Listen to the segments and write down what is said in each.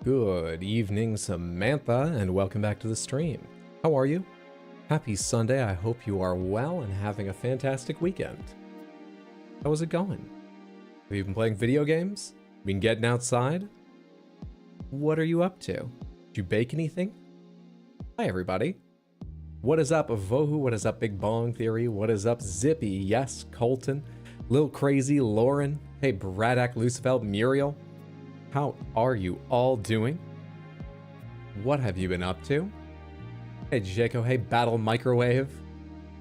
Good evening, Samantha, and welcome back to the stream. How are you? Happy Sunday. I hope you are well and having a fantastic weekend. How is it going? Have you been playing video games? Been getting outside? What are you up to? Did you bake anything? Hi, everybody. What is up, Vohu? What is up, Big Bong Theory? What is up, Zippy? Yes, Colton. Lil Crazy, Lauren. Hey, Braddock, Lucifel, Muriel. How are you all doing? What have you been up to? Hey, Jaco. Hey, Battle Microwave.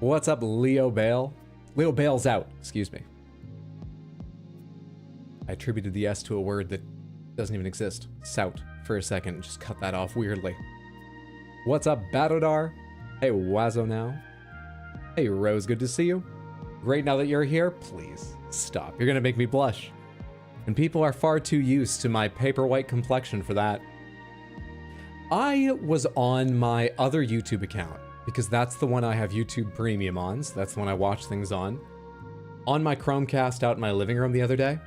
What's up, Leo Bale? Leo Bale's out. Excuse me. I attributed the S to a word that doesn't even exist. Sout. For a second. Just cut that off weirdly. What's up, Batodar? Hey, Wazo now. Hey, Rose. Good to see you. Great now that you're here. Please stop. You're gonna make me blush. And people are far too used to my paper white complexion for that. I was on my other YouTube account, because that's the one I have YouTube Premium on, so that's the one I watch things on my Chromecast out in my living room the other day.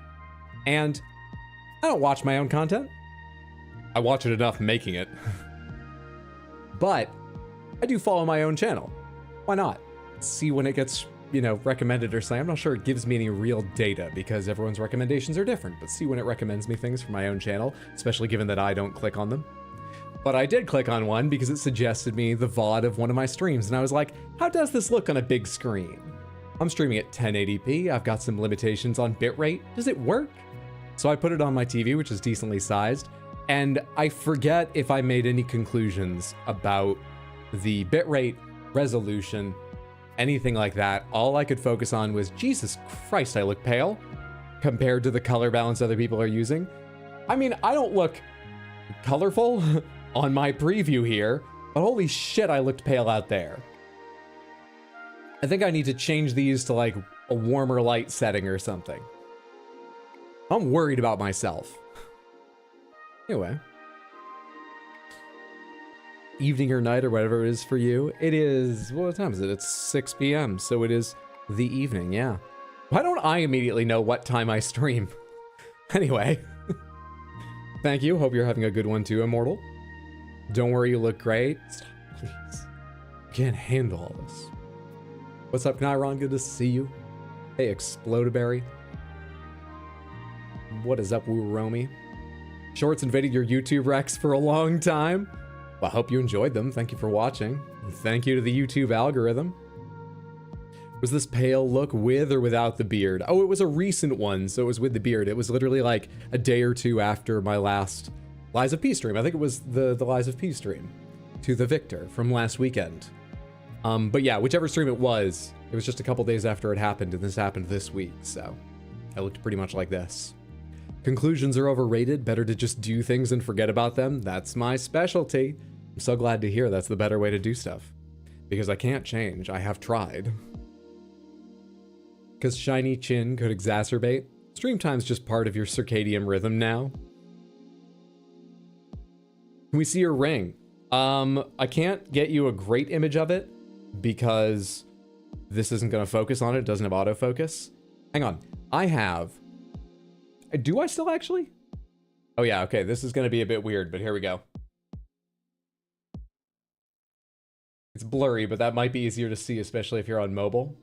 And I don't watch my own content. I watch it enough making it. But I do follow my own channel. Why not? See when it gets, you know, recommended or something. I'm not sure it gives me any real data because everyone's recommendations are different, but see when it recommends me things for my own channel, especially given that I don't click on them. But I did click on one because it suggested me the VOD of one of my streams, and I was like, how does this look on a big screen? I'm streaming at 1080p, I've got some limitations on bitrate. Does it work? So I put it on my TV, which is decently sized, and I forget if I made any conclusions about the bitrate, resolution, anything like that. All I could focus on was, Jesus Christ, I look pale compared to the color balance other people are using. I mean, I don't look colorful on my preview here, but holy shit, I looked pale out there. I think I need to change these to like a warmer light setting or something. I'm worried about myself. Anyway. Evening or night or whatever it is for you. It is, what time is it? It's 6 p.m. So it is the evening, yeah. Why don't I immediately know what time I stream? Anyway. Thank you. Hope you're having a good one too, Immortal. Don't worry, you look great. Stop, please. I can't handle all this. What's up, Nyron? Good to see you. Hey, Explodaberry. What is up, Woo Romy? Shorts invaded your YouTube recs for a long time. Well, I hope you enjoyed them. Thank you for watching. And thank you to the YouTube algorithm. Was this pale look with or without the beard? Oh, it was a recent one, so it was with the beard. It was literally like a day or two after my last Lies of P stream. I think it was the Lies of P stream to the Victor from last weekend. But yeah, whichever stream it was just a couple days after it happened, and this happened this week, so I looked pretty much like this. Conclusions are overrated. Better to just do things and forget about them. That's my specialty. I'm so glad to hear that's the better way to do stuff. Because I can't change. I have tried. Because shiny chin could exacerbate. Stream time's just part of your circadian rhythm now. Can we see your ring? I can't get you a great image of it because this isn't going to focus on it. It doesn't have autofocus. Hang on. I have... Do I still actually? Oh yeah, okay, this is gonna be a bit weird, but here we go. It's blurry, but that might be easier to see, especially if you're on mobile.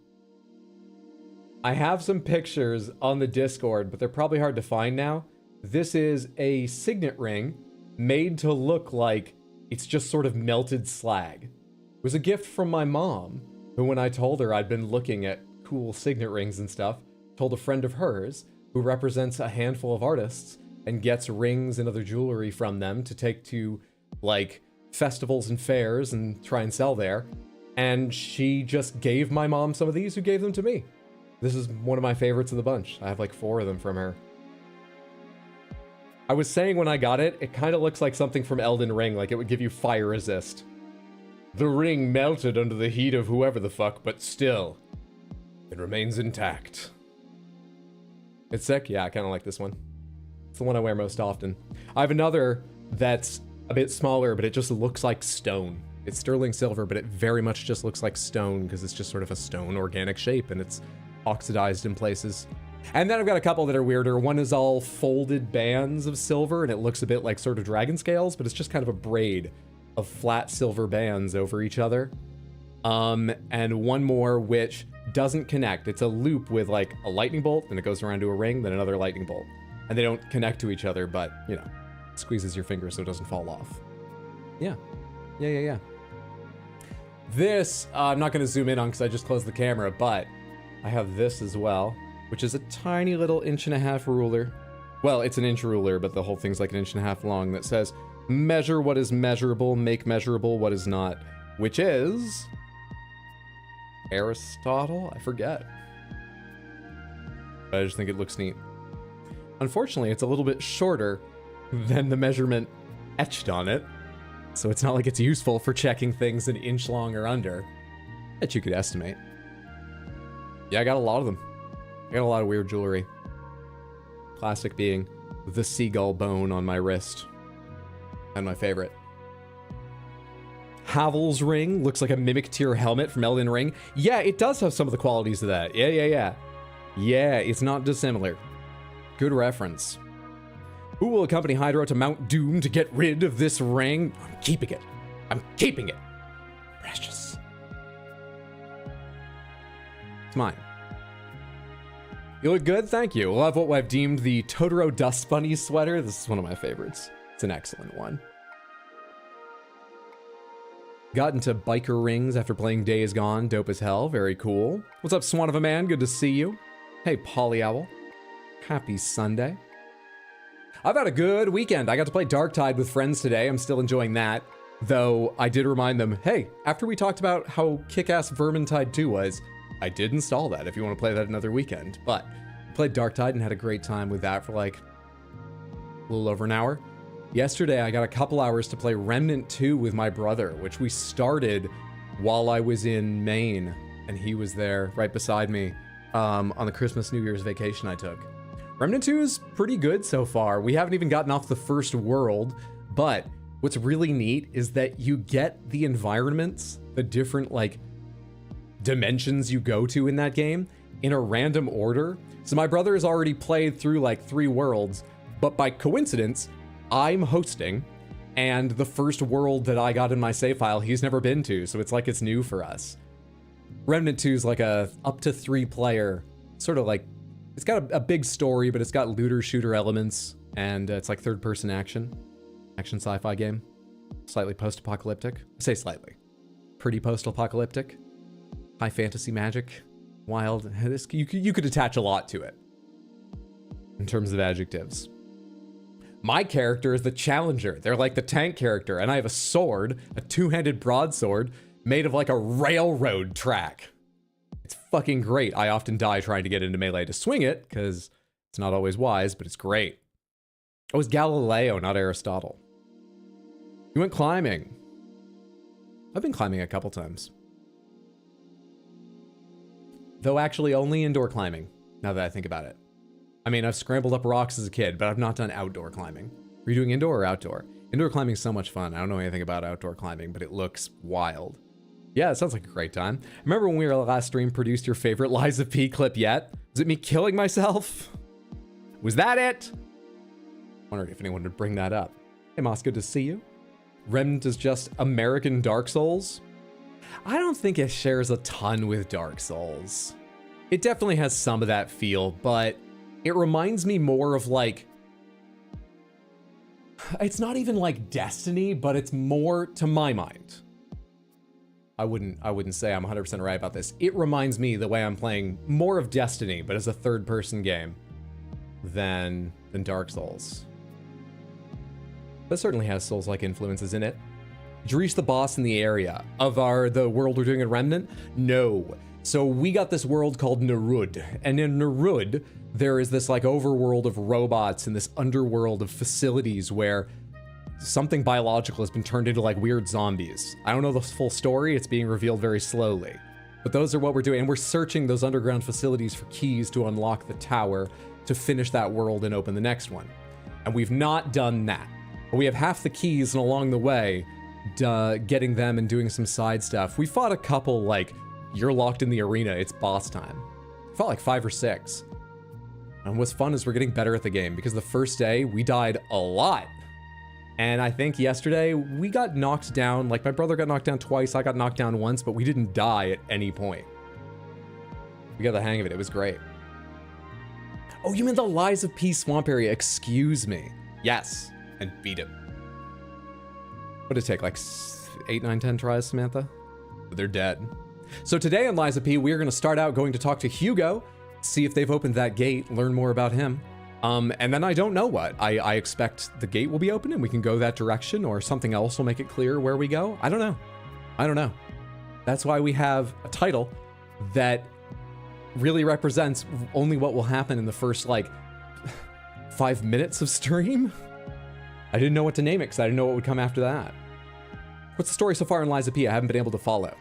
I have some pictures on the Discord, but they're probably hard to find now. This is a signet ring made to look like it's just sort of melted slag. It was a gift from my mom, who when I told her I'd been looking at cool signet rings and stuff, told a friend of hers, who represents a handful of artists and gets rings and other jewelry from them to take to, like, festivals and fairs and try and sell there. And she just gave my mom some of these, who gave them to me. This is one of my favorites of the bunch. I have like 4 of them from her. I was saying when I got it, it kind of looks like something from Elden Ring, like it would give you fire resist. The ring melted under the heat of whoever the fuck, but still, it remains intact. It's sick? Yeah, I kind of like this one. It's the one I wear most often. I have another that's a bit smaller, but it just looks like stone. It's sterling silver, but it very much just looks like stone because it's just sort of a stone organic shape and it's oxidized in places. And then I've got a couple that are weirder. One is all folded bands of silver, and it looks a bit like sort of dragon scales, but it's just kind of a braid of flat silver bands over each other. And one more which doesn't connect. It's a loop with like a lightning bolt, then it goes around to a ring, then another lightning bolt. And they don't connect to each other, but, you know, squeezes your finger so it doesn't fall off. Yeah. Yeah. This, I'm not going to zoom in on because I just closed the camera, but I have this as well, which is a tiny little 1.5-inch ruler. Well, it's an inch ruler, but the whole thing's like 1.5 inches long that says, measure what is measurable, make measurable what is not, which is Aristotle? I forget. But I just think it looks neat. Unfortunately, it's a little bit shorter than the measurement etched on it, so it's not like it's useful for checking things an inch long or under that you could estimate. Yeah, I got a lot of them. I got a lot of weird jewelry. Classic being the seagull bone on my wrist. And my favorite. Havel's ring looks like a Mimic Tier helmet from Elden Ring. Yeah, it does have some of the qualities of that. Yeah. Yeah, it's not dissimilar. Good reference. Who will accompany Hydra to Mount Doom to get rid of this ring? I'm keeping it. I'm keeping it. Precious. It's mine. You look good, thank you. Love what I've deemed the Totoro Dust Bunny sweater. This is one of my favorites. It's an excellent one. Got into biker rings after playing Days Gone. Dope as hell. Very cool. What's up, Swan of a Man? Good to see you. Hey, Polly Owl. Happy Sunday. I've had a good weekend. I got to play Darktide with friends today. I'm still enjoying that. Though I did remind them, hey, after we talked about how kick-ass Vermintide 2 was, I did install that if you want to play that another weekend. But I played Darktide and had a great time with that for like a little over an hour. Yesterday, I got a couple hours to play Remnant 2 with my brother, which we started while I was in Maine, and he was there right beside me on the Christmas New Year's vacation I took. Remnant 2 is pretty good so far. We haven't even gotten off the first world, but what's really neat is that you get the environments, the different like dimensions you go to in that game in a random order. So my brother has already played through like 3 worlds, but by coincidence, I'm hosting, and the first world that I got in my save file, he's never been to, so it's like it's new for us. Remnant 2 is like a up to 3 player, sort of like, it's got a big story, but it's got looter shooter elements, and it's like third person action sci-fi game. Slightly post-apocalyptic. I say slightly. Pretty post-apocalyptic. High fantasy magic. Wild. You could attach a lot to it in terms of adjectives. My character is the Challenger. They're like the tank character, and I have a sword, a 2-handed broadsword, made of like a railroad track. It's fucking great. I often die trying to get into melee to swing it, because it's not always wise, but it's great. It was Galileo, not Aristotle. You went climbing. I've been climbing a couple times. Though actually only indoor climbing, now that I think about it. I mean, I've scrambled up rocks as a kid, but I've not done outdoor climbing. Are you doing indoor or outdoor? Indoor climbing is so much fun. I don't know anything about outdoor climbing, but it looks wild. Yeah, it sounds like a great time. Remember when we were last stream produced your favorite Liza P clip yet? Was it me killing myself? Was that it? Wondering if anyone would bring that up. Hey Moss, good to see you. Remnant is just American Dark Souls. I don't think it shares a ton with Dark Souls. It definitely has some of that feel, but it reminds me more of like, it's not even like Destiny, but it's more, to my mind. I wouldn't say I'm 100% right about this. It reminds me, the way I'm playing, more of Destiny, but as a third-person game than Dark Souls. But it certainly has Souls-like influences in it. Did you reach the boss in the area of the world we're doing in Remnant? No. So we got this world called Nerud, and in Nerud, there is this like overworld of robots and this underworld of facilities where something biological has been turned into like weird zombies. I don't know the full story, it's being revealed very slowly. But those are what we're doing, and we're searching those underground facilities for keys to unlock the tower to finish that world and open the next one. And we've not done that. But we have half the keys, and along the way, getting them and doing some side stuff. We fought a couple, like, you're locked in the arena, it's boss time. We fought like 5 or 6. And what's fun is we're getting better at the game because the first day we died a lot. And I think yesterday we got knocked down, like my brother got knocked down twice, I got knocked down once, but we didn't die at any point. We got the hang of it, it was great. Oh, you mean the Lies of P swamp area, excuse me. Yes, and beat him. What did it take, like 8, 9, 10 tries, Samantha? But they're dead. So today on Lies of P, we're gonna start out going to talk to HuGO, see if they've opened that gate, learn more about him. And then I don't know what. I expect the gate will be open and we can go that direction, or something else will make it clear where we go. I don't know. I don't know. That's why we have a title that really represents only what will happen in the first, like, 5 minutes of stream. I didn't know what to name it because I didn't know what would come after that. What's the story so far in Lies of P? I haven't been able to follow.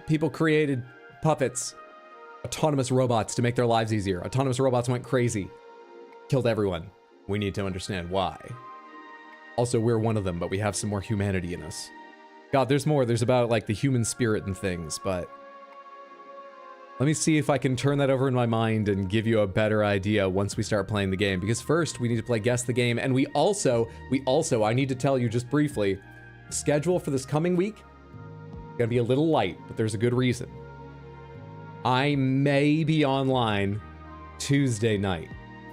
People created puppets, autonomous robots to make their lives easier. Autonomous robots went crazy, killed everyone. We need to understand why. Also, we're one of them, but we have some more humanity in us. God, there's more. There's about, like, the human spirit and things, but let me see if I can turn that over in my mind and give you a better idea once we start playing the game. Because first, we need to play Guess the Game, and we also, I need to tell you just briefly, the schedule for this coming week is gonna be a little light, but there's a good reason. I may be online Tuesday night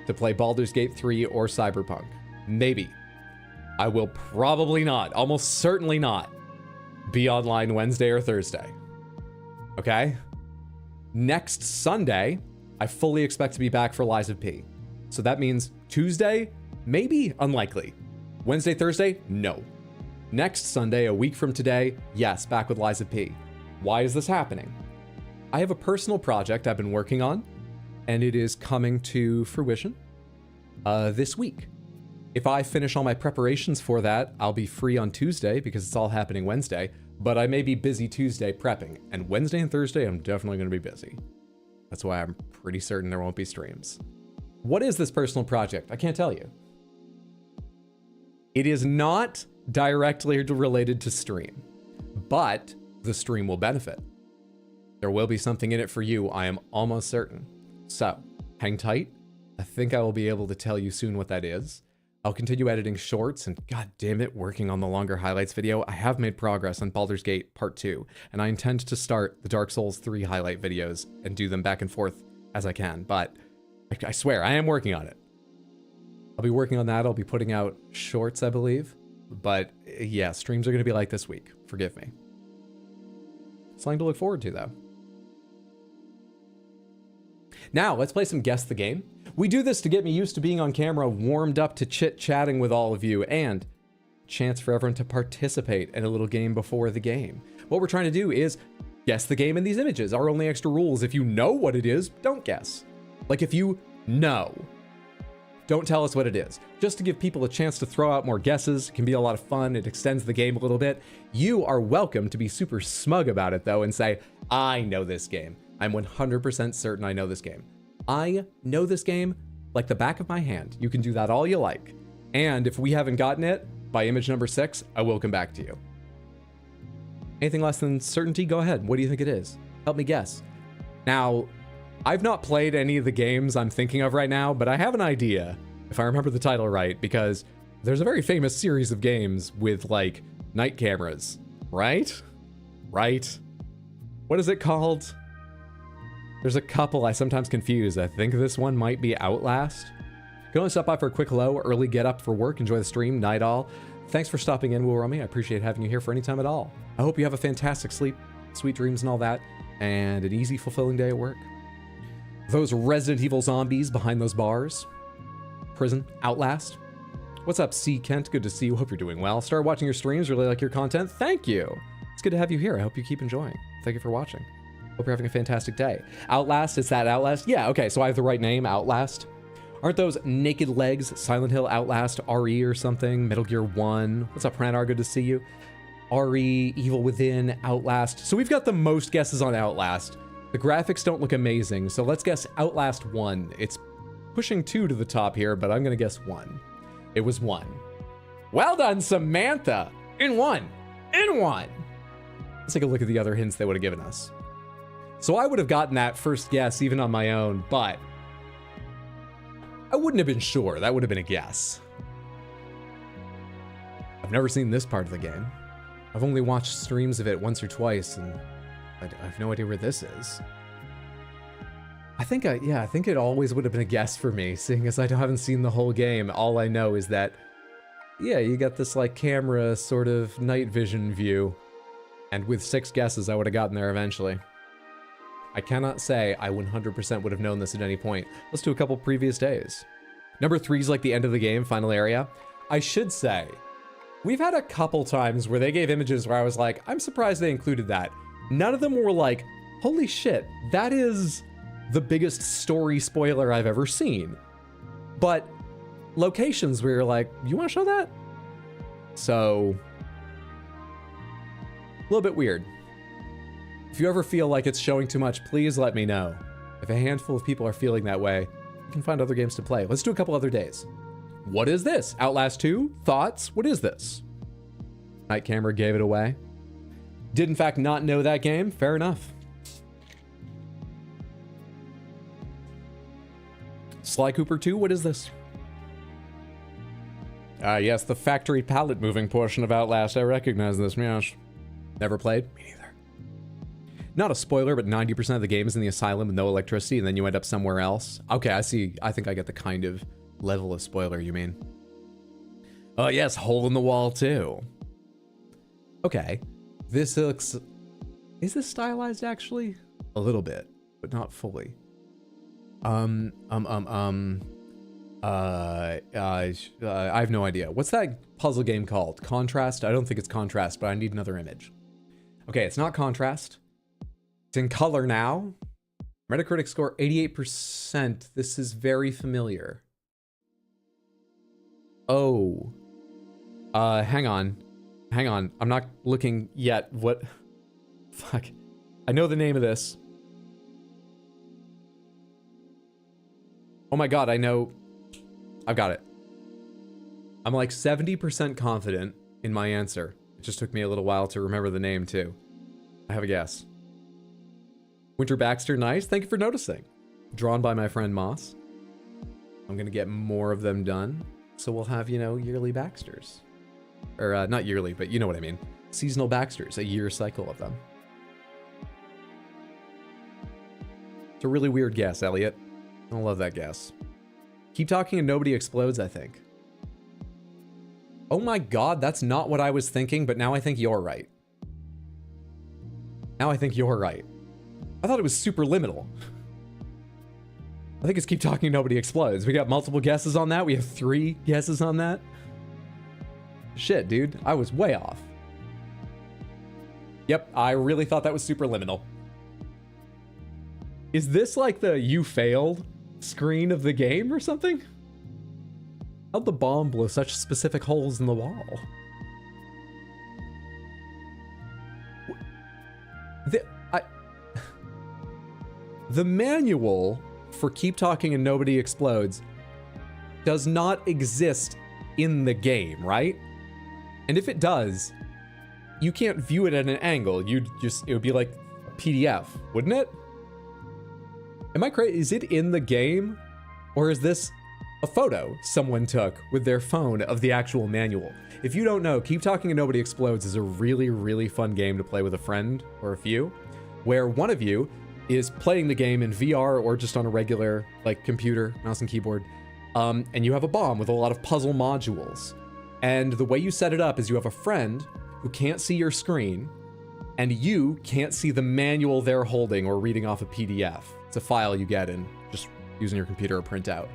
to play Baldur's Gate 3 or Cyberpunk. Maybe. I will probably not, almost certainly not, be online Wednesday or Thursday. Okay? Next Sunday, I fully expect to be back for Lies of P. So that means Tuesday, maybe, unlikely. Wednesday, Thursday, no. Next Sunday, a week from today, yes, back with Lies of P. Why is this happening? I have a personal project I've been working on, and it is coming to fruition this week. If I finish all my preparations for that, I'll be free on Tuesday because it's all happening Wednesday, but I may be busy Tuesday prepping, and Wednesday and Thursday I'm definitely going to be busy. That's why I'm pretty certain there won't be streams. What is this personal project? I can't tell you. It is not directly related to stream, but the stream will benefit. There will be something in it for you, I am almost certain. So, hang tight. I think I will be able to tell you soon what that is. I'll continue editing shorts and, god damn it, working on the longer highlights video. I have made progress on Baldur's Gate Part 2, and I intend to start the Dark Souls 3 highlight videos and do them back and forth as I can, but I swear, I am working on it. I'll be working on that. I'll be putting out shorts, I believe. But yeah, streams are going to be like this week. Forgive me. Something to look forward to, though. Now, let's play some Guess the Game. We do this to get me used to being on camera, warmed up to chit-chatting with all of you, and chance for everyone to participate in a little game before the game. What we're trying to do is guess the game in these images. Our only extra rule is if you know what it is, don't guess. Like if you know, don't tell us what it is. Just to give people a chance to throw out more guesses. It can be a lot of fun. It extends the game a little bit. You are welcome to be super smug about it, though, and say, I know this game. I'm 100% certain I know this game. I know this game like the back of my hand. You can do that all you like. And if we haven't gotten it by image number 6, I will come back to you. Anything less than certainty, go ahead. What do you think it is? Help me guess. Now, I've not played any of the games I'm thinking of right now, but I have an idea, if I remember the title right, because there's a very famous series of games with, like, night cameras, right? Right? What is it called? There's a couple I sometimes confuse. I think this one might be Outlast. You can only stop by for a quick hello, early get up for work, enjoy the stream, night all. Thanks for stopping in, Will Rummy. I appreciate having you here for any time at all. I hope you have a fantastic sleep, sweet dreams and all that, and an easy, fulfilling day at work. Those Resident Evil zombies behind those bars. Prison, Outlast. What's up, C. Kent? Good to see you. Hope you're doing well. Started watching your streams, really like your content. Thank you. It's good to have you here. I hope you keep enjoying. Thank you for watching. Hope you're having a fantastic day. Outlast, is that Outlast? Yeah, okay, so I have the right name, Outlast. Aren't those Naked Legs, Silent Hill, Outlast, RE or something? Metal Gear 1. What's up, Pranar? Good to see you. RE, Evil Within, Outlast. So we've got the most guesses on Outlast. The graphics don't look amazing, so let's guess Outlast 1. It's pushing 2 to the top here, but I'm gonna guess 1. It was 1. Well done, Samantha! In 1! In 1! Let's take a look at the other hints they would have given us. So I would have gotten that first guess even on my own, but I wouldn't have been sure. That would have been a guess. I've never seen this part of the game. I've only watched streams of it once or twice, and I have no idea where this is. I think it always would have been a guess for me, seeing as I haven't seen the whole game. All I know is that, yeah, you got this like camera sort of night vision view, and with 6 guesses, I would have gotten there eventually. I cannot say I 100% would have known this at any point. Let's do a couple previous days. Number 3 is like the end of the game, final area. I should say, we've had a couple times where they gave images where I was like, I'm surprised they included that. None of them were like, holy shit, that is the biggest story spoiler I've ever seen. But locations where you're like, you want to show that? So, a little bit weird. If you ever feel like it's showing too much, please let me know. If a handful of people are feeling that way, you can find other games to play. Let's do a couple other days. What is this? Outlast 2? Thoughts? What is this? Night Camera gave it away. Did in fact not know that game? Fair enough. Sly Cooper 2? What is this? Yes, the factory pallet moving portion of Outlast. I recognize this, yes. Never played? Me neither. Not a spoiler, but 90% of the game is in the asylum with no electricity, and then you end up somewhere else. Okay, I see. I think I get the kind of level of spoiler you mean. Oh yes, hole in the wall too. Okay, this looks... Is this stylized actually? A little bit, but not fully. I have no idea. What's that puzzle game called? Contrast? I don't think it's Contrast, but I need another image. Okay, it's not Contrast. It's in color now. Metacritic score 88%. This is very familiar. Oh. Hang on. Hang on. I'm not looking yet. What? Fuck. I know the name of this. Oh my god, I know. I've got it. I'm like 70% confident in my answer. It just took me a little while to remember the name too. I have a guess. Winter Baxter, nice. Thank you for noticing. Drawn by my friend Moss. I'm gonna get more of them done. So we'll have, you know, yearly Baxters. Or, not yearly, but you know what I mean. Seasonal Baxters, a year cycle of them. It's a really weird guess, Elliot. I love that guess. Keep talking and nobody explodes, I think. Oh my god, that's not what I was thinking, but now I think you're right. Now I think you're right. I thought it was Superliminal. I think it's Keep Talking and Nobody Explodes. We got multiple guesses on that. We have 3 guesses on that. Shit, dude. I was way off. Yep, I really thought that was Superliminal. Is this like the you failed screen of the game or something? How'd the bomb blow such specific holes in the wall? The manual for Keep Talking and Nobody Explodes does not exist in the game, right? And if it does, you can't view it at an angle. It would be like a PDF, wouldn't it? Am I crazy? Is it in the game? Or is this a photo someone took with their phone of the actual manual? If you don't know, Keep Talking and Nobody Explodes is a really, really fun game to play with a friend or a few, where one of you is playing the game in VR or just on a regular, like, computer, mouse and keyboard, and you have a bomb with a lot of puzzle modules. And the way you set it up is you have a friend who can't see your screen, and you can't see the manual they're holding or reading off a PDF. It's a file you get in just using your computer or printout.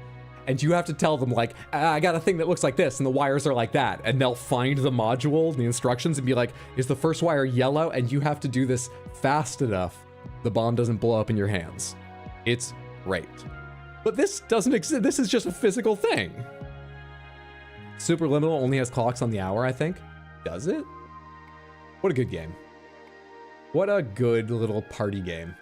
And you have to tell them, like, I got a thing that looks like this, and the wires are like that. And they'll find the module, the instructions, and be like, is the first wire yellow? And you have to do this fast enough the bomb doesn't blow up in your hands. It's great. But this doesn't exist. This is just a physical thing. Superliminal only has clocks on the hour, I think. Does it? What a good game. What a good little party game.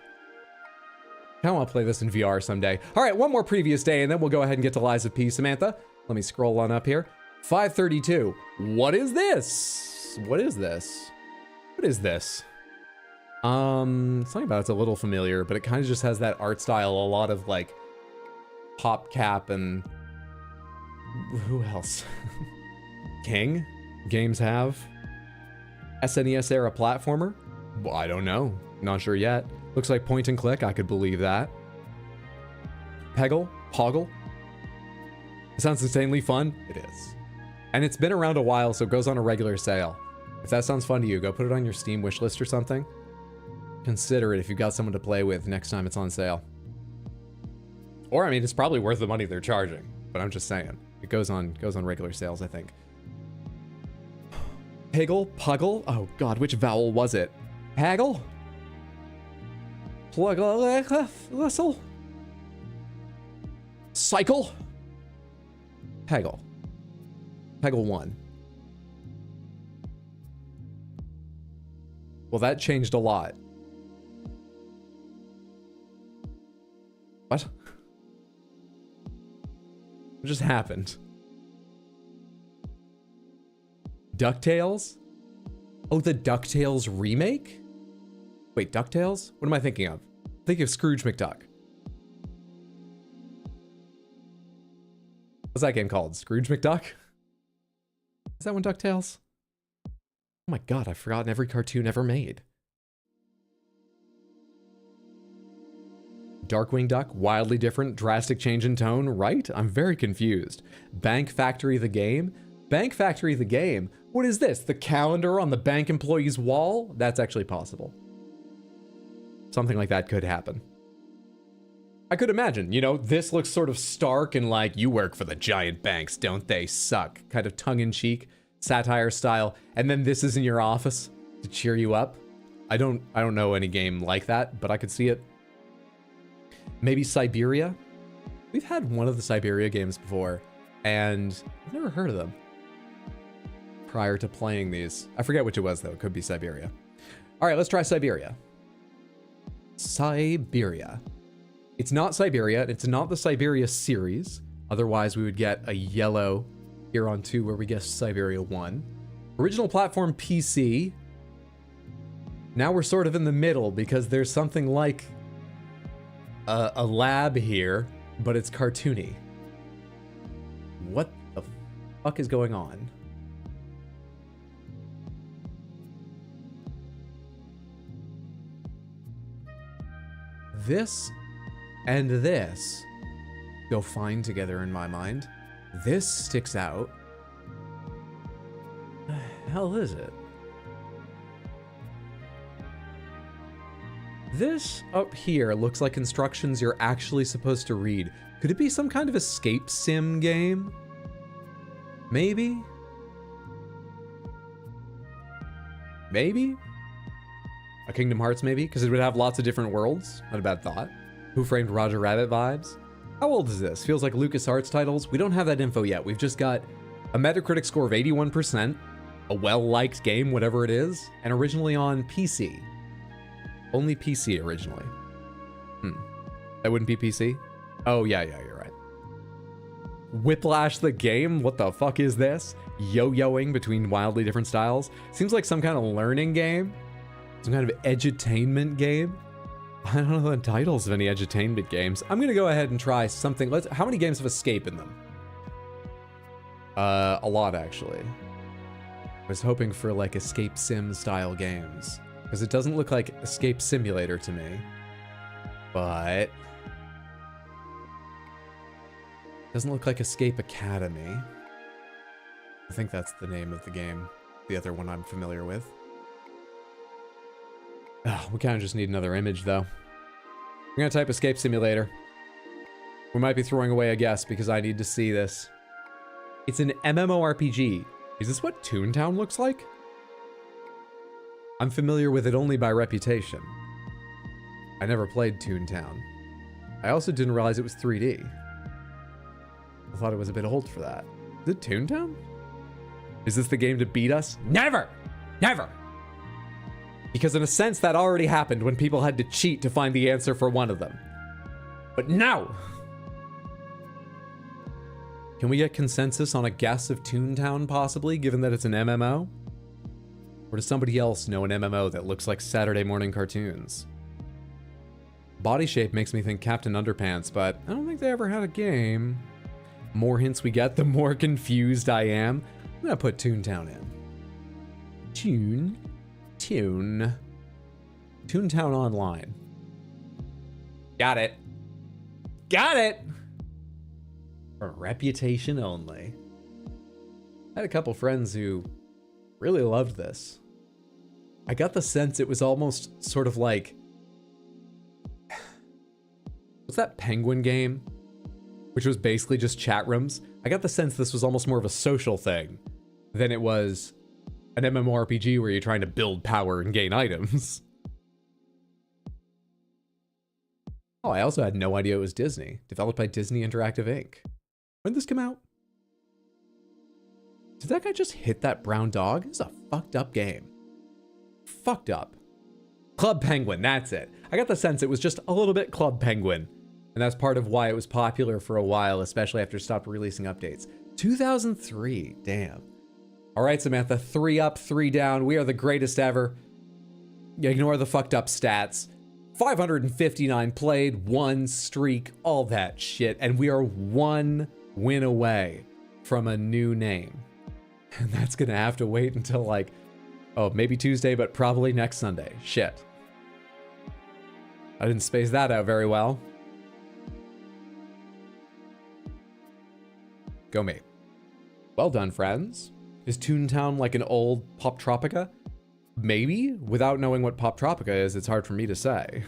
I want to play this in VR someday. All right, one more previous day, and then we'll go ahead and get to Lies of P. Samantha, let me scroll on up here. 532. What is this? What is this? What is this? Something about it's a little familiar, but it kind of just has that art style, a lot of like PopCap and who else? King? Games have? SNES era platformer? Well, I don't know. Not sure yet. Looks like point and click. I could believe that. Peggle? Poggle? It sounds insanely fun. It is. And it's been around a while, so it goes on a regular sale. If that sounds fun to you, go put it on your Steam wishlist or something. Consider it if you've got someone to play with next time it's on sale. Or, I mean, it's probably worth the money they're charging. But I'm just saying. It goes on regular sales, I think. Piggle? Puggle? Oh god, which vowel was it? Haggle? Pluggle? Cycle? Peggle. Peggle 1. Well, that changed a lot. What? What just happened? DuckTales? Oh, the DuckTales remake? Wait, DuckTales? What am I thinking of? I'm thinking of Scrooge McDuck. What's that game called? Scrooge McDuck? Is that one DuckTales? Oh my god, I've forgotten every cartoon ever made. Darkwing Duck, wildly different, drastic change in tone, right? I'm very confused. Bank Factory the game? Bank Factory the game? What is this? The calendar on the bank employee's wall? That's actually possible. Something like that could happen. I could imagine, you know, this looks sort of stark and like, you work for the giant banks, don't they? Suck. Kind of tongue-in-cheek, satire style. And then this is in your office to cheer you up. I don't know any game like that, but I could see it. Maybe Siberia? We've had one of the Siberia games before, and I've never heard of them prior to playing these. I forget which it was, though. It could be Siberia. All right, let's try Siberia. Siberia. It's not Siberia. It's not the Siberia series. Otherwise, we would get a yellow here on 2 where we guess Siberia 1. Original platform PC. Now we're sort of in the middle because there's something like a lab here, but it's cartoony. What the fuck is going on? This and this go fine together in my mind. This sticks out. The hell is it? This up here looks like instructions you're actually supposed to read. Could it be some kind of escape sim game? Maybe? Maybe? A Kingdom Hearts maybe? Because it would have lots of different worlds. Not a bad thought. Who Framed Roger Rabbit vibes? How old is this? Feels like LucasArts titles. We don't have that info yet. We've just got a Metacritic score of 81%, a well-liked game, whatever it is, and originally on PC. Only PC originally. That wouldn't be PC? Oh, yeah, you're right. Whiplash the game? What the fuck is this? Yo-yoing between wildly different styles? Seems like some kind of learning game. Some kind of edutainment game. I don't know the titles of any edutainment games. I'm gonna go ahead and try something. How many games have escape in them? A lot, actually. I was hoping for like escape sim style games. Because it doesn't look like Escape Simulator to me. But doesn't look like Escape Academy. I think that's the name of the game. The other one I'm familiar with. Oh, we kind of just need another image, though. I'm going to type Escape Simulator. We might be throwing away a guess because I need to see this. It's an MMORPG. Is this what Toontown looks like? I'm familiar with it only by reputation. I never played Toontown. I also didn't realize it was 3D. I thought it was a bit old for that. Is it Toontown? Is this the game to beat us? Never! Never! Because in a sense, that already happened when people had to cheat to find the answer for one of them. But no! Can we get consensus on a guess of Toontown, possibly, given that it's an MMO? Or does somebody else know an MMO that looks like Saturday morning cartoons? Body shape makes me think Captain Underpants, but I don't think they ever had a game. More hints we get, the more confused I am. I'm gonna put Toontown in. Toontown Online. Got it. Got it! For reputation only. I had a couple friends who really loved this. I got the sense it was almost sort of like... What's that Penguin game? Which was basically just chat rooms. I got the sense this was almost more of a social thing than it was an MMORPG where you're trying to build power and gain items. Oh, I also had no idea it was Disney. Developed by Disney Interactive Inc. When did this come out? Did that guy just hit that brown dog? This is a fucked up game. Fucked up. Club Penguin, that's it. I got the sense it was just a little bit Club Penguin. And that's part of why it was popular for a while, especially after it stopped releasing updates. 2003, damn. All right, Samantha, 3 up, 3 down. We are the greatest ever. Ignore the fucked up stats. 559 played, 1 streak, all that shit. And we are 1 win away from a new name. And that's gonna have to wait until like, oh, maybe Tuesday, but probably next Sunday. Shit. I didn't space that out very well. Go me. Well done, friends. Is Toontown like an old Pop Tropica? Maybe. Without knowing what Pop Tropica is, it's hard for me to say.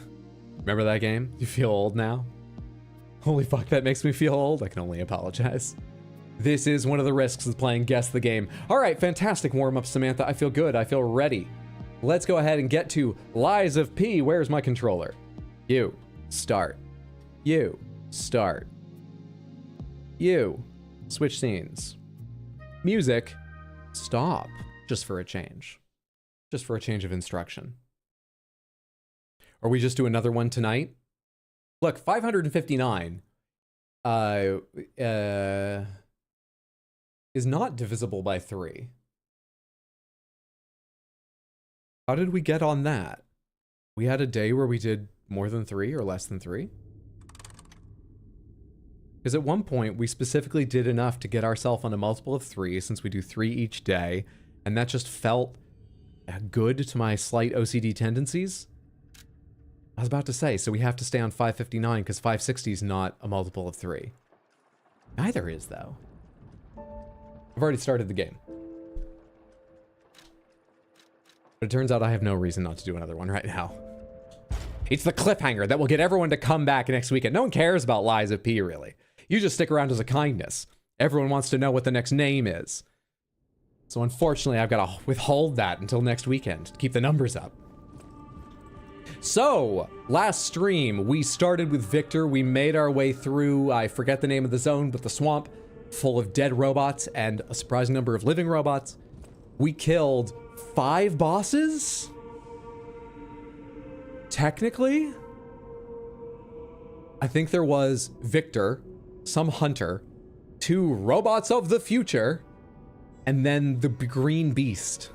Remember that game? You feel old now? Holy fuck, that makes me feel old. I can only apologize. This is one of the risks of playing Guess the Game. All right, fantastic warm-up, Samantha. I feel good. I feel ready. Let's go ahead and get to Lies of P. Where's my controller? You. Start. You. Start. You. Switch scenes. Music. Stop. Just for a change. Just for a change of instruction. Or we just do another one tonight? Look, 559 is not divisible by 3. How did we get on that? We had a day where we did more than 3 or less than 3? Because at one point, we specifically did enough to get ourselves on a multiple of 3, since we do 3 each day, and that just felt good to my slight OCD tendencies. I was about to say, so we have to stay on 559, because 560 is not a multiple of 3. Neither is, though. I've already started the game. But it turns out I have no reason not to do another one right now. It's the cliffhanger that will get everyone to come back next weekend. No one cares about Lies of P, really. You just stick around as a kindness. Everyone wants to know what the next name is. So unfortunately, I've got to withhold that until next weekend to keep the numbers up. So, last stream, we started with Victor. We made our way through, I forget the name of the zone, but the swamp full of dead robots and a surprising number of living robots. We killed 5 bosses? Technically? I think there was Victor, some hunter, 2 robots of the future, and then the green beast.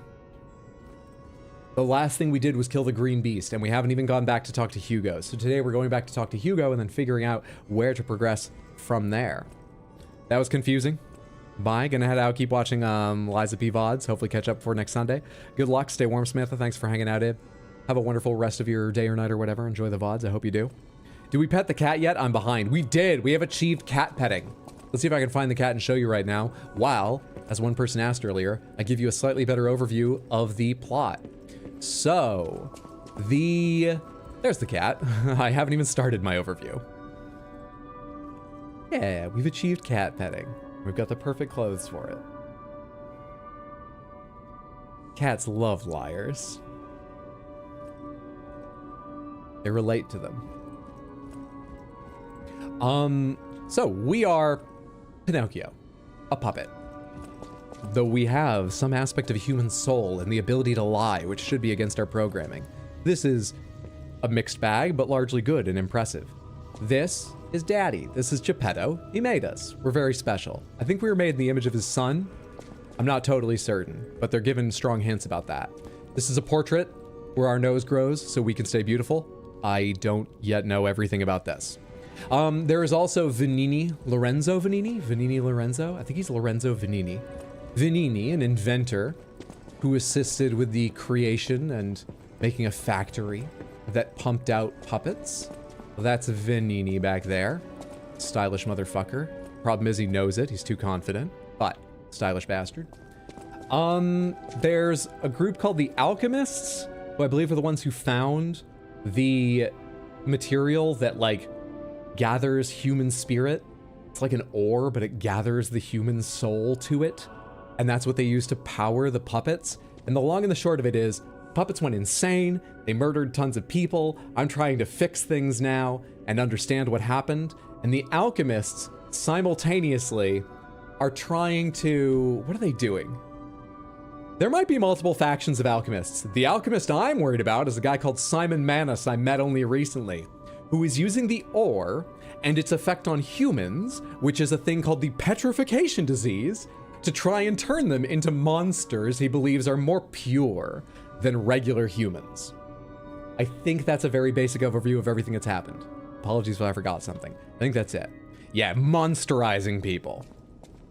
The last thing we did was kill the green beast, and we haven't even gone back to talk to HuGO. So today we're going back to talk to HuGO and then figuring out where to progress from there. That was confusing. Bye. Gonna head out, keep watching Lies of P VODs. Hopefully catch up for next Sunday. Good luck. Stay warm, Samantha. Thanks for hanging out, Ib. Have a wonderful rest of your day or night or whatever. Enjoy the VODs. I hope you do. Did we pet the cat yet? I'm behind. We did. We have achieved cat petting. Let's see if I can find the cat and show you right now. While, as one person asked earlier, I give you a slightly better overview of the plot. So, there's the cat. I haven't even started my overview. Yeah, we've achieved cat petting. We've got the perfect clothes for it. Cats love liars. They relate to them. So we are Pinocchio, a puppet. Though we have some aspect of a human soul and the ability to lie, which should be against our programming. This is a mixed bag, but largely good and impressive. This is Daddy. This is Geppetto. He made us. We're very special. I think we were made in the image of his son. I'm not totally certain, but they're given strong hints about that. This is a portrait where our nose grows so we can stay beautiful. I don't yet know everything about this. There is also Lorenzo Lorenzo? I think he's Lorenzo Vanini. Vanini, an inventor who assisted with the creation and making a factory that pumped out puppets. That's Vanini back there. Stylish motherfucker. Problem is he knows it. He's too confident, but stylish bastard. There's a group called the Alchemists, who I believe are the ones who found the material that, like, gathers human spirit. It's like an ore, but it gathers the human soul to it. And that's what they use to power the puppets. And the long and the short of it is, puppets went insane. They murdered tons of people. I'm trying to fix things now and understand what happened. And the alchemists simultaneously are trying to... What are they doing? There might be multiple factions of alchemists. The alchemist I'm worried about is a guy called Simon Manus I met only recently, who is using the ore and its effect on humans, which is a thing called the petrification disease, to try and turn them into monsters he believes are more pure than regular humans. I think that's a very basic overview of everything that's happened. Apologies if I forgot something. I think that's it. Yeah, monsterizing people.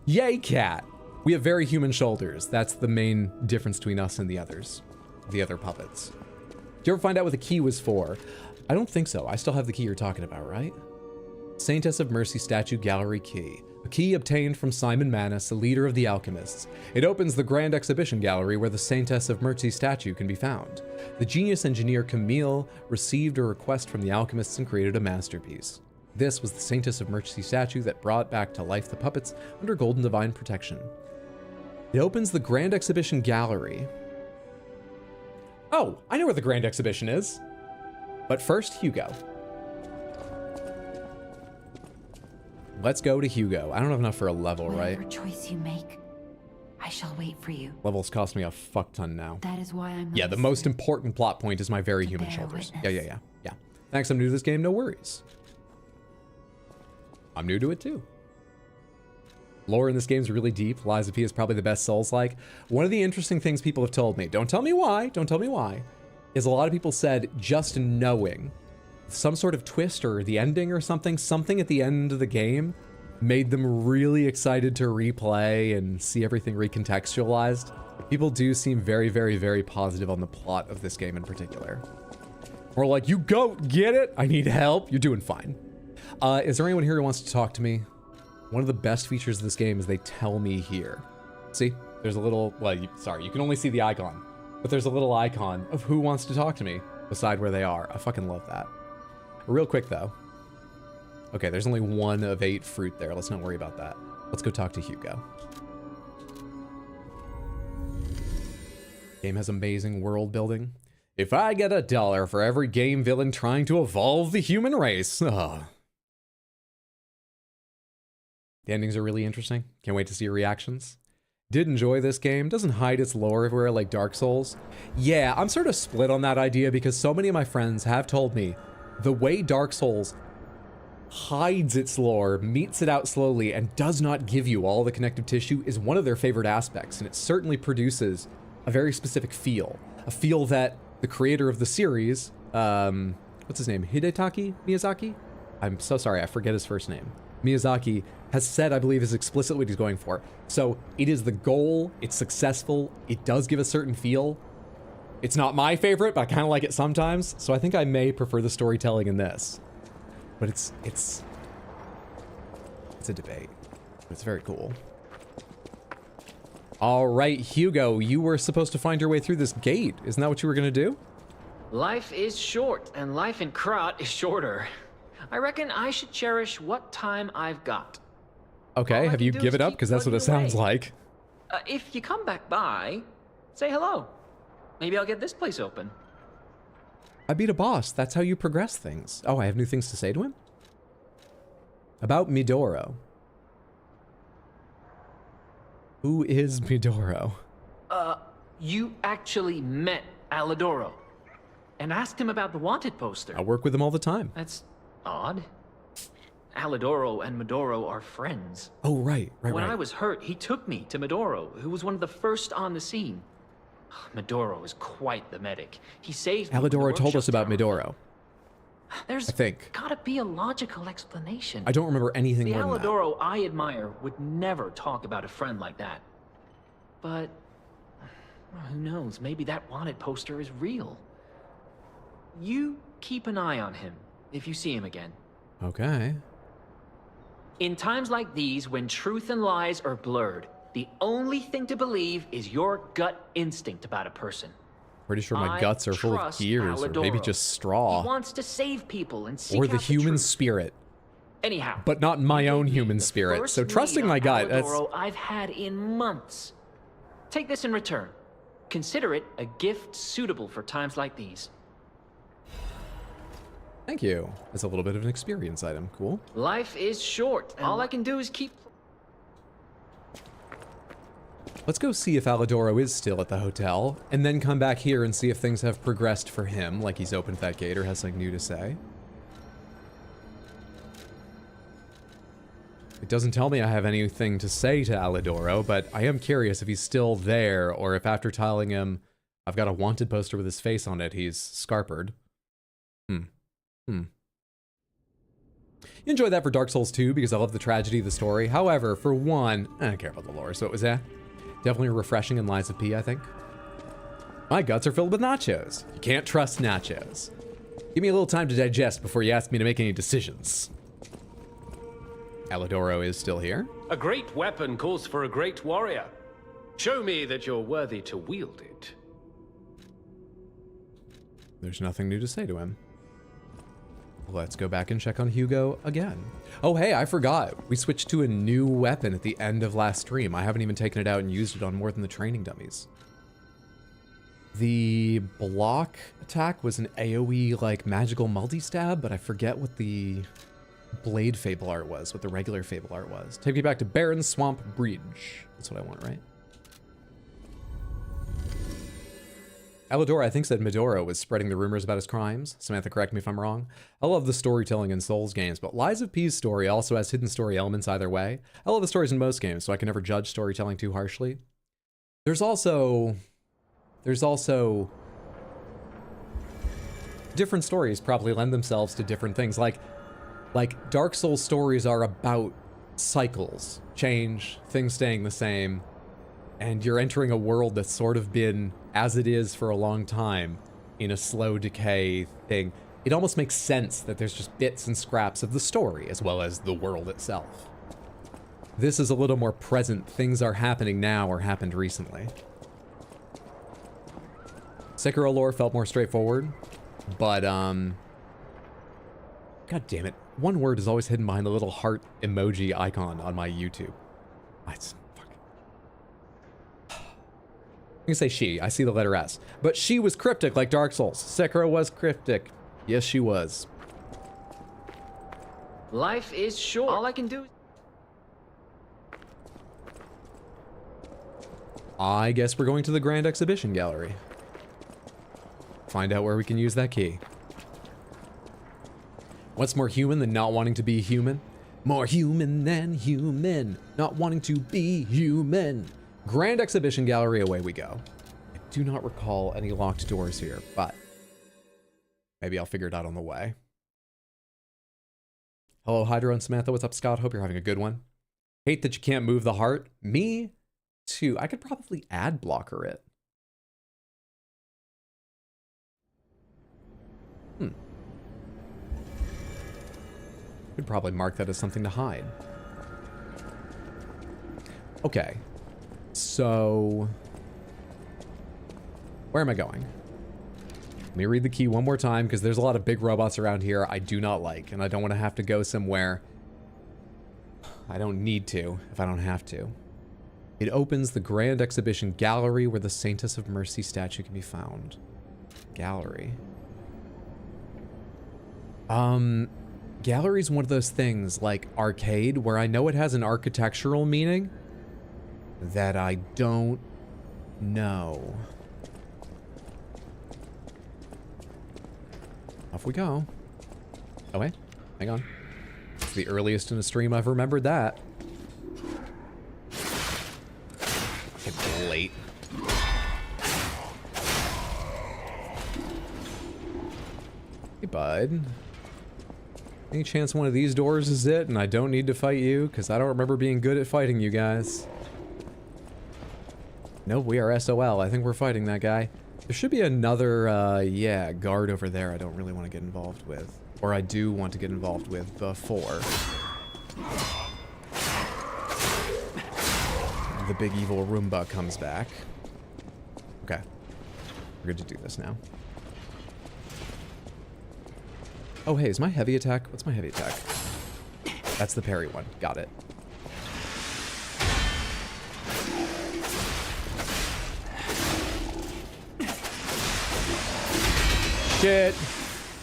Yay, cat. We have very human shoulders. That's the main difference between us and the others. The other puppets. Did you ever find out what the key was for? I don't think so. I still have the key you're talking about, right? Saintess of Mercy Statue Gallery Key. A key obtained from Simon Manus, the leader of the alchemists. It opens the Grand Exhibition Gallery where the Saintess of Mercy statue can be found. The genius engineer Camille received a request from the alchemists and created a masterpiece. This was the Saintess of Mercy statue that brought back to life the puppets under golden divine protection. It opens the Grand Exhibition Gallery. Oh, I know where the Grand Exhibition is. But first, HuGO. Let's go to HuGO. I don't have enough for a level, right? Whatever choice you make, I shall wait for you. Levels cost me a fuck ton now. That is why I'm... Yeah, the most important plot point is my very human shoulders. Yeah. Thanks, I'm new to this game, no worries. I'm new to it too. Lore in this game is really deep. Lies of P is probably the best Souls-like. One of the interesting things people have told me, don't tell me why, is a lot of people said just knowing some sort of twist or the ending or something at the end of the game made them really excited to replay and see everything recontextualized. People do seem very, very, very positive on the plot of this game in particular. Or like, you go, get it? I need help. You're doing fine. Is there anyone here who wants to talk to me? One of the best features of this game is they tell me here. See, there's a little, well, sorry, you can only see the icon, but there's a little icon of who wants to talk to me beside where they are. I fucking love that. Real quick though. Okay, there's only 1 of 8 fruit there. Let's not worry about that. Let's go talk to HuGO. Game has amazing world building. If I get $1 for every game villain trying to evolve the human race. Ugh. The endings are really interesting. Can't wait to see your reactions. Did enjoy this game. Doesn't hide its lore everywhere like Dark Souls. Yeah, I'm sort of split on that idea because so many of my friends have told me the way Dark Souls hides its lore, meets it out slowly, and does not give you all the connective tissue is one of their favorite aspects, and it certainly produces a very specific feel. A feel that the creator of the series, what's his name? Hidetaki Miyazaki? I'm so sorry, I forget his first name. Miyazaki has said, I believe, is explicitly what he's going for. So it is the goal, it's successful, it does give a certain feel. It's not my favorite, but I kind of like it sometimes, so I think I may prefer the storytelling in this. But it's a debate. It's very cool. All right, HuGO, you were supposed to find your way through this gate. Isn't that what you were gonna do? Life is short, and life in Krat is shorter. I reckon I should cherish what time I've got. Okay, have you given up? Because that's what it sounds like. If you come back by, say hello. Maybe I'll get this place open. I beat a boss. That's how you progress things. Oh, I have new things to say to him? About Midoro. Who is Midoro? You actually met Alidoro and asked him about the wanted poster. I work with him all the time. That's odd. Alidoro and Midoro are friends. Oh, right. When I was hurt, he took me to Midoro, who was one of the first on the scene. Medoro is quite the medic. He saved me. Alidoro told us about Medoro. There's I think. gotta be a logical explanation. I don't remember anything The more than that. Alidoro I admire would never talk about a friend like that. But well, who knows? Maybe that wanted poster is real. You keep an eye on him if you see him again. Okay. In times like these, when truth and lies are blurred, the only thing to believe is your gut instinct about a person. Pretty sure my I guts are full of trust gears, or maybe Alidoro. just straw. He wants to save people and seek Or the out human truth. spirit. Anyhow, But not my you own gave me human the spirit. first So trusting meat my on gut, that's... Alidoro I've had in months. Take this in return. Consider it a gift suitable for times like these. Thank you. It's a little bit of an experience item. Cool. Life is short, and all I can do is keep... Let's go see if Alidoro is still at the hotel, and then come back here and see if things have progressed for him, like he's opened that gate or has something new to say. It doesn't tell me I have anything to say to Alidoro, but I am curious if he's still there, or if after telling him I've got a wanted poster with his face on it, he's scarpered. You enjoyed that for Dark Souls 2 because I love the tragedy of the story. However, for one, I don't care about the lore, so it was definitely refreshing in Lies of P, I think. My guts are filled with nachos. You can't trust nachos. Give me a little time to digest before you ask me to make any decisions. Alidoro is still here. A great weapon calls for a great warrior. Show me that you're worthy to wield it. There's nothing new to say to him. Let's go back and check on HuGO again. Oh, hey, I forgot. We switched to a new weapon at the end of last stream. I haven't even taken it out and used it on more than the training dummies. The block attack was an AoE, like, magical multi-stab, but I forget what the blade fable art was, what the regular fable art was. Take me back to Barren Swamp Bridge. That's what I want, right? Alidoro, I think, said Medoro was spreading the rumors about his crimes. Samantha, correct me if I'm wrong. I love the storytelling in Souls games, but Lies of P's story also has hidden story elements either way. I love the stories in most games, so I can never judge storytelling too harshly. There's also different stories probably lend themselves to different things. Like Dark Souls stories are about cycles, change, things staying the same, and you're entering a world that's sort of been as it is for a long time in a slow decay thing. It almost makes sense that there's just bits and scraps of the story as well as the world itself. This is a little more present. Things are happening now or happened recently. Sekiro lore felt more straightforward, but God damn it. One word is always hidden behind the little heart emoji icon on my YouTube. I can say she. I see the letter S. But she was cryptic like Dark Souls. Sekiro was cryptic. Yes, she was. Life is short. All I can do is... I guess we're going to the Grand Exhibition Gallery. Find out where we can use that key. What's more human than not wanting to be human? More human than human. Not wanting to be human. Grand Exhibition Gallery, away we go. I do not recall any locked doors here, but maybe I'll figure it out on the way. Hello, Hydro and Samantha. What's up, Scott? Hope you're having a good one. Hate that you can't move the heart. Me too. I could probably ad blocker it. Could probably mark that as something to hide. Okay. So, where am I going? Let me read the key one more time because there's a lot of big robots around here I do not like, and I don't want to have to go somewhere I don't need to if I don't have to. It opens the Grand Exhibition Gallery where the Saintess of Mercy statue can be found. Gallery. Gallery's one of those things like arcade where I know it has an architectural meaning that I don't know. Off we go. Oh wait, hang on. It's the earliest in a stream I've remembered that. It's late. bud. Any chance one of these doors is it and I don't need to fight you? Because I don't remember being good at fighting you guys. Nope, we are SOL. I think we're fighting that guy. There should be another, yeah, guard over there I don't really want to get involved with. Or I do want to get involved with before the big evil Roomba comes back. Okay. We're good to do this now. Oh, hey, is my heavy attack? What's my heavy attack? That's the parry one. Got it. Shit.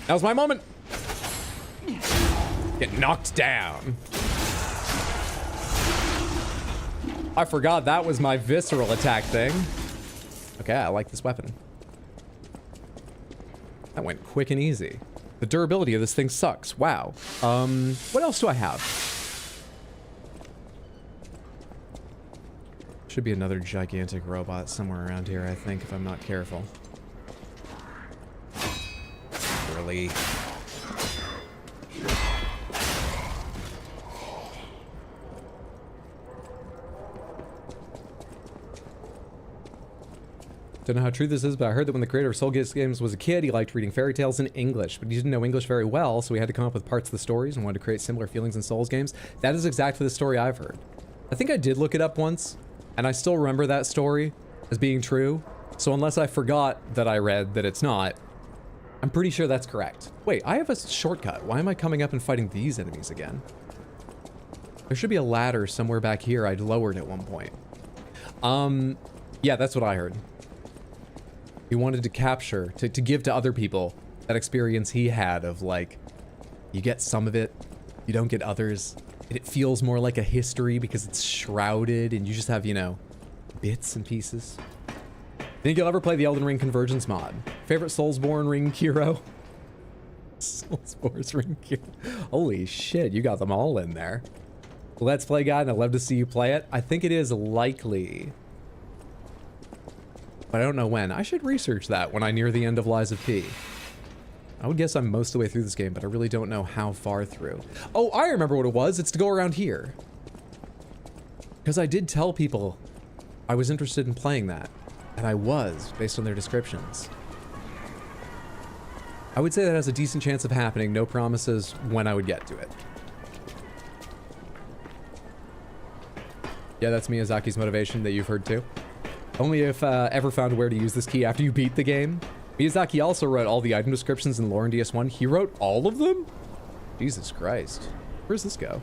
That was my moment. Get knocked down. I forgot that was my visceral attack thing. Okay, I like this weapon. That went quick and easy. The durability of this thing sucks. Wow. What else do I have? Should be another gigantic robot somewhere around here, I think, if I'm not careful. Really? Don't know how true this is, but I heard that when the creator of Soul Games was a kid, he liked reading fairy tales in English, but he didn't know English very well, so he had to come up with parts of the stories and wanted to create similar feelings in Souls games. That is exactly the story I've heard. I think I did look it up once, and I still remember that story as being true, so unless I forgot that I read that it's not, I'm pretty sure that's correct. Wait, I have a shortcut. Why am I coming up and fighting these enemies again? There should be a ladder somewhere back here I'd lowered at one point. Yeah, that's what I heard. He wanted to capture, to give to other people that experience he had of like, you get some of it, you don't get others. And it feels more like a history because it's shrouded and you just have, you know, bits and pieces. Think you'll ever play the Elden Ring Convergence mod? Favorite Soulsborne ring hero? Soulsborne's ring hero. Holy shit, you got them all in there. Let's Play guide, and I'd love to see you play it. I think it is likely, but I don't know when. I should research that when I near the end of Lies of P. I would guess I'm most of the way through this game, but I really don't know how far through. Oh, I remember what it was. It's to go around here. Because I did tell people I was interested in playing that. And I was, based on their descriptions. I would say that has a decent chance of happening. No promises when I would get to it. Yeah, that's Miyazaki's motivation that you've heard too. Only if ever found where to use this key after you beat the game. Miyazaki also wrote all the item descriptions in Lore and DS1. He wrote all of them? Jesus Christ. Where's this go?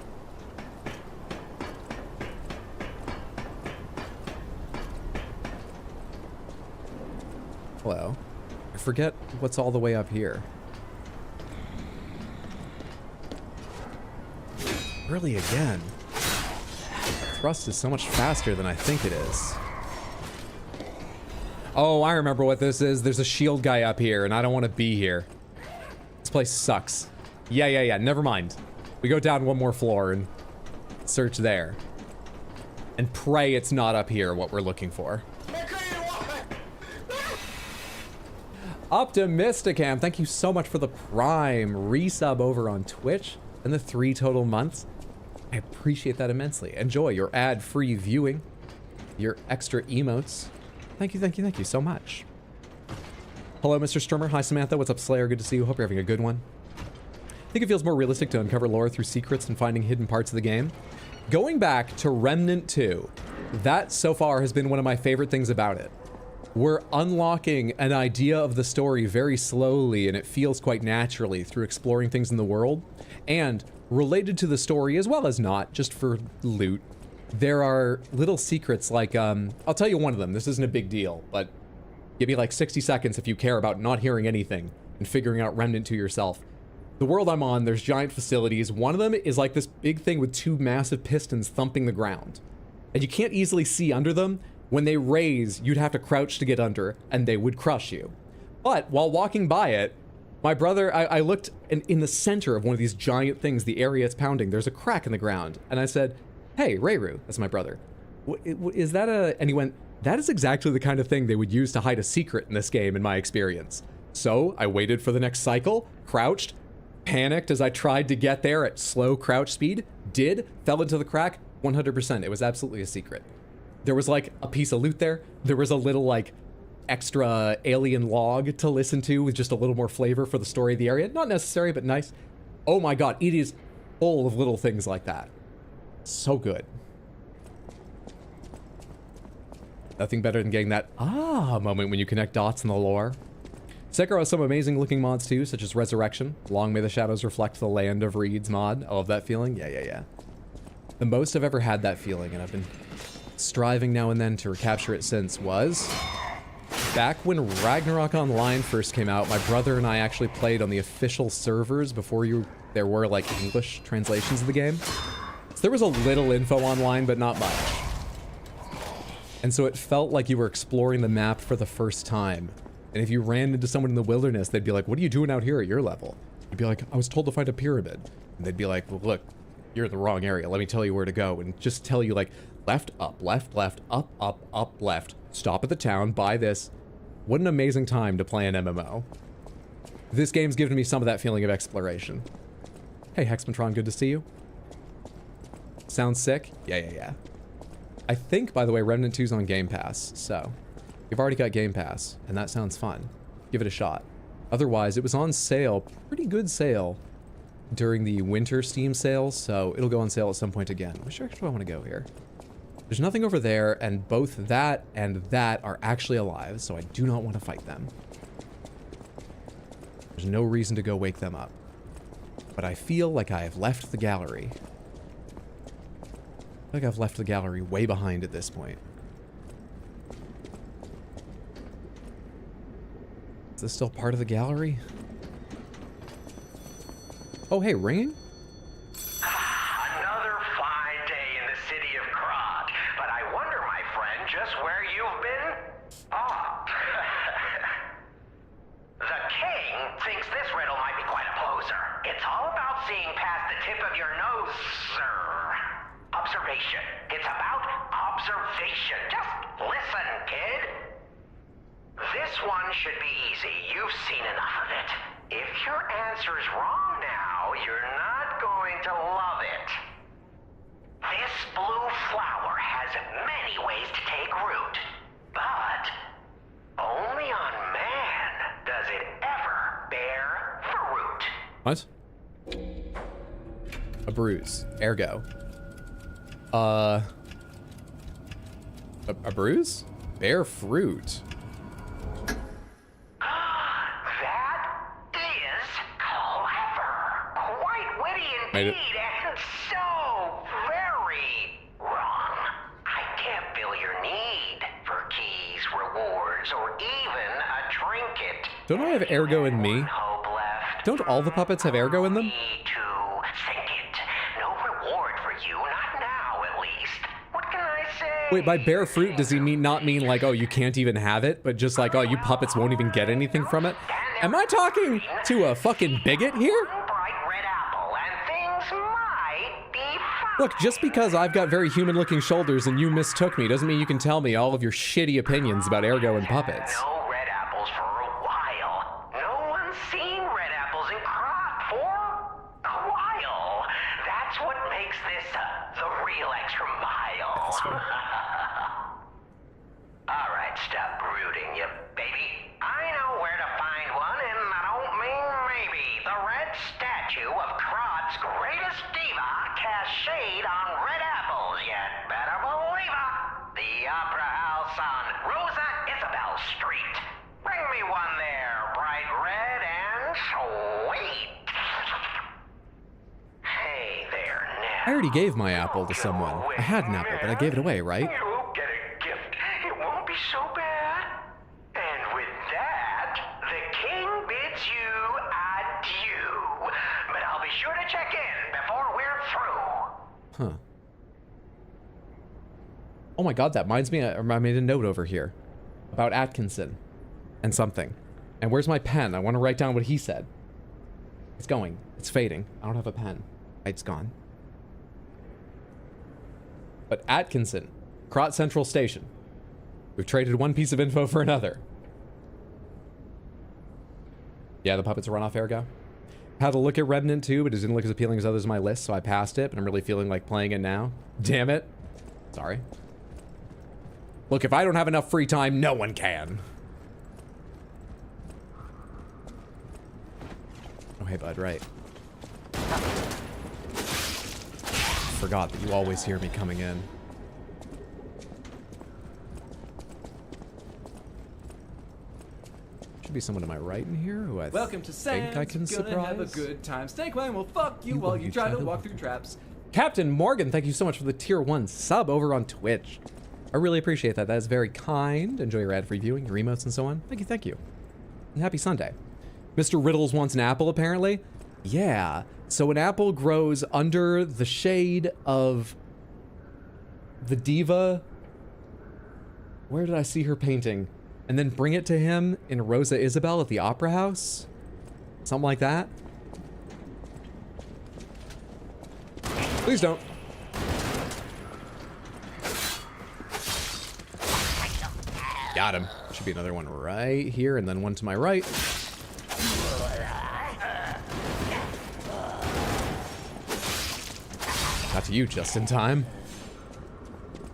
Hello. I forget what's all the way up here. Really again. The thrust is so much faster than I think it is. Oh, I remember what this is. There's a shield guy up here, and I don't want to be here. This place sucks. Yeah. Never mind. We go down one more floor and search there. And pray it's not up here what we're looking for. Optimisticam, thank you so much for the Prime resub over on Twitch and the 3 total months. I appreciate that immensely. Enjoy your ad-free viewing, your extra emotes. Thank you so much. Hello, Mr. Strummer. Hi, Samantha. What's up, Slayer? Good to see you. Hope you're having a good one. I think it feels more realistic to uncover lore through secrets and finding hidden parts of the game. Going back to Remnant 2, that so far has been one of my favorite things about it. We're unlocking an idea of the story very slowly, and it feels quite naturally through exploring things in the world. And related to the story, as well as not, just for loot, there are little secrets like, I'll tell you one of them. This isn't a big deal, but give me like 60 seconds if you care about not hearing anything and figuring out Remnant 2 yourself. The world I'm on, there's giant facilities. One of them is like this big thing with 2 massive pistons thumping the ground. And you can't easily see under them. When they raise, you'd have to crouch to get under, and they would crush you. But while walking by it, my brother, I looked in the center of one of these giant things, the area it's pounding, there's a crack in the ground. And I said, hey, Reiru, that's my brother. Is that a... And he went, that is exactly the kind of thing they would use to hide a secret in this game, in my experience. So I waited for the next cycle, crouched, panicked as I tried to get there at slow crouch speed, fell into the crack, 100%. It was absolutely a secret. There was like a piece of loot there. There was a little like extra alien log to listen to with just a little more flavor for the story of the area. Not necessary, but nice. Oh my god, it is full of little things like that. So good. Nothing better than getting that moment when you connect dots in the lore. Sekiro has some amazing looking mods too, such as Resurrection, Long May the Shadows Reflect the Land of Reeds mod. I love that feeling. Yeah. The most I've ever had that feeling, and I've been striving now and then to recapture it since, was back when Ragnarok Online first came out. My brother and I actually played on the official servers before there were like English translations of the game. So there was a little info online, but not much. And so it felt like you were exploring the map for the first time. And if you ran into someone in the wilderness, they'd be like, what are you doing out here at your level? You'd be like, I was told to find a pyramid. And they'd be like, well, look, you're in the wrong area. Let me tell you where to go. And just tell you like, left, up, up, left. Stop at the town, buy this. What an amazing time to play an MMO. This game's given me some of that feeling of exploration. Hey, Hexmatron, good to see you. Sounds sick? Yeah. I think, by the way, Remnant 2's on Game Pass, so you've already got Game Pass, and that sounds fun. Give it a shot. Otherwise, it was on sale, pretty good sale, during the winter Steam sales, so it'll go on sale at some point again. Which direction do I want to go here? There's nothing over there, and both that and that are actually alive, so I do not want to fight them. There's no reason to go wake them up. But I feel like I have left the gallery. I feel like I've left the gallery way behind at this point. Is this still part of the gallery? Oh, hey, ringing? Another fine day in the city of Krat, but I wonder, my friend, just where you've been? The king thinks this riddle might be quite a closer. It's all about seeing past the tip of your nose, sir. Observation. It's about observation. Just listen, kid. This one should be easy. You've seen enough of it. If your answer's wrong now, you're not going to love it. This blue flower has many ways to take root, but only on man does it ever bear fruit. What? A bruise. Ergo. A bruise? Bear fruit. That is clever. Quite witty Made it. indeed, and so very wrong. I can't feel your need for keys, rewards, or even a trinket. Don't I have ergo in me? One hope left. Don't all the puppets have ergo in them? Me to think it. No reward for you, not now at least. What can I say? Wait, by bear fruit, does he not mean like, oh, you can't even have it, but just like, oh, you puppets won't even get anything from it? Am I talking to a fucking bigot here? Bright red apple, and things might be fine. Look, just because I've got very human-looking shoulders and you mistook me doesn't mean you can tell me all of your shitty opinions about ergo and puppets. No red apples for a while. No one's seen red apples in Krat for a while. That's what makes this the real extra mile. That's fair. All right, stop brooding, you baby. I know where to find one, and I don't mean maybe. The red statue of Krat's greatest diva casts shade on red apples, yet better believe it. The Opera House on Rosa Isabel Street. Bring me one there, bright red and sweet. Hey there, now. I already gave my apple to someone. I had an apple, but I gave it away, right? You'll get a gift. It won't be so bad. And with that, the king bids you adieu. But I'll be sure to check in before we're through. Huh. Oh my god, that reminds me, I made a note over here about Atkinson and something. And where's my pen? I want to write down what he said. It's going. It's fading. I don't have a pen. It's gone. But Atkinson, Krat Central Station. We've traded one piece of info for another. Yeah, the puppets run off Ergo. Had a look at Remnant 2, but it didn't look as appealing as others on my list, so I passed it, but I'm really feeling like playing it now. Damn it. Sorry. Look, if I don't have enough free time, no one can. Oh, hey, bud, right. Forgot that you always hear me coming in. Should be someone to my right in here who I Welcome to think I can Gonna surprise. have a good time. Snakeman will fuck you while you try to walk through traps. Captain Morgan, thank you so much for the tier 1 sub over on Twitch. I really appreciate that. That is very kind. Enjoy your ad-free viewing, your emotes, and so on. Thank you, thank you. And happy Sunday. Mr. Riddles wants an apple, apparently. Yeah. So an apple grows under the shade of the diva. Where did I see her painting? And then bring it to him in Rosa Isabel at the Opera House? Something like that? Please don't. Got him. Should be another one right here and then one to my right. Got to you just in time.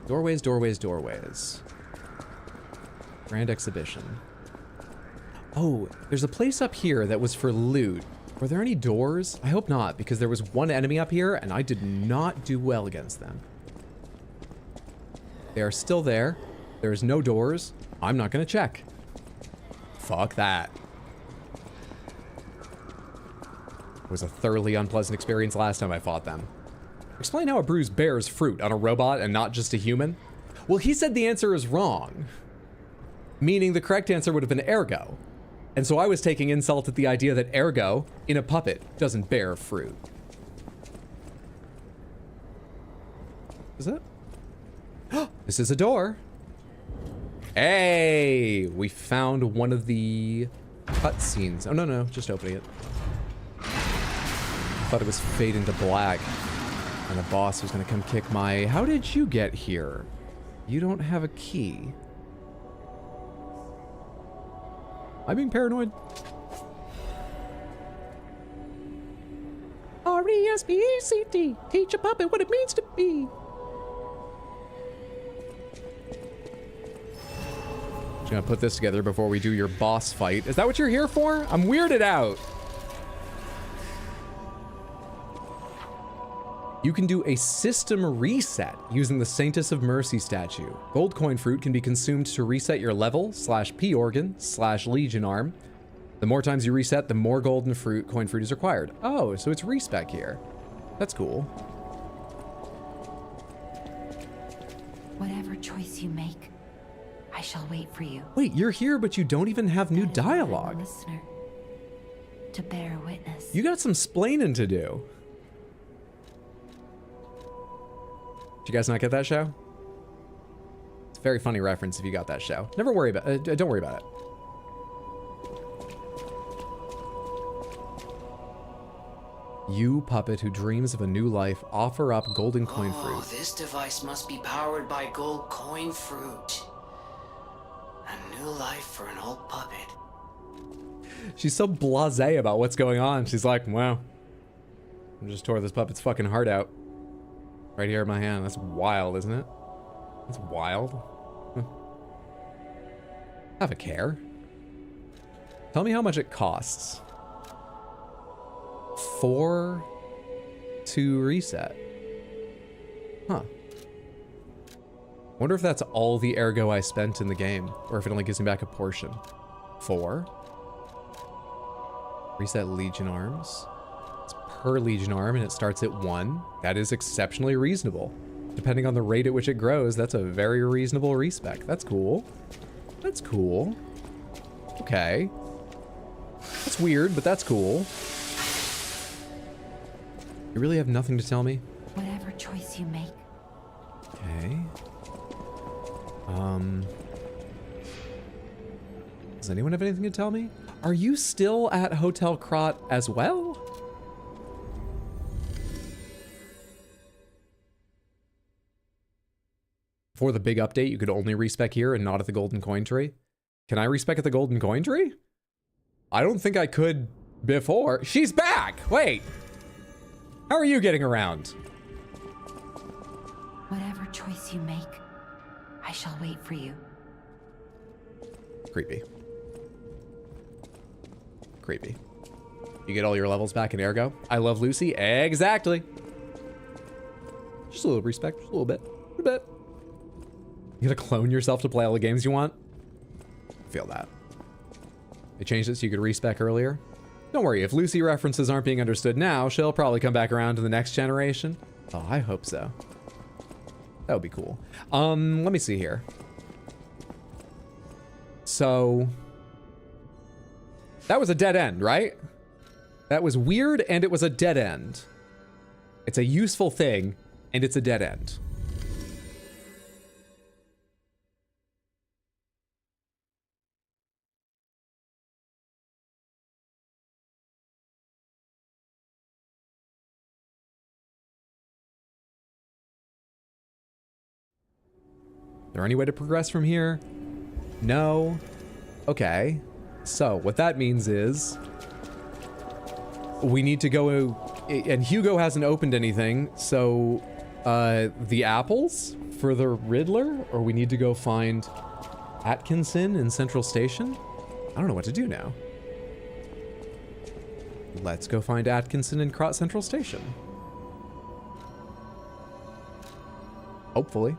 Doorways, doorways, doorways. Grand exhibition. Oh, there's a place up here that was for loot. Were there any doors? I hope not, because there was one enemy up here and I did not do well against them. They are still there. There's no doors. I'm not gonna check. Fuck that. It was a thoroughly unpleasant experience last time I fought them. Explain how a bruise bears fruit on a robot and not just a human. Well, he said the answer is wrong. Meaning the correct answer would have been ergo. And so I was taking insult at the idea that ergo, in a puppet, doesn't bear fruit. Is it? This is a door. Hey, we found one of the cutscenes. Oh, no, just opening it. Thought it was fading to black. And the boss was gonna come kick my... How did you get here? You don't have a key. Am I being paranoid? R-E-S-P-E-C-T. Teach a puppet what it means to be. Just gonna put this together before we do your boss fight. Is that what you're here for? I'm weirded out. You can do a system reset using the Saintess of Mercy statue. Gold coin fruit can be consumed to reset your level / P organ / Legion arm. The more times you reset, the more golden coin fruit is required. Oh, so it's respec here. That's cool. Whatever choice you make, I shall wait for you. Wait, you're here, but you don't even have new That is why I'm a dialogue. listener, to bear witness. You got some splaining to do. Did you guys not get that show? It's a very funny reference if you got that show. Never worry about it. Don't worry about it. You, puppet who dreams of a new life, offer up golden coin fruit. Oh, this device must be powered by gold coin fruit. A new life for an old puppet. She's so blasé about what's going on. She's like, wow, I just tore this puppet's fucking heart out. Right here in my hand. That's wild, isn't it? That's wild. Have a care. Tell me how much it costs. 4 to reset. Huh. Wonder if that's all the ergo I spent in the game, or if it only gives me back a portion. 4. Reset Legion arms. It's per Legion arm, and it starts at 1. That is exceptionally reasonable. Depending on the rate at which it grows, that's a very reasonable respec. That's cool. That's cool. Okay. That's weird, but that's cool. You really have nothing to tell me? Whatever choice you make. Okay. Does anyone have anything to tell me? Are you still at Hotel Krot as well? For the big update, you could only respec here and not at the Golden Coin Tree. Can I respec at the Golden Coin Tree? I don't think I could before. She's back! Wait! How are you getting around? Whatever choice you make, I shall wait for you. Creepy. Creepy. You get all your levels back in Ergo? I love Lucy? Exactly! Just a little respect, just a little bit. A bit. You gotta clone yourself to play all the games you want? Feel that. They changed it so you could respec earlier. Don't worry, if Lucy references aren't being understood now, she'll probably come back around to the next generation. Oh, I hope so. That would be cool. Let me see here. So... that was a dead end, right? That was weird, and it was a dead end. It's a useful thing, and it's a dead end. Is there any way to progress from here? No. Okay. So, what that means is... we need to go... and HuGO hasn't opened anything, so... the apples for the Riddler? Or we need to go find Atkinson in Central Station? I don't know what to do now. Let's go find Atkinson in Central Station. Hopefully.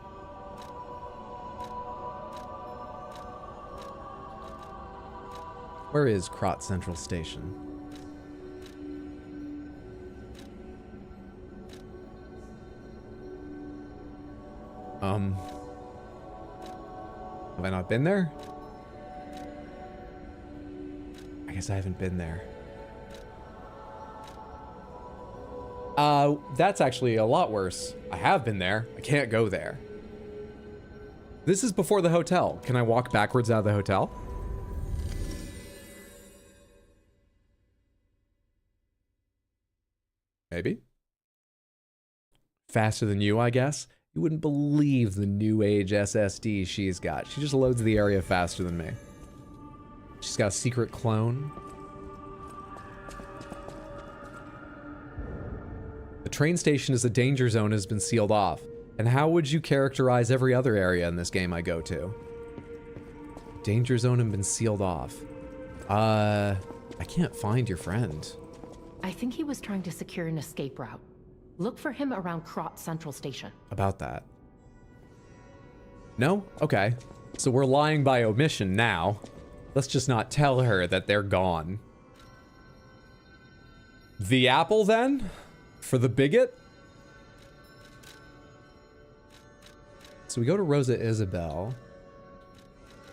Where is Krot Central Station? Have I not been there? I guess I haven't been there. That's actually a lot worse. I have been there. I can't go there. This is before the hotel. Can I walk backwards out of the hotel? Maybe. Faster than you, I guess. You wouldn't believe the new age SSD she's got. She just loads the area faster than me. She's got a secret clone. The train station is a danger zone, has been sealed off. And how would you characterize every other area in this game I go to? Danger zone and been sealed off. I can't find your friend. I think he was trying to secure an escape route. Look for him around Krot Central Station. About that. No? Okay. So we're lying by omission now. Let's just not tell her that they're gone. The apple, then? For the bigot? So we go to Rosa Isabel.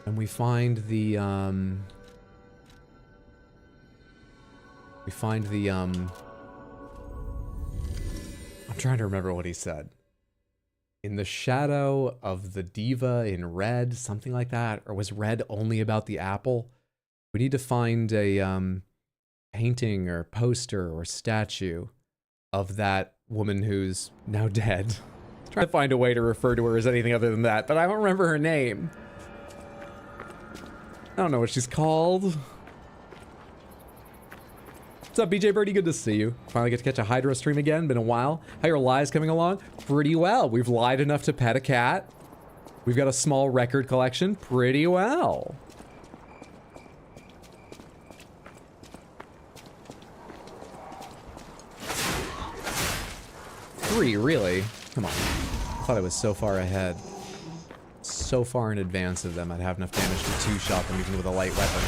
And we find the, I'm trying to remember what he said. In the shadow of the diva in red, something like that. Or was red only about the apple? We need to find a painting or poster or statue of that woman who's now dead. Trying to find a way to refer to her as anything other than that, but I don't remember her name. I don't know what she's called. What's up, BJ Birdie? Good to see you. Finally get to catch a Hydro stream again. Been a while. How your lies coming along? Pretty well. We've lied enough to pet a cat. We've got a small record collection. Pretty well. Three, really? Come on. I thought I was so far ahead. So far in advance of them, I'd have enough damage to two-shot them even with a light weapon.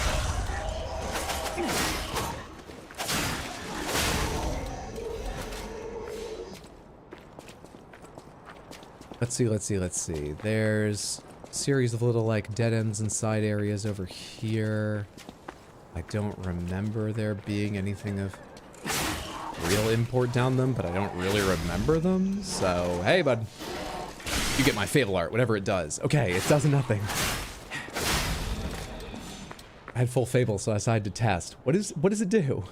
Let's see. There's a series of little, like, dead ends and side areas over here. I don't remember there being anything of real import down them, but I don't really remember them. So, hey, bud. You get my Fable art, whatever it does. Okay, it does nothing. I had full Fable, so I decided to test. What does it do?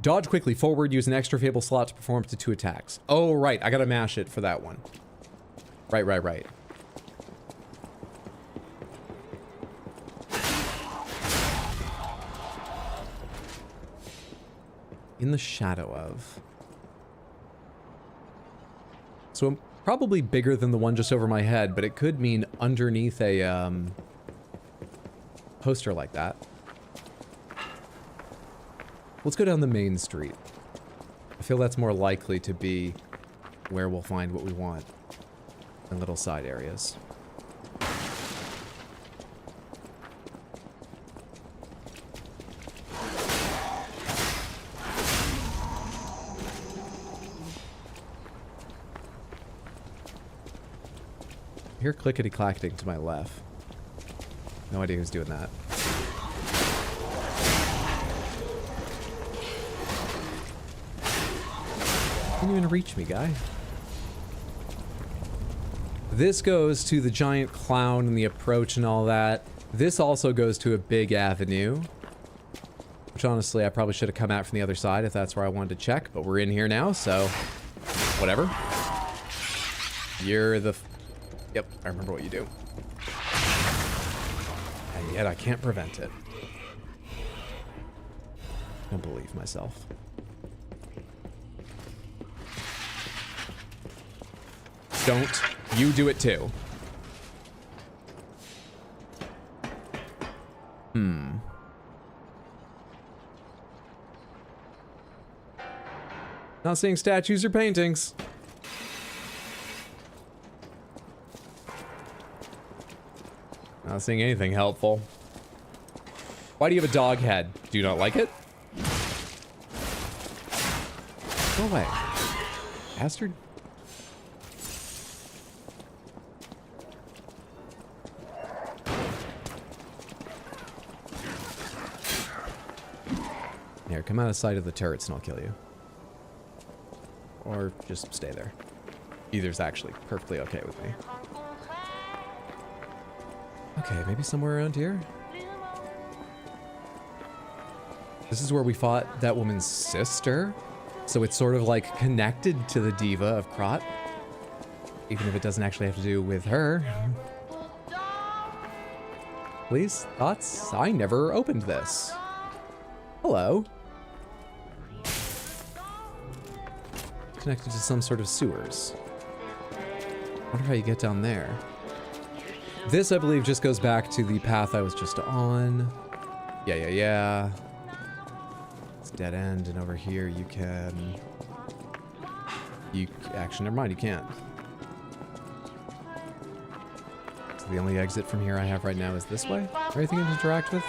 Dodge quickly forward, use an extra Fable slot to perform up to 2 attacks. Oh, right, I gotta mash it for that one. Right. In the shadow of. So I'm probably bigger than the one just over my head, but it could mean underneath a poster like that. Let's go down the main street. I feel that's more likely to be where we'll find what we want in little side areas. I hear clickety-clacking to my left. No idea who's doing that. Can't even reach me, guy. This goes to the giant clown and the approach and all that. This also goes to a big avenue. Which honestly, I probably should have come out from the other side if that's where I wanted to check, but we're in here now, so whatever. You're the... Yep, I remember what you do. And yet I can't prevent it. I don't believe myself. Don't you do it too. Not seeing statues or paintings. Not seeing anything helpful. Why do you have a dog head? Do you not like it? Go away. Bastard. Here, come out of sight of the turrets and I'll kill you. Or just stay there. Either's actually perfectly okay with me. Okay, maybe somewhere around here? This is where we fought that woman's sister. So it's sort of like connected to the diva of Krot. Even if it doesn't actually have to do with her. Please, thoughts? I never opened this. Hello. Connected to some sort of sewers. Wonder how you get down there. This, I believe, just goes back to the path I was just on. Yeah. It's dead end, and over here you can... Actually, never mind, you can't. So the only exit from here I have right now is this way? Anything to interact with?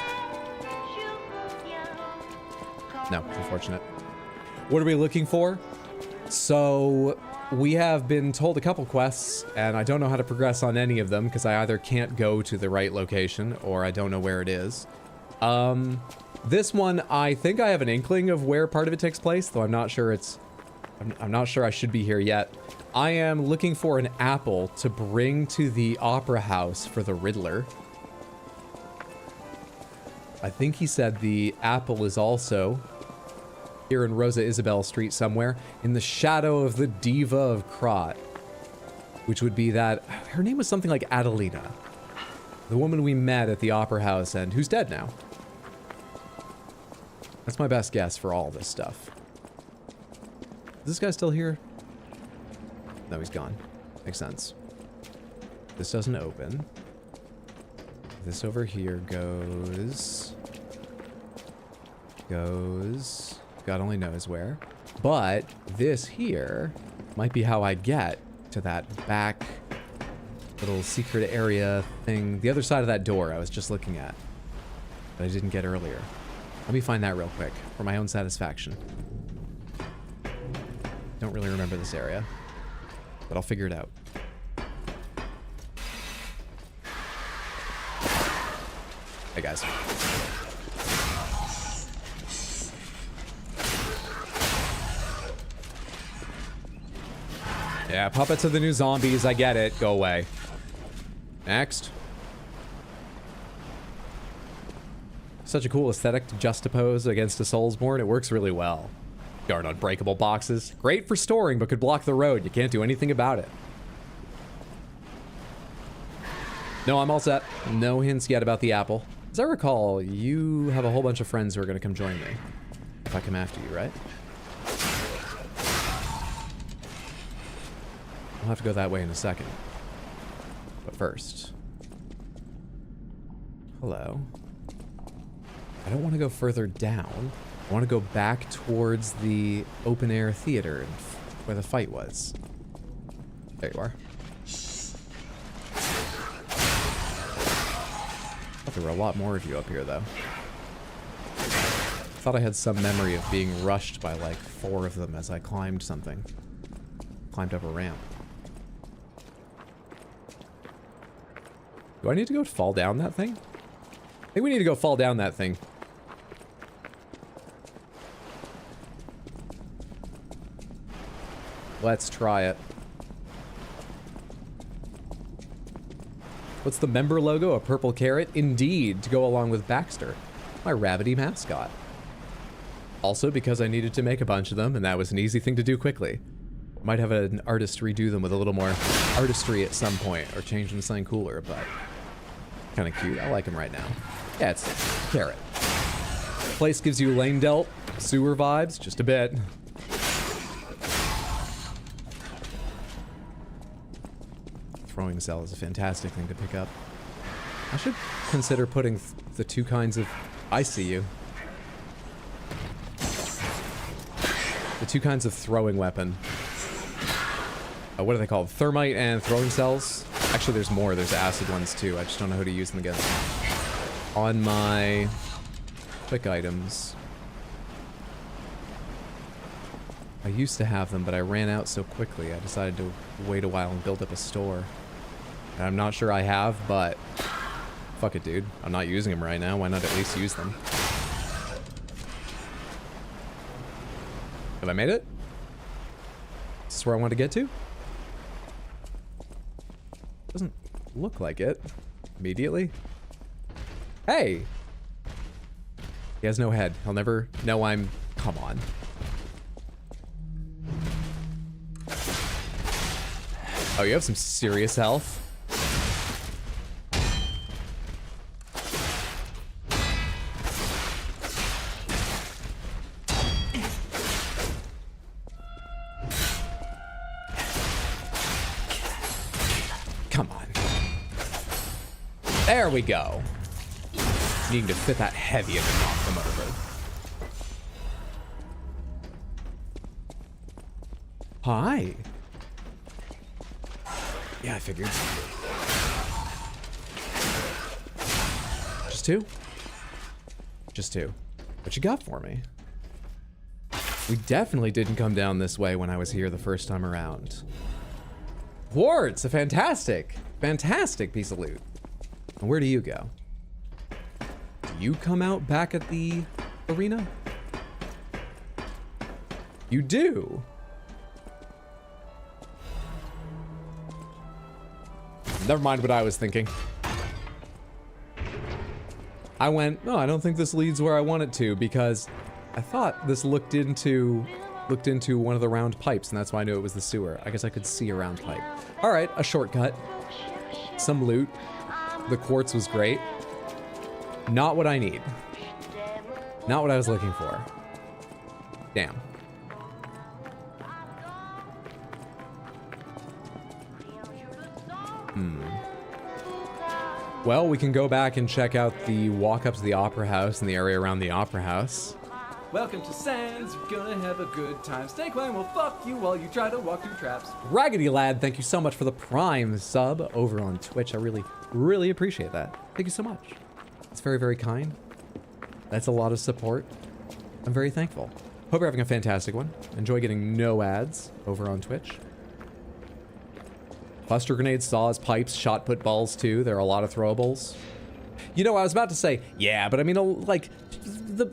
No, unfortunate. What are we looking for? So, we have been told a couple quests, and I don't know how to progress on any of them, because I either can't go to the right location, or I don't know where it is. This one, I think I have an inkling of where part of it takes place, though I'm not sure it's... I'm not sure I should be here yet. I am looking for an apple to bring to the opera house for the Riddler. I think he said the apple is also... here in Rosa Isabel Street somewhere, in the shadow of the diva of Krot, which would be that, her name was something like Adelina, the woman we met at the opera house and who's dead now. That's my best guess for all this stuff. Is this guy still here? No, he's gone. Makes sense. This doesn't open. This over here goes... God only knows where. But this here might be how I get to that back little secret area thing. The other side of that door I was just looking at. That I didn't get earlier. Let me find that real quick for my own satisfaction. Don't really remember this area, but I'll figure it out. Hey guys. Yeah, puppets are the new zombies. I get it. Go away. Next. Such a cool aesthetic to juxtapose against a Soulsborne. It works really well. Darn unbreakable boxes. Great for storing, but could block the road. You can't do anything about it. No, I'm all set. No hints yet about the apple. As I recall, you have a whole bunch of friends who are going to come join me. If I come after you, right? I'll have to go that way in a second. But first... Hello. I don't want to go further down. I want to go back towards the open-air theater where the fight was. There you are. Thought there were a lot more of you up here, though. Thought I had some memory of being rushed by like 4 of them as I climbed something. Climbed up a ramp. Do I need to go fall down that thing? I think we need to go fall down that thing. Let's try it. What's the member logo? A purple carrot? Indeed, to go along with Baxter, my rabbity mascot. Also because I needed to make a bunch of them, and that was an easy thing to do quickly. Might have an artist redo them with a little more artistry at some point, or change them to something cooler, but kind of cute. I like them right now. Yeah, it's carrot. Place gives you lane delt, sewer vibes, just a bit. Throwing cell is a fantastic thing to pick up. I should consider putting the 2 kinds of... I see you. The 2 kinds of throwing weapon. What are they called? Thermite and throwing cells? Actually, there's more. There's acid ones too. I just don't know who to use them against. On my quick items. I used to have them, but I ran out so quickly. I decided to wait a while and build up a store. And I'm not sure I have, but fuck it, dude. I'm not using them right now. Why not at least use them? Have I made it? Is this where I want to get to? Doesn't look like it. Immediately. Hey! He has no head. He'll never know I'm... Come on. Oh, you have some serious health. Come on. There we go. Needing to fit that heavy and then knock them over. Hi. Yeah, I figured. Just 2? Just 2. What you got for me? We definitely didn't come down this way when I was here the first time around. Quartz! A fantastic, fantastic piece of loot. And where do you go? Do you come out back at the arena? You do. Never mind what I was thinking. I went, oh, I don't think this leads where I want it to, because I thought this looked into one of the round pipes, and that's why I knew it was the sewer. I guess I could see a round pipe. All right, a shortcut. Some loot. The quartz was great. Not what I need. Not what I was looking for. Damn. Well, we can go back and check out the walk up to the Opera House and the area around the Opera House. Welcome to Sands, you're gonna have a good time. Snake Line will fuck you while you try to walk through traps. Raggedy Lad, thank you so much for the Prime sub over on Twitch. I really, really appreciate that. Thank you so much. It's very, very kind. That's a lot of support. I'm very thankful. Hope you're having a fantastic one. Enjoy getting no ads over on Twitch. Cluster grenades, saws, pipes, shot put balls too. There are a lot of throwables. You know, I was about to say, yeah, but I mean, like,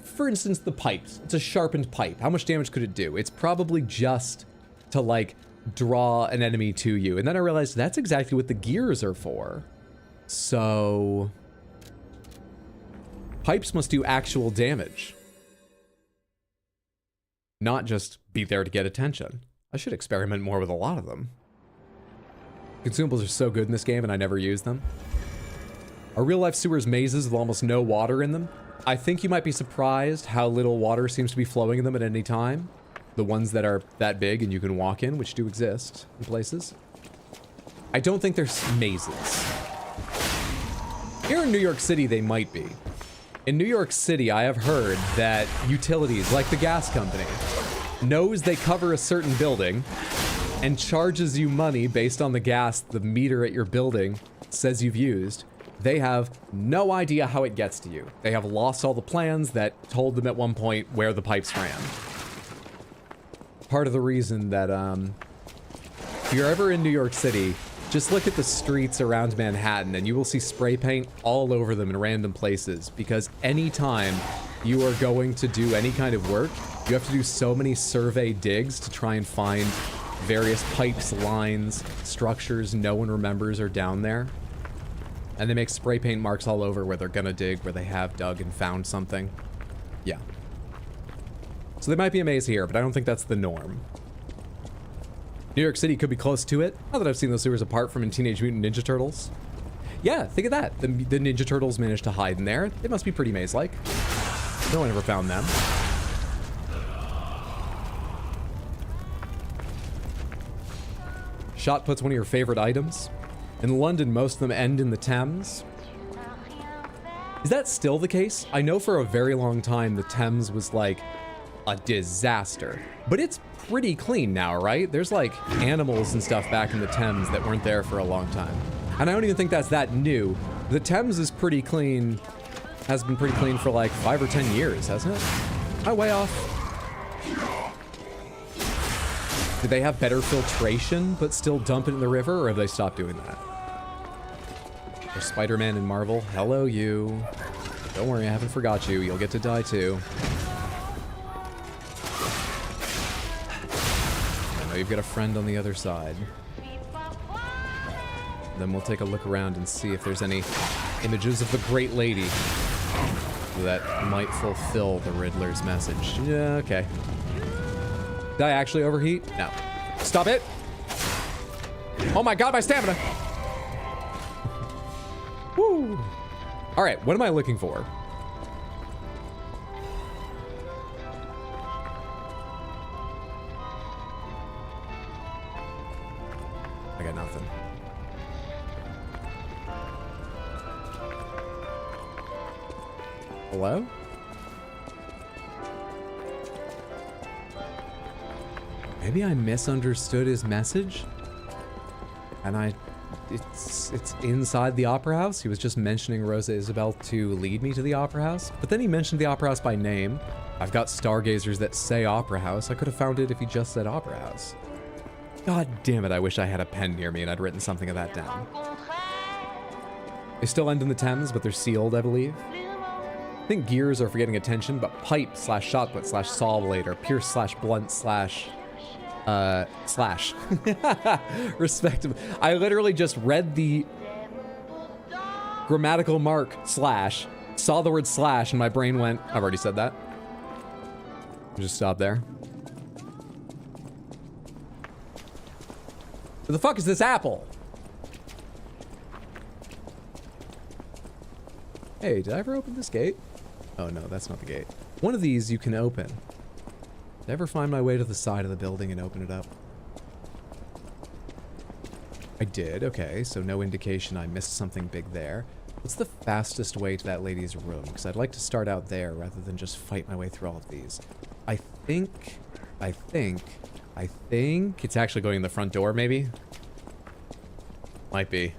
for instance, the pipes. It's a sharpened pipe. How much damage could it do? It's probably just to, like, draw an enemy to you. And then I realized that's exactly what the gears are for. So... pipes must do actual damage. Not just be there to get attention. I should experiment more with a lot of them. Consumables are so good in this game, and I never use them. Are real-life sewers mazes with almost no water in them? I think you might be surprised how little water seems to be flowing in them at any time. The ones that are that big and you can walk in, which do exist in places. I don't think there's mazes. Here in New York City, they might be. In New York City, I have heard that utilities, like the gas company, knows they cover a certain building and charges you money based on the gas the meter at your building says you've used. They have no idea how it gets to you. They have lost all the plans that told them at one point where the pipes ran. Part of the reason that, if you're ever in New York City, just look at the streets around Manhattan and you will see spray paint all over them in random places, because anytime you are going to do any kind of work, you have to do so many survey digs to try and find various pipes, lines, structures no one remembers are down there. And they make spray paint marks all over where they're gonna dig, where they have dug and found something. Yeah. So there might be a maze here, but I don't think that's the norm. New York City could be close to it. Not that I've seen those sewers apart from in Teenage Mutant Ninja Turtles. Yeah, think of that. The Ninja Turtles managed to hide in there. They must be pretty maze-like. No one ever found them. Shot put's one of your favorite items. In London, most of them end in the Thames. Is that still the case? I know for a very long time the Thames was like a disaster, but it's pretty clean now, right? There's like animals and stuff back in the Thames that weren't there for a long time. And I don't even think that's that new. The Thames is pretty clean, has been pretty clean for like 5 or 10 years, hasn't it? Am I way off? Do they have better filtration but still dump it in the river, or have they stopped doing that? There's Spider-Man and Marvel. Hello, you. Don't worry, I haven't forgot you. You'll get to die too. I know you've got a friend on the other side. Then we'll take a look around and see if there's any images of the Great Lady that might fulfill the Riddler's message. Yeah, okay. Did I actually overheat? No. Stop it! Oh my god, my stamina! Woo! Alright, what am I looking for? I got nothing. Hello? Maybe I misunderstood his message? And it's inside the Opera House? He was just mentioning Rosa Isabel to lead me to the Opera House? But then he mentioned the Opera House by name. I've got stargazers that say Opera House. I could have found it if he just said Opera House. God damn it, I wish I had a pen near me and I'd written something of that down. They still end in the Thames, but they're sealed, I believe. I think gears are for getting attention, but pipe slash shotput slash saw blade or pierce slash blunt slash slash. Respective. I literally just read the grammatical mark slash, saw the word slash, and my brain went, I've already said that. Just stop there. Where the fuck is this apple? Hey, did I ever open this gate? Oh no, that's not the gate. One of these you can open. Did I ever find my way to the side of the building and open it up? I did, okay, so no indication I missed something big there. What's the fastest way to that lady's room? Because I'd like to start out there rather than just fight my way through all of these. I think it's actually going in the front door, maybe? Might be.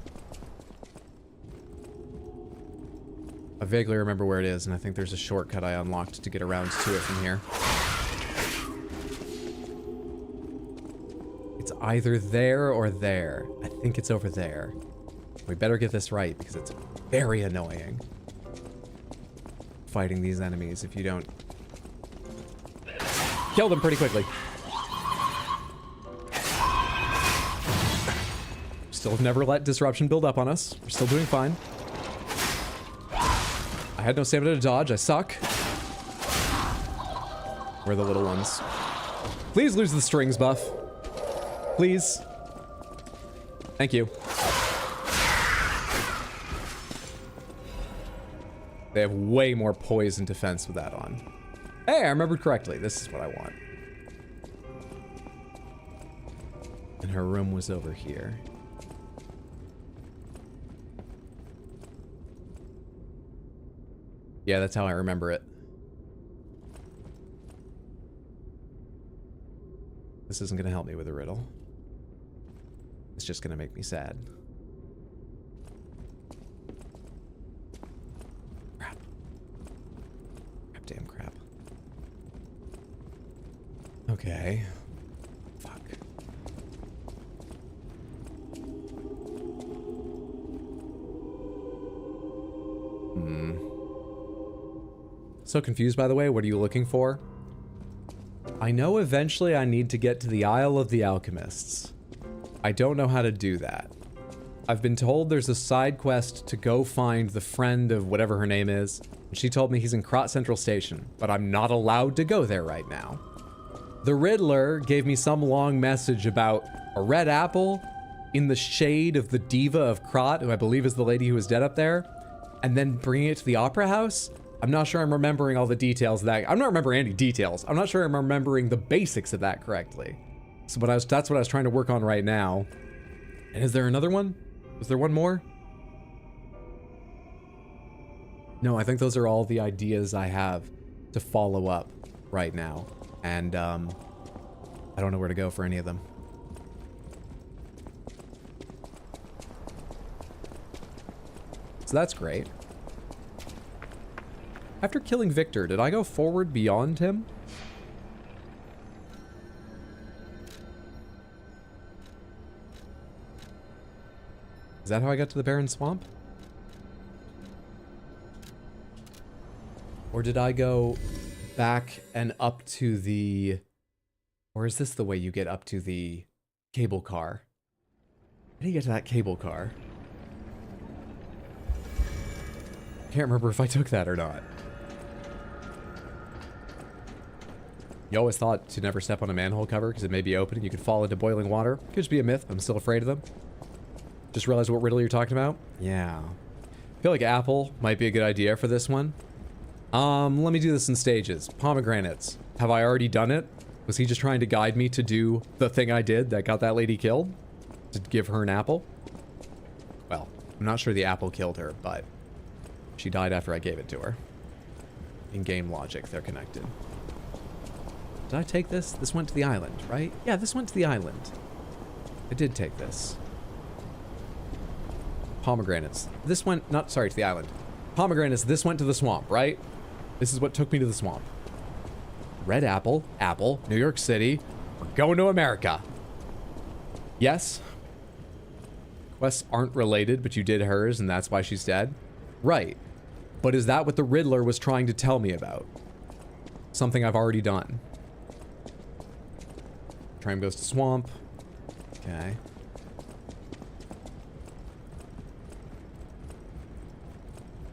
I vaguely remember where it is, and I think there's a shortcut I unlocked to get around to it from here. It's either there or there. I think it's over there. We better get this right, because it's very annoying fighting these enemies if you don't kill them pretty quickly. Still have never let disruption build up on us. We're still doing fine. I had no stamina to dodge. I suck. We're the little ones. Please lose the strings buff. Please. Thank you. They have way more poise and defense with that on. Hey, I remembered correctly. This is what I want. And her room was over here. Yeah, that's how I remember it. This isn't going to help me with a riddle. It's just going to make me sad. Crap. Crap, damn crap. Okay. Fuck. So confused, by the way. What are you looking for? I know eventually I need to get to the Isle of the Alchemists. I don't know how to do that. I've been told there's a side quest to go find the friend of whatever her name is. And she told me he's in Krot Central Station, but I'm not allowed to go there right now. The Riddler gave me some long message about a red apple in the shade of the diva of Krot, who I believe is the lady who was dead up there, and then bringing it to the Opera House. I'm not sure I'm remembering all the details of that. I'm not remembering any details. I'm not sure I'm remembering the basics of that correctly. So that's what I was trying to work on right now. And is there another one? Was there one more? No, I think those are all the ideas I have to follow up right now. And I don't know where to go for any of them. So that's great. After killing Victor, did I go forward beyond him? Is that how I got to the Barren Swamp? Or did I go back and up to the... Or is this the way you get up to the cable car? How do you get to that cable car? Can't remember if I took that or not. You always thought to never step on a manhole cover because it may be open and you could fall into boiling water. Could just be a myth. I'm still afraid of them. Just realized what riddle you're talking about? Yeah. I feel like apple might be a good idea for this one. Let me do this in stages. Pomegranates. Have I already done it? Was he just trying to guide me to do the thing I did that got that lady killed? To give her an apple? Well, I'm not sure the apple killed her, but she died after I gave it to her. In game logic, they're connected. Did I take this? This went to the island, right? Yeah, this went to the island. I did take this. Pomegranates. This went, not, sorry, to the island. Pomegranates, this went to the swamp, right? This is what took me to the swamp. Red apple, apple, New York City. We're going to America. Yes. Quests aren't related, but you did hers, and that's why she's dead. Right. But is that what the Riddler was trying to tell me about? Something I've already done. Tram goes to swamp. Okay.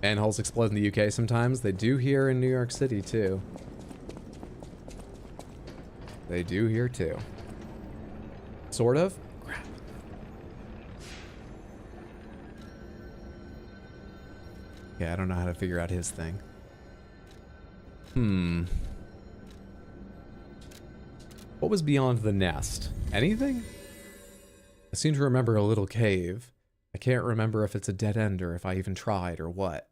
Manholes explode in the UK sometimes. They do here in New York City, too. They do here, too. Sort of. Crap. Yeah, I don't know how to figure out his thing. What was beyond the nest? Anything? I seem to remember a little cave. I can't remember if it's a dead end or if I even tried or what.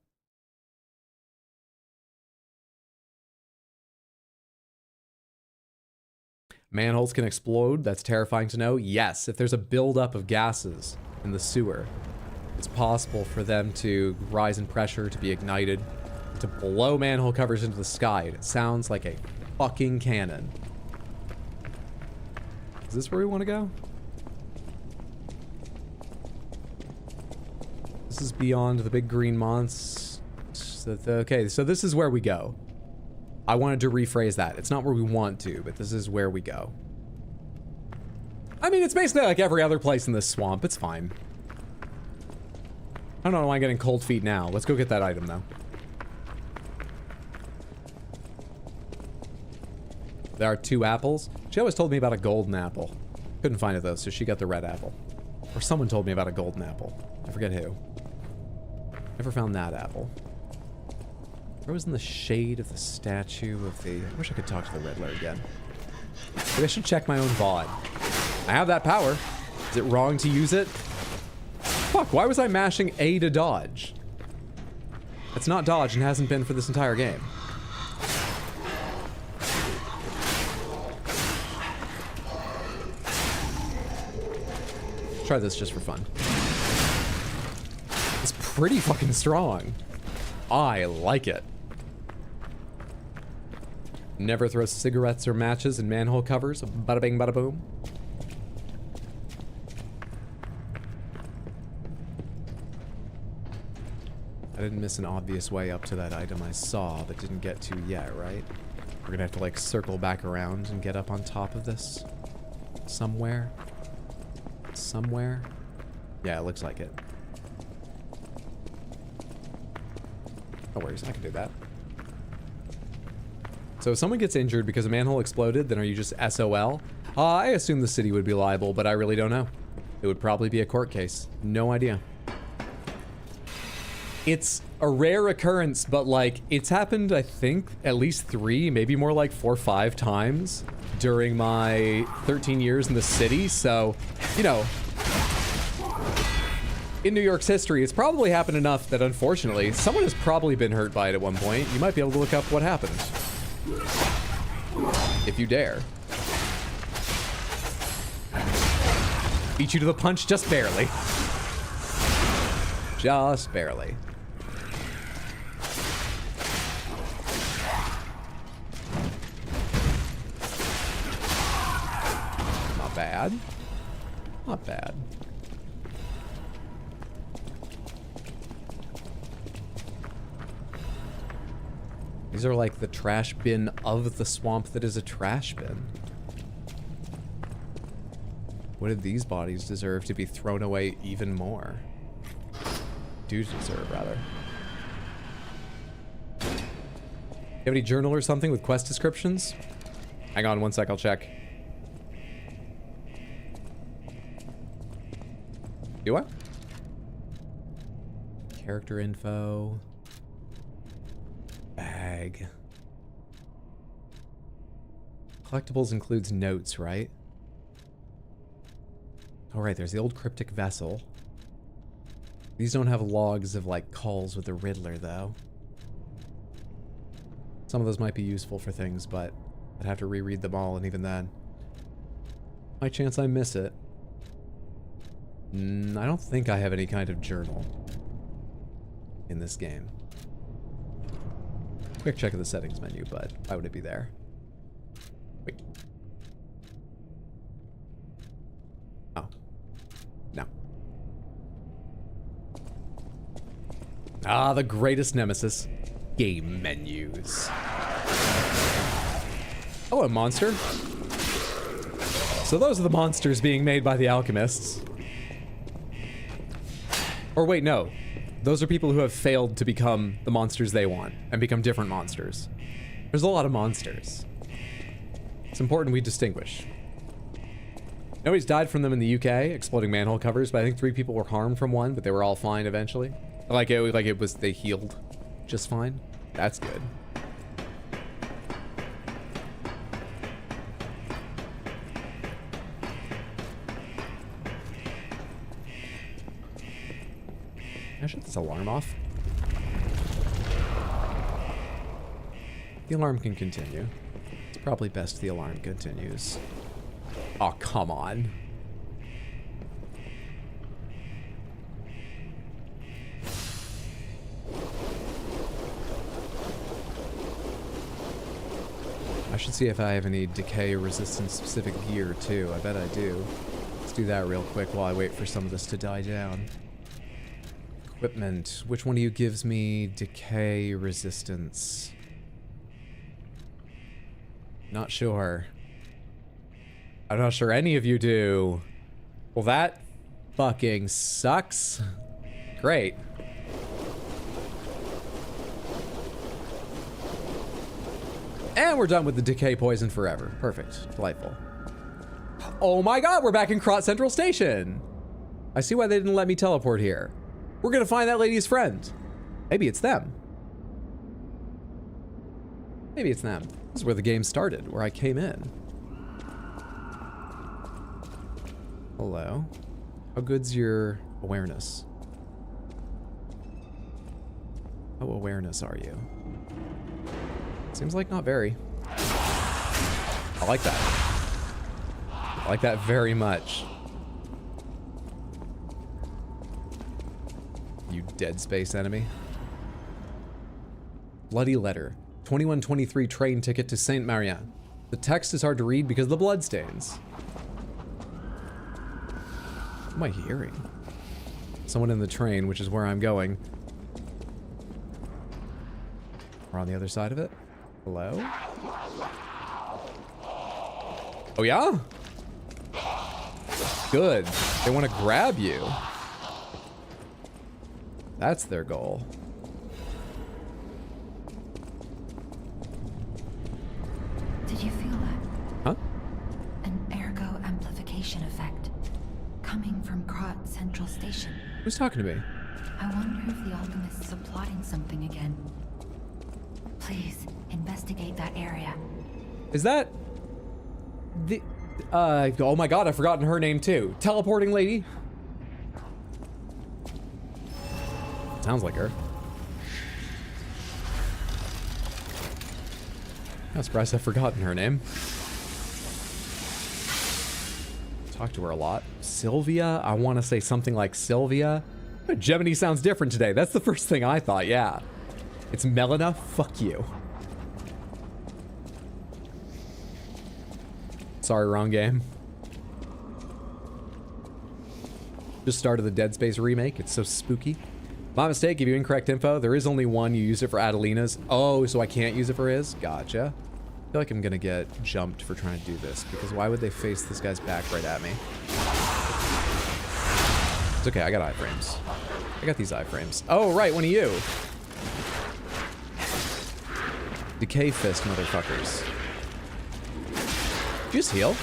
Manholes can explode. That's terrifying to know. Yes, if there's a buildup of gases in the sewer, it's possible for them to rise in pressure, to be ignited, to blow manhole covers into the sky. It sounds like a fucking cannon. Is this where we want to go? This is beyond the big green monster. Okay, so this is where we go. I wanted to rephrase that. It's not where we want to, but this is where we go. I mean, it's basically like every other place in this swamp. It's fine. I don't know why I'm getting cold feet now. Let's go get that item, though. There are 2 apples. She always told me about a golden apple. Couldn't find it, though, so she got the red apple. Or someone told me about a golden apple. I forget who. Never found that apple. Where was in the shade of the statue of the... I wish I could talk to the Riddler again. Maybe I should check my own VOD. I have that power. Is it wrong to use it? Fuck, why was I mashing A to dodge? It's not dodge and hasn't been for this entire game. Try this just for fun. It's pretty fucking strong. I like it. Never throw cigarettes or matches in manhole covers. Bada bing, bada boom. I didn't miss an obvious way up to that item I saw, but didn't get to yet, right? We're gonna have to, like, circle back around and get up on top of this. Somewhere. Somewhere. Yeah, it looks like it. No worries, I can do that. So if someone gets injured because a manhole exploded, then are you just SOL? I assume the city would be liable, but I really don't know. It would probably be a court case. No idea. It's a rare occurrence, but like, it's happened, I think, at least 3, maybe more like 4 or 5 times during my 13 years in the city. So, you know, in New York's history, it's probably happened enough that unfortunately, someone has probably been hurt by it at one point. You might be able to look up what happened. If you dare. Beat you to the punch just barely. Just barely. Not bad. Not bad. These are like the trash bin of the swamp that is a trash bin. What did these bodies deserve to be thrown away even more? Do deserve, rather. You have any journal or something with quest descriptions? Hang on one sec, I'll check. Do what? Character info. Bag. Collectibles includes notes, right? Oh, right, there's the old cryptic vessel. These don't have logs of, like, calls with the Riddler, though. Some of those might be useful for things, but I'd have to reread them all, and even then, by chance I miss it. I don't think I have any kind of journal in this game. Quick check of the settings menu, but why would it be there? Wait. Oh. No. Ah, the greatest nemesis. Game menus. Oh, a monster. So those are the monsters being made by the alchemists. Or wait, no. Those are people who have failed to become the monsters they want and become different monsters. There's a lot of monsters. It's important we distinguish. Nobody's died from them in the UK, exploding manhole covers, but I think 3 people were harmed from one, but they were all fine eventually. They healed just fine. That's good. Can I shut this alarm off? The alarm can continue. It's probably best the alarm continues. Oh, come on. I should see if I have any decay resistance specific gear too. I bet I do. Let's do that real quick while I wait for some of this to die down. Equipment. Which one of you gives me decay resistance? Not sure. I'm not sure any of you do. Well, that fucking sucks. Great. And we're done with the decay poison forever. Perfect. Delightful. Oh my god, we're back in Krot Central Station. I see why they didn't let me teleport here. We're gonna find that lady's friend. Maybe it's them. Maybe it's them. This is where the game started, where I came in. Hello. How good's your awareness? How awareness are you? Seems like not very. I like that. I like that very much. You dead space enemy. Bloody letter. 2123 train ticket to Saint Marianne. The text is hard to read because of the bloodstains. What am I hearing? Someone in the train, which is where I'm going. We're on the other side of it. Hello? Oh yeah? Good. They want to grab you. That's their goal. Did you feel that? Huh? An ergo amplification effect coming from Krot Central Station. Who's talking to me? I wonder if the alchemists are plotting something again. Please investigate that area. Is that the oh my god, I've forgotten her name too. Teleporting lady? Sounds like her. I'm surprised I've forgotten her name. Talk to her a lot. Sylvia? I want to say something like Sylvia. Gemini sounds different today. That's the first thing I thought, yeah. It's Melina? Fuck you. Sorry, wrong game. Just started the Dead Space remake. It's so spooky. My mistake, give you incorrect info. There is only one. You use it for Adelina's. Oh, so I can't use it for his? Gotcha. I feel like I'm gonna get jumped for trying to do this, because why would they face this guy's back right at me? It's okay, I got iframes. I got these iframes. Oh, right, one of you. Decay fist, motherfuckers. Did you just heal?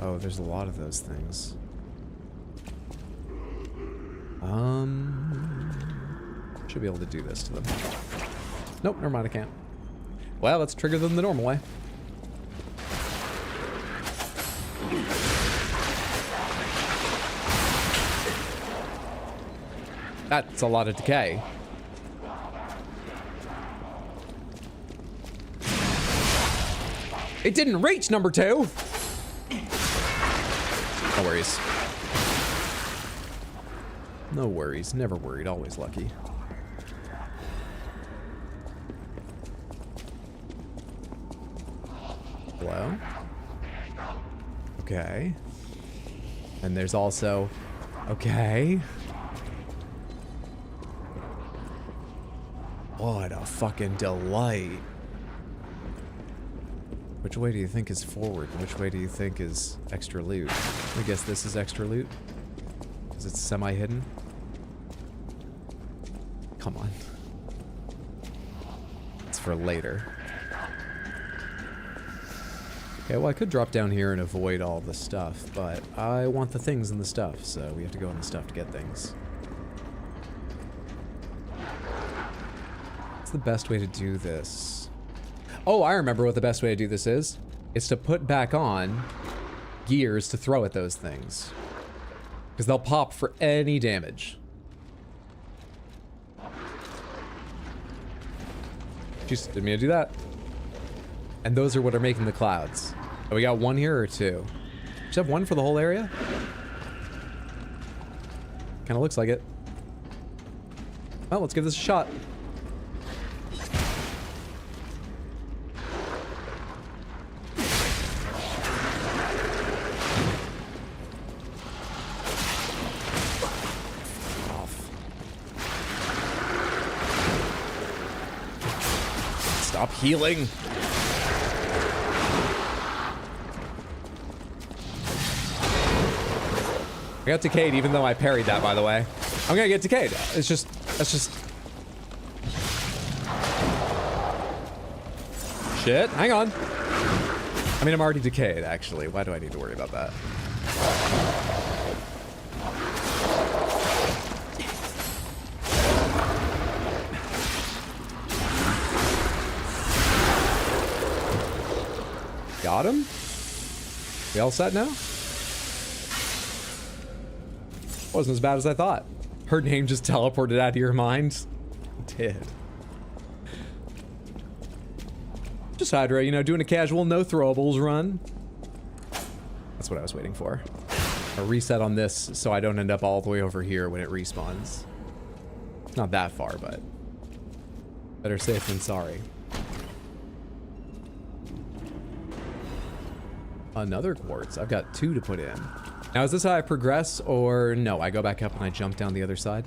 Oh, there's a lot of those things. Should be able to do this to them. Nope, never mind, I can't. Well, let's trigger them the normal way. That's a lot of decay. It didn't reach number 2. No worries. No worries. Never worried. Always lucky. Hello? Okay. And there's also... Okay. What a fucking delight. Which way do you think is forward? Which way do you think is extra loot? I guess this is extra loot. Because it's semi-hidden. Come on. It's for later. Okay, well I could drop down here and avoid all the stuff, but I want the things in the stuff, so we have to go in the stuff to get things. What's the best way to do this? Oh, I remember what the best way to do this is. It's to put back on gears to throw at those things. Because they'll pop for any damage. Just didn't mean to do that. And those are what are making the clouds. Oh, we got one here or two? Just have one for the whole area? Kind of looks like it. Well, let's give this a shot. Stop healing. I got decayed even though I parried that, by the way. I'm gonna get decayed. It's just, that's just... Shit, hang on. I mean, I'm already decayed, actually. Why do I need to worry about that? Got him? We all set now? Wasn't as bad as I thought. Her name just teleported out of your mind. It did. Just Hydra, you know, doing a casual no throwables run. That's what I was waiting for. A reset on this so I don't end up all the way over here when it respawns. It's not that far, but better safe than sorry. Another quartz. I've got 2 to put in. Now, is this how I progress, or no? I go back up and I jump down the other side?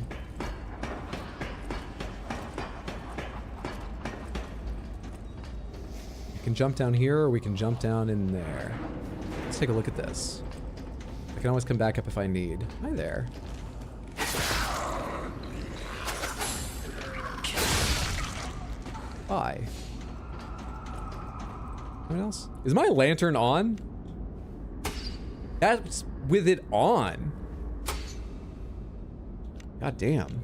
We can jump down here, or we can jump down in there. Let's take a look at this. I can always come back up if I need. Hi there. Hi. What else? Is my lantern on? That's with it on. God damn.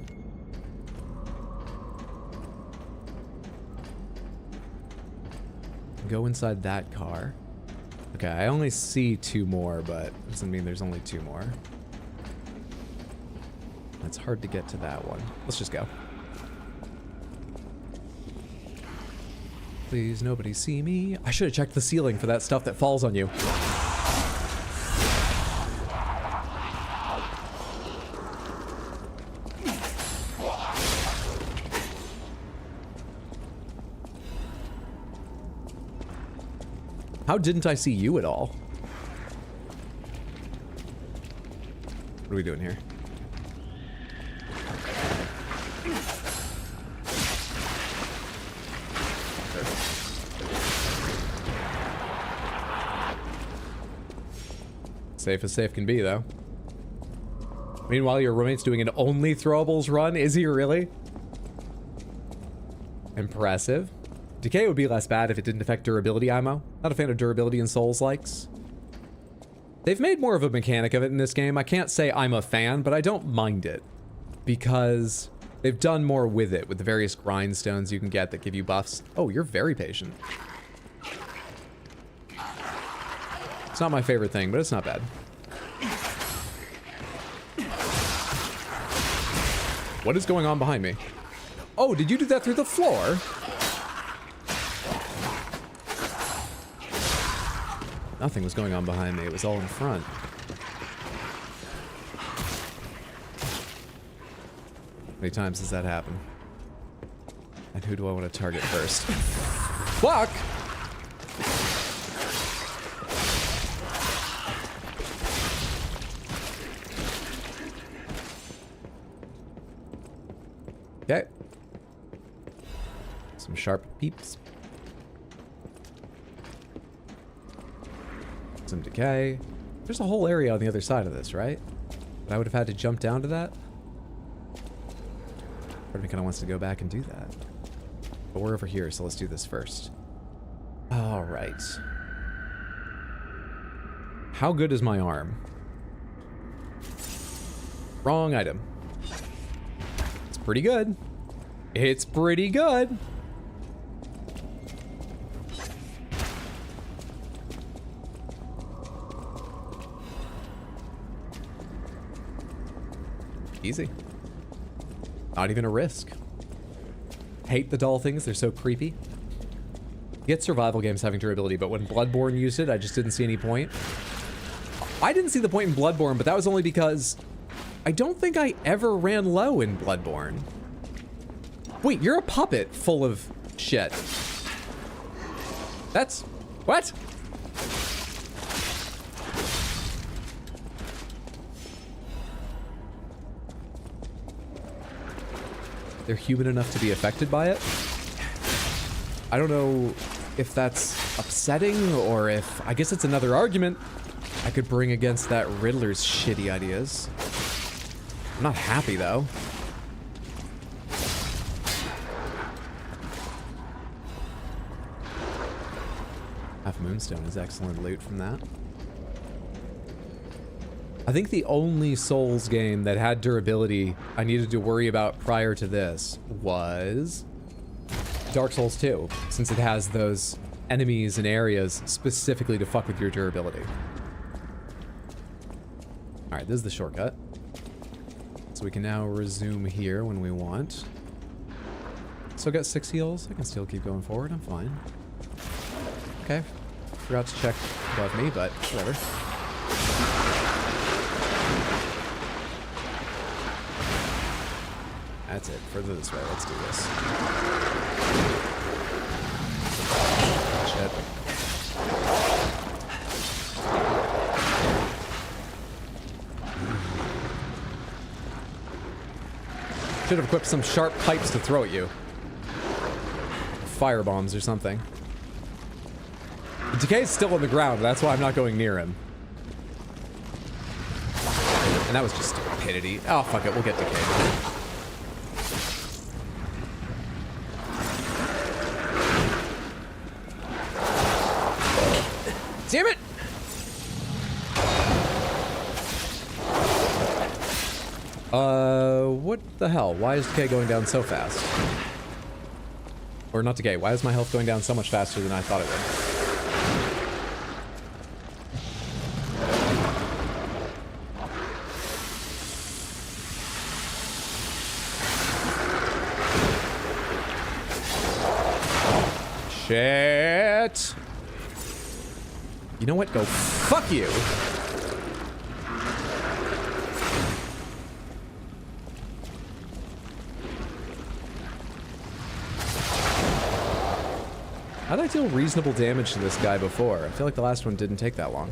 Go inside that car. Okay, I only see 2 more, but it doesn't mean there's only 2 more. It's hard to get to that one. Let's just go. Please, nobody see me. I should have checked the ceiling for that stuff that falls on you. How didn't I see you at all? What are we doing here? Safe as safe can be, though. Meanwhile, your roommate's doing an only throwables run. Is he really? Impressive. Decay would be less bad if it didn't affect durability ammo. Not a fan of durability in Souls-likes. They've made more of a mechanic of it in this game. I can't say I'm a fan, but I don't mind it. Because they've done more with it, with the various grindstones you can get that give you buffs. Oh, you're very patient. It's not my favorite thing, but it's not bad. What is going on behind me? Oh, did you do that through the floor? Nothing was going on behind me. It was all in front. How many times does that happen? And who do I want to target first? Fuck! Okay. Some sharp peeps. Some decay. There's a whole area on the other side of this, right? But I would have had to jump down to that. Part of me kind of wants to go back and do that. But we're over here, so let's do this first. All right. How good is my arm? Wrong item. It's pretty good. It's pretty good. Easy. Not even a risk. Hate the doll things. They're so creepy. Get survival games having durability, but when Bloodborne used it, I just didn't see any point. I didn't see the point in Bloodborne, but that was only because I don't think I ever ran low in Bloodborne. Wait, you're a puppet full of shit. That's... what? They're human enough to be affected by it. I don't know if that's upsetting or if... I guess it's another argument I could bring against that Riddler's shitty ideas. I'm not happy, though. Half Moonstone is excellent loot from that. I think the only Souls game that had durability I needed to worry about prior to this was Dark Souls 2, since it has those enemies and areas specifically to fuck with your durability. Alright, this is the shortcut. So we can now resume here when we want. Still got 6 heals. I can still keep going forward. I'm fine. Okay. Forgot to check above me, but whatever. That's it. Further this way. Let's do this. Shit. Should have equipped some sharp pipes to throw at you. Fire bombs or something. The Decay's still on the ground. That's why I'm not going near him. And that was just stupidity. Oh, fuck it. We'll get Decay. Damn it! What the hell? Why is Decay going down so fast? Or not Decay, why is my health going down so much faster than I thought it would? Shit! You know what? Go fuck you! How did I deal reasonable damage to this guy before? I feel like the last one didn't take that long.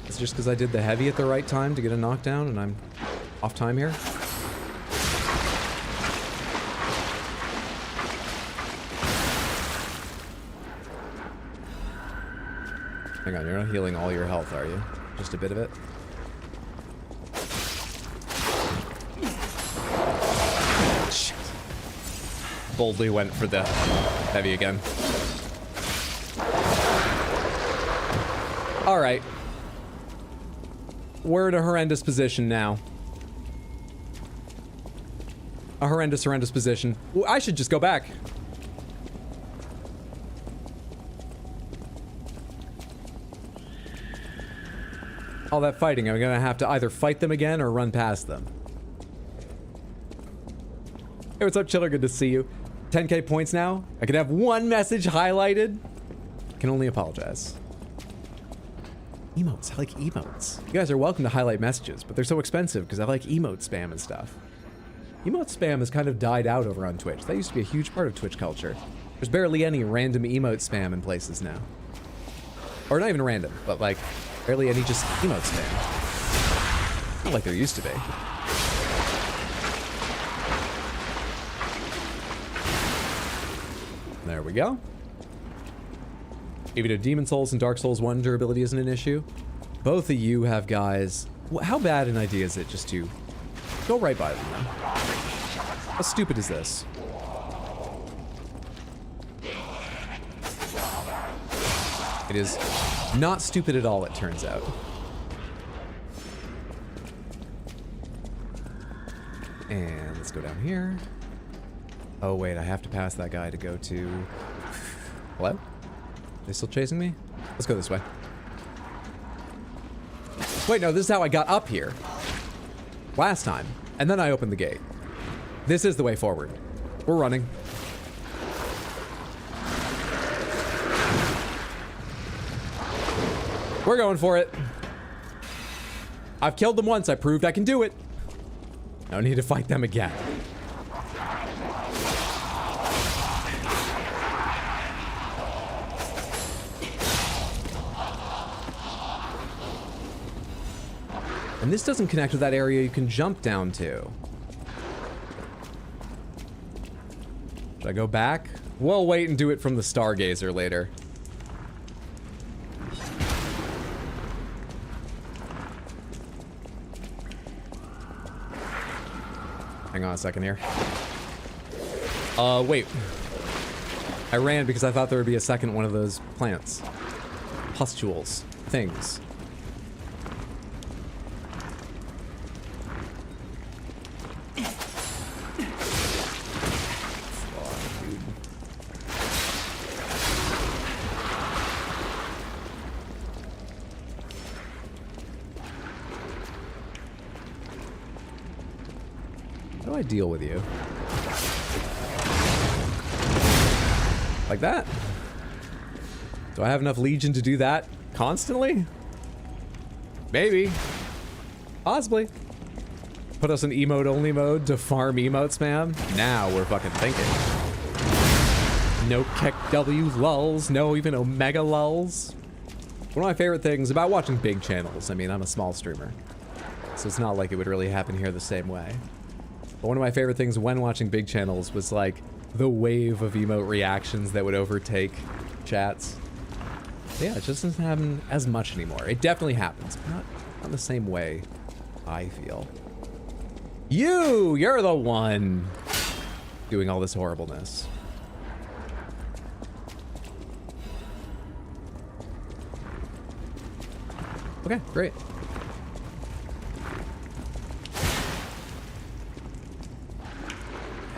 It's just because I did the heavy at the right time to get a knockdown and I'm off time here? Hang on, you're not healing all your health, are you? Just a bit of it? Boldly went for the heavy again. Alright. We're in a horrendous position now. A horrendous position. Well, I should just go back. All that fighting, I'm gonna have to either fight them again or run past them. Hey, what's up, Chiller? Good to see you. 10k points now. I could have one message highlighted. Can only apologize. Emotes. I like emotes. You guys are welcome to highlight messages, but they're so expensive because I like emote spam and stuff. Emote spam has kind of died out over on Twitch. That used to be a huge part of Twitch culture. There's barely any random emote spam in places now. Or not even random, but like barely any just emote spam. Not like there used to be. There we go. Even though Demon Souls and Dark Souls 1 durability isn't an issue, both of you have guys... How bad an idea is it just to go right by them, then? How stupid is this? It is not stupid at all, it turns out. And let's go down here. Oh wait, I have to pass that guy to go to... Hello? Are they still chasing me? Let's go this way. Wait, no, this is how I got up here. Last time. And then I opened the gate. This is the way forward. We're running. We're going for it. I've killed them once. I proved I can do it. No need to fight them again. And this doesn't connect with that area you can jump down to. Should I go back? We'll wait and do it from the Stargazer later. Hang on a second here. Wait. I ran because I thought there would be a second one of those plants. Pustules. Things. I deal with you? Like that? Do I have enough Legion to do that constantly? Maybe. Possibly. Put us in emote only mode to farm emotes, man. Now we're fucking thinking. No Keck W lulls, no even Omega lulls. One of my favorite things about watching big channels, I mean, I'm a small streamer, so it's not like it would really happen here the same way. But one of my favorite things when watching big channels was like the wave of emote reactions that would overtake chats. Yeah, it just doesn't happen as much anymore. It definitely happens, but not the same way, I feel. You're the one doing all this horribleness. Okay, great.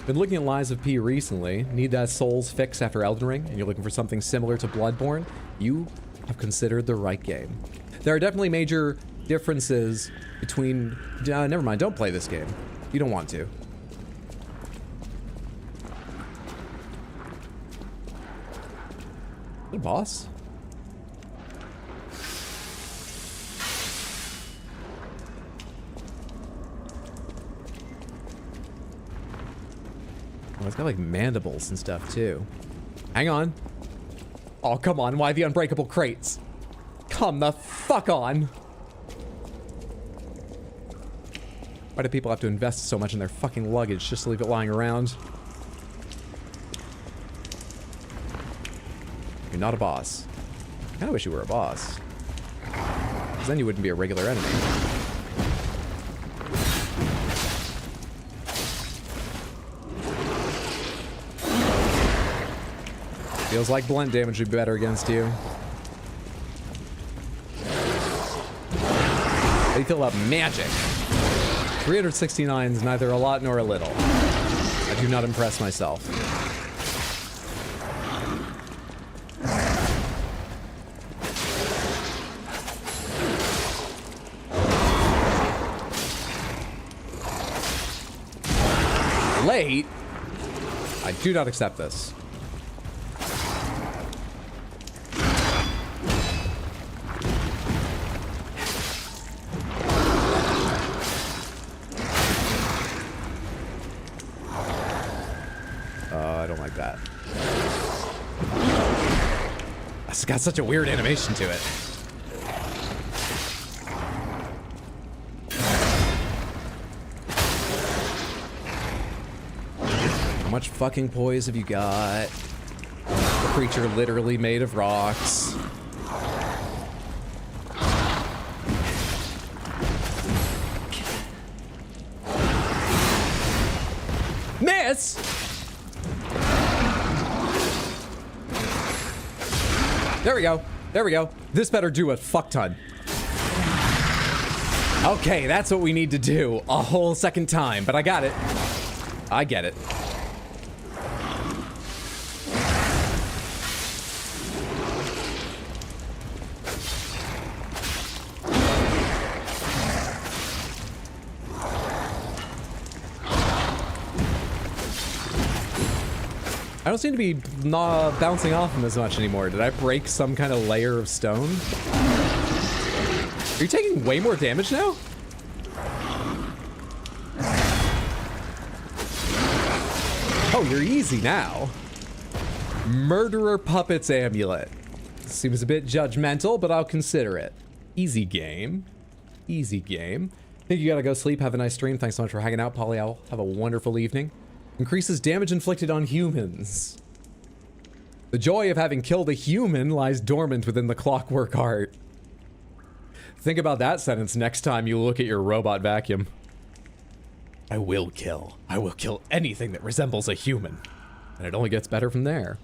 Been looking at Lies of P recently. Need that Souls fix after Elden Ring, and you're looking for something similar to Bloodborne? You have considered the right game. There are definitely major differences between... never mind, don't play this game. You don't want to. Is it a boss? Oh, it's got like mandibles and stuff too. Hang on. Oh, come on. Why the unbreakable crates? Come the fuck on. Why do people have to invest so much in their fucking luggage just to leave it lying around? You're not a boss. I kinda wish you were a boss. Because then you wouldn't be a regular enemy. Feels like blunt damage would be better against you. How do you feel about magic? 369 is neither a lot nor a little. I do not impress myself. Late? I do not accept this. It's got such a weird animation to it. How much fucking poise have you got? The creature literally made of rocks. Miss! There we go. There we go. This better do a fuck ton. Okay, that's what we need to do. A whole second time, but I got it. I get it. I don't seem to be bouncing off him as much anymore. Did I break some kind of layer of stone? Are you taking way more damage now? Oh, you're easy now. Murderer Puppets Amulet. Seems a bit judgmental, but I'll consider it. Easy game. Easy game. I think you gotta go sleep. Have a nice stream. Thanks so much for hanging out, Polly Owl. Have a wonderful evening. Increases damage inflicted on humans. The joy of having killed a human lies dormant within the clockwork heart. Think about that sentence next time you look at your robot vacuum. I will kill anything that resembles a human. And it only gets better from there.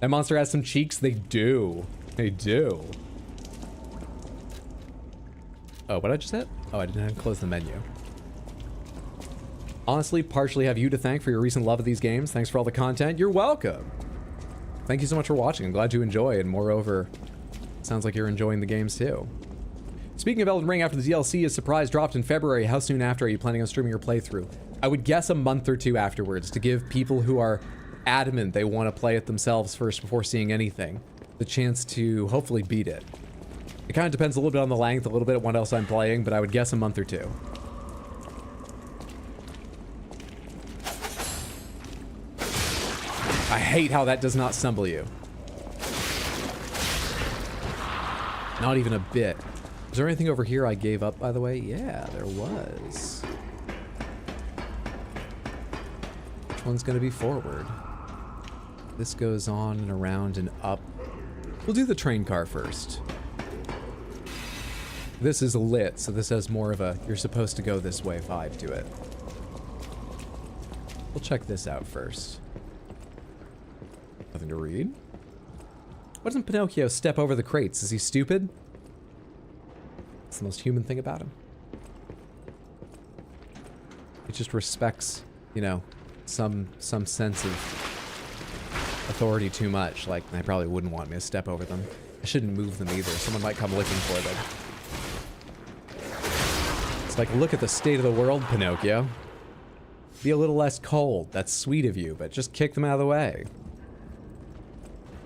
That monster has some cheeks? They do. They do. Oh, what did I just hit? Oh, I didn't have to close the menu. Honestly, partially have you to thank for your recent love of these games. Thanks for all the content. You're welcome. Thank you so much for watching. I'm glad you enjoy, and moreover, sounds like you're enjoying the games too. Speaking of Elden Ring, after the DLC is surprise dropped in February, how soon after are you planning on streaming your playthrough? I would guess a month or two afterwards to give people who are adamant they want to play it themselves first before seeing anything the chance to hopefully beat it. It kind of depends a little bit on the length, a little bit on what else I'm playing, but I would guess a month or two. I hate how that does not stumble you. Not even a bit. Is there anything over here I gave up, by the way? Yeah, there was. Which one's going to be forward? This goes on and around and up. We'll do the train car first. This is lit, so this has more of a you're supposed to go this way vibe to it. We'll check this out first. Nothing to read. Why doesn't Pinocchio step over the crates? Is he stupid? It's the most human thing about him. He just respects, you know, some sense of authority too much. Like, they probably wouldn't want me to step over them. I shouldn't move them either. Someone might come looking for them. It's like, look at the state of the world, Pinocchio. Be a little less cold. That's sweet of you, but just kick them out of the way.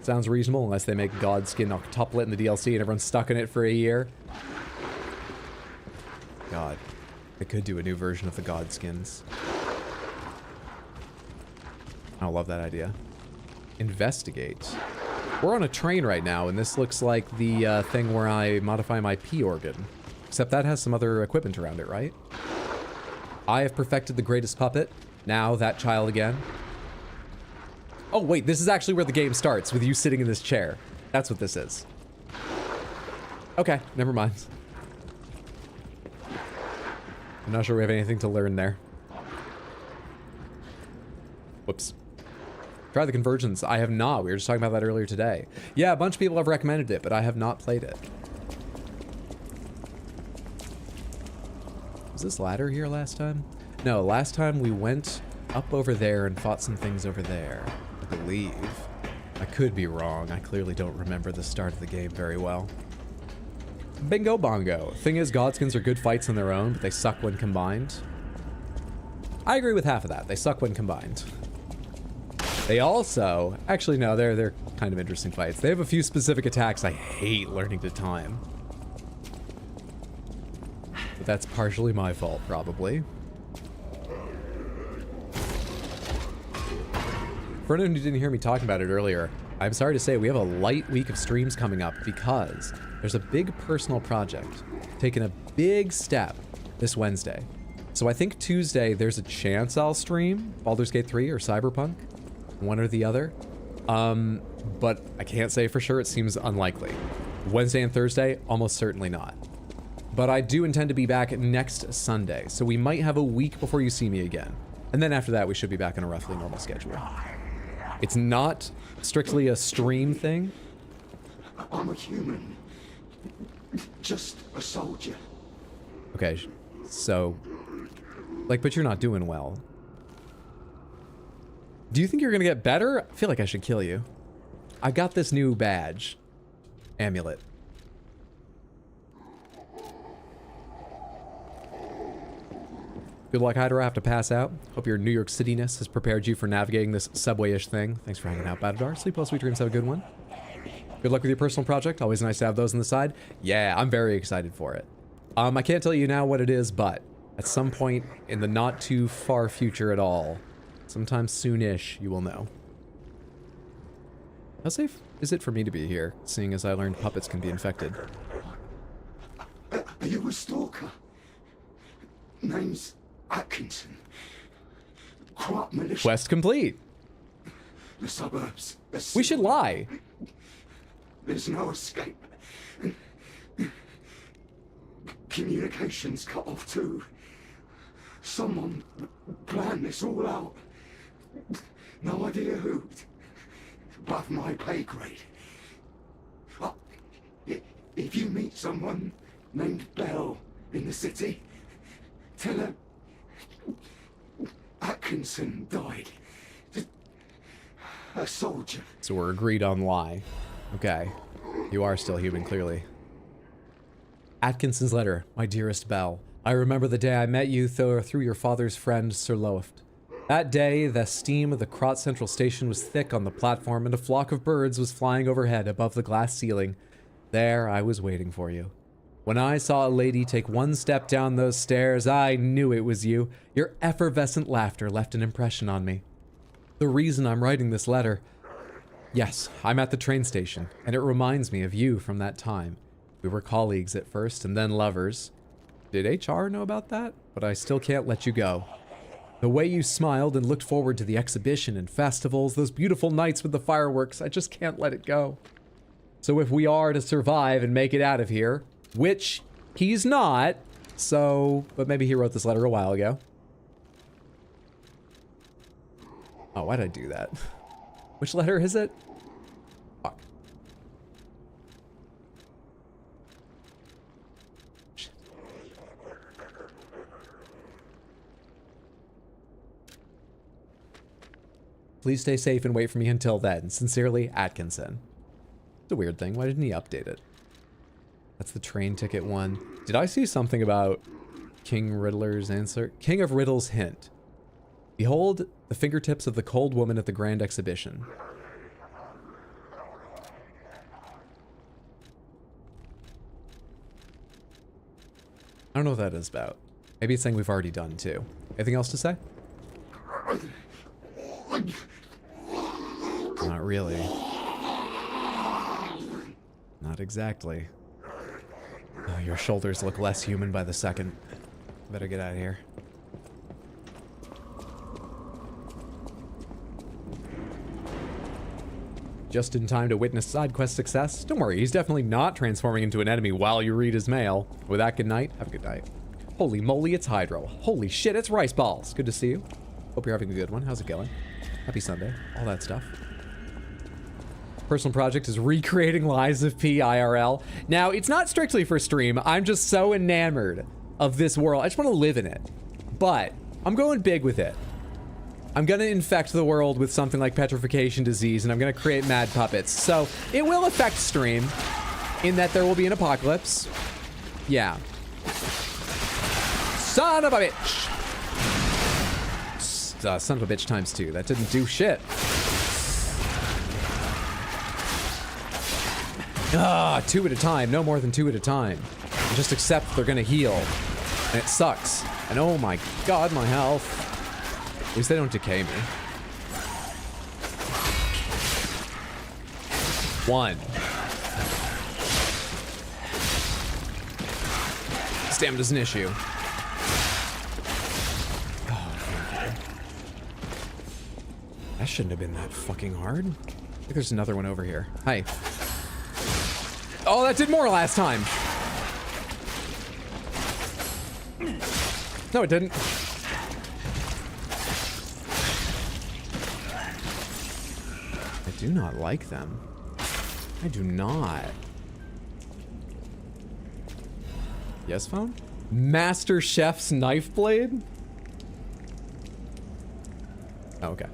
Sounds reasonable, unless they make Godskin octuplet in the DLC and everyone's stuck in it for a year. God. They could do a new version of the Godskins. I love that idea. Investigate. We're on a train right now, and this looks like the thing where I modify my P organ. Except that has some other equipment around it, right? I have perfected the greatest puppet. Now that child again. Oh, wait, this is actually where the game starts, with you sitting in this chair. That's what this is. Okay, never mind. I'm not sure we have anything to learn there. Whoops. Try the Convergence. I have not. We were just talking about that earlier today. Yeah, a bunch of people have recommended it, but I have not played it. Was this ladder here last time? No, last time we went up over there and fought some things over there. I believe. I could be wrong. I clearly don't remember the start of the game very well. Bingo bongo. Thing is, Godskins are good fights on their own, but they suck when combined. I agree with half of that. They suck when combined. They also... Actually, no, they're kind of interesting fights. They have a few specific attacks I hate learning to time. But that's partially my fault, probably. For anyone who didn't hear me talking about it earlier, I'm sorry to say we have a light week of streams coming up because there's a big personal project taking a big step this Wednesday. So I think Tuesday there's a chance I'll stream Baldur's Gate 3 or Cyberpunk, one or the other. But I can't say for sure. It seems unlikely. Wednesday and Thursday, almost certainly not. But I do intend to be back next Sunday, so we might have a week before you see me again. And then after that, we should be back on a roughly normal schedule. It's not strictly a stream thing. I'm a human. Just a soldier. Okay, so... Like, but you're not doing well. Do you think you're gonna get better? I feel like I should kill you. I got this new badge. Amulet. Good luck, Hydra. I have to pass out. Hope your New York City-ness has prepared you for navigating this subway-ish thing. Thanks for hanging out, Batadar. Sleep well, sweet dreams. Have a good one. Good luck with your personal project. Always nice to have those on the side. Yeah, I'm very excited for it. I can't tell you now what it is, but at some point in the not too far future at all, sometime soon-ish, you will know. How safe is it for me to be here, seeing as I learned puppets can be infected? Are you a stalker? Name's Atkinson. Crop militia. Quest complete. The suburbs. We should lie. There's no escape. Communications cut off too. Someone planned this all out. No idea who. Above my pay grade. If you meet someone named Bell in the city, tell her Atkinson died. A soldier. So we're agreed on lie. Okay. You are still human, clearly. Atkinson's letter, my dearest Belle. I remember the day I met you through your father's friend, Sir Loeft. That day, the steam of the Krot Central Station was thick on the platform, and a flock of birds was flying overhead above the glass ceiling. There, I was waiting for you. When I saw a lady take one step down those stairs, I knew it was you. Your effervescent laughter left an impression on me. The reason I'm writing this letter... Yes, I'm at the train station, and it reminds me of you from that time. We were colleagues at first, and then lovers. Did HR know about that? But I still can't let you go. The way you smiled and looked forward to the exhibition and festivals, those beautiful nights with the fireworks, I just can't let it go. So if we are to survive and make it out of here, which he's not, so... But maybe he wrote this letter a while ago. Oh, why'd I do that? Which letter is it? Fuck. Please stay safe and wait for me until then. Sincerely, Atkinson. It's a weird thing. Why didn't he update it? That's the train ticket one. Did I see something about King Riddler's answer? King of Riddle's hint. Behold the fingertips of the cold woman at the grand exhibition. I don't know what that is about. Maybe it's something we've already done too. Anything else to say? Not really. Not exactly. Oh, your shoulders look less human by the second. Better get out of here. Just in time to witness side quest success? Don't worry, he's definitely not transforming into an enemy while you read his mail. With that, good night. Have a good night. Holy moly, it's Hydro. Holy shit, it's Rice Balls. Good to see you. Hope you're having a good one. How's it going? Happy Sunday. All that stuff. Personal project is recreating Lies of P IRL. Now, it's not strictly for stream. I'm just so enamored of this world. I just want to live in it. But I'm going big with it. I'm going to infect the world with something like petrification disease, and I'm going to create mad puppets. So it will affect stream in that there will be an apocalypse. Yeah. Son of a bitch. Son of a bitch times 2. That didn't do shit. Ah, 2 at a time. No more than 2 at a time. And just accept they're gonna heal. And it sucks. And oh my god, my health. At least they don't decay me. 1. Stamina's an issue. That shouldn't have been that fucking hard. I think there's another one over here. Hi. Oh, that did more last time. No, it didn't. I do not like them. I do not. Yes, phone? Master Chef's knife blade? Oh, okay.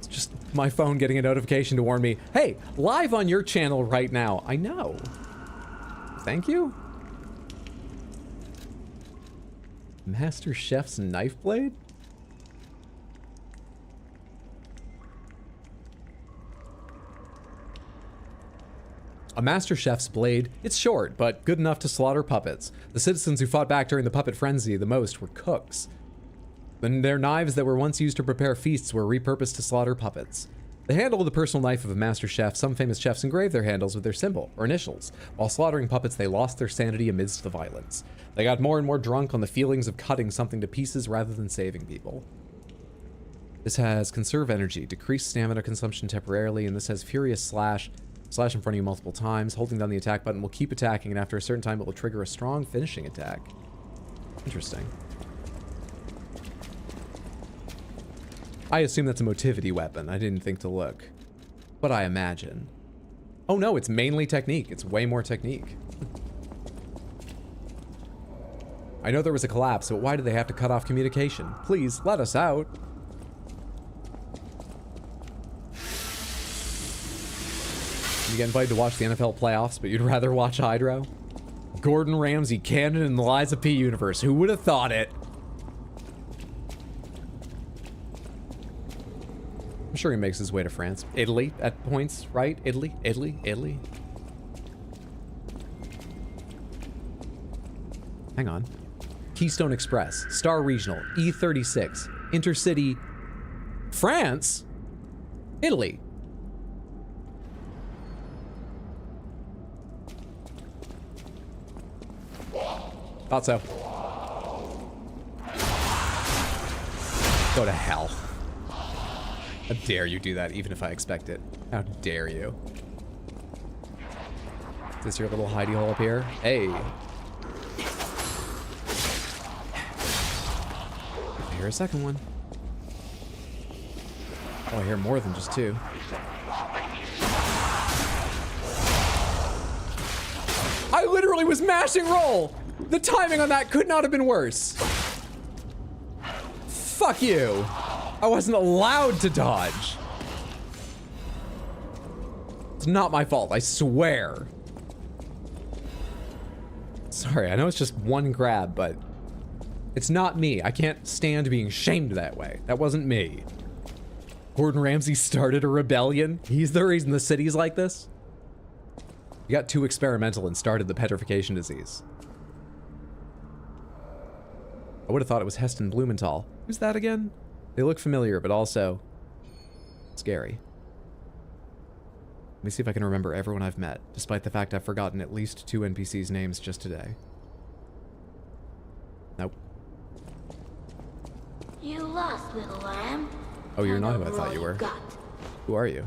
Just my phone getting a notification to warn me, hey, live on your channel right now. I know. Thank you. Master Chef's knife blade? A Master Chef's blade, it's short, but good enough to slaughter puppets. The citizens who fought back during the puppet frenzy the most were cooks. Then their knives that were once used to prepare feasts were repurposed to slaughter puppets. The handle of the personal knife of a master chef, some famous chefs engraved their handles with their symbol, or initials. While slaughtering puppets, they lost their sanity amidst the violence. They got more and more drunk on the feelings of cutting something to pieces rather than saving people. This has conserve energy, decrease stamina consumption temporarily, and this has furious slash. Slash in front of you multiple times. Holding down the attack button will keep attacking, and after a certain time it will trigger a strong finishing attack. Interesting. I assume that's a motivity weapon. I didn't think to look. But I imagine. Oh no, it's mainly technique. It's way more technique. I know there was a collapse, but why did they have to cut off communication? Please, let us out. You get invited to watch the NFL playoffs, but you'd rather watch Hydro? Gordon Ramsay canon in the Lies of P universe. Who would have thought it? I'm sure he makes his way to France. Italy at points, right? Italy. Hang on. Keystone Express, Star Regional, E36, Intercity, France, Italy. Thought so. Go to hell. How dare you do that, even if I expect it? How dare you? Is this your little hidey hole up here? Hey. I hear a second one. Oh, I hear more than just two. I literally was mashing roll! The timing on that could not have been worse. Fuck you. I wasn't allowed to dodge. It's not my fault, I swear. Sorry, I know it's just one grab, but it's not me. I can't stand being shamed that way. That wasn't me. Gordon Ramsay started a rebellion. He's the reason the city's like this. You got too experimental and started the petrification disease. I would have thought it was Heston Blumenthal. Who's that again? They look familiar, but also scary. Let me see if I can remember everyone I've met, despite the fact I've forgotten at least 2 NPCs' names just today. Nope. You lost, little lamb. Oh, you're not who I thought you were. Who are you?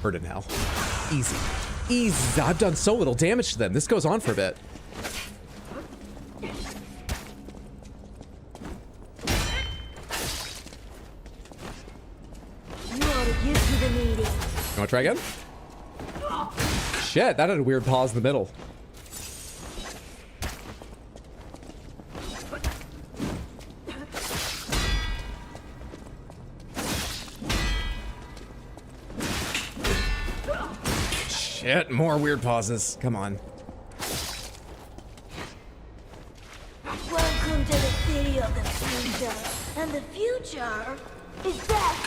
In hell. Easy. Easy. I've done so little damage to them. This goes on for a bit. You ought to get to the meeting. You want to try again? Shit, that had a weird pause in the middle. Shit, more weird pauses. Come on. Welcome to the city of the future. And the future is back.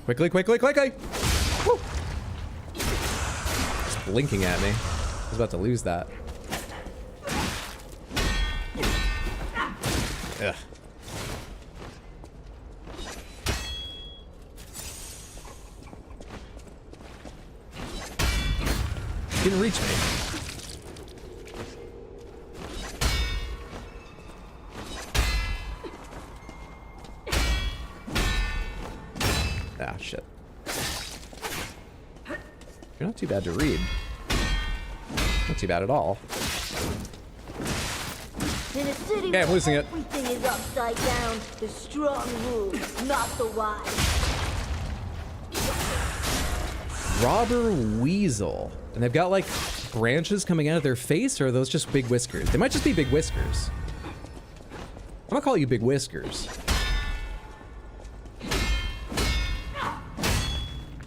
Quickly. Woo. Just blinking at me. I was about to lose that. Ugh. Didn't reach me. Ah, shit. You're not too bad to read. Not too bad at all. In a city Yeah, I'm where losing it. everything is upside down, the strong rule, not the wise. Robber Weasel. And they've got like branches coming out of their face, or are those just big whiskers? They might just be big whiskers. I'm gonna call you Big Whiskers.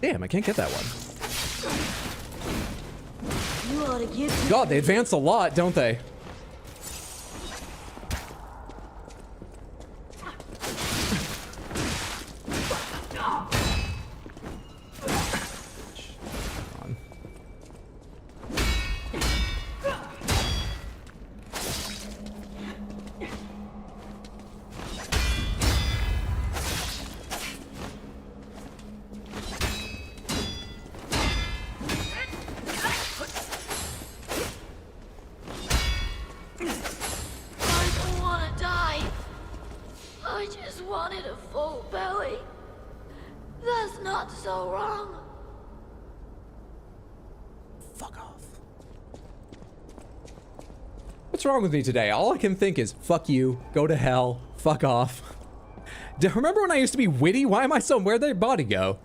Damn, I can't get that one. You ought to give God, they advance a lot, don't they? What's wrong with me today? All I can think is, fuck you, go to hell, fuck off. Remember when I used to be witty? Why am I so... Where'd their body go?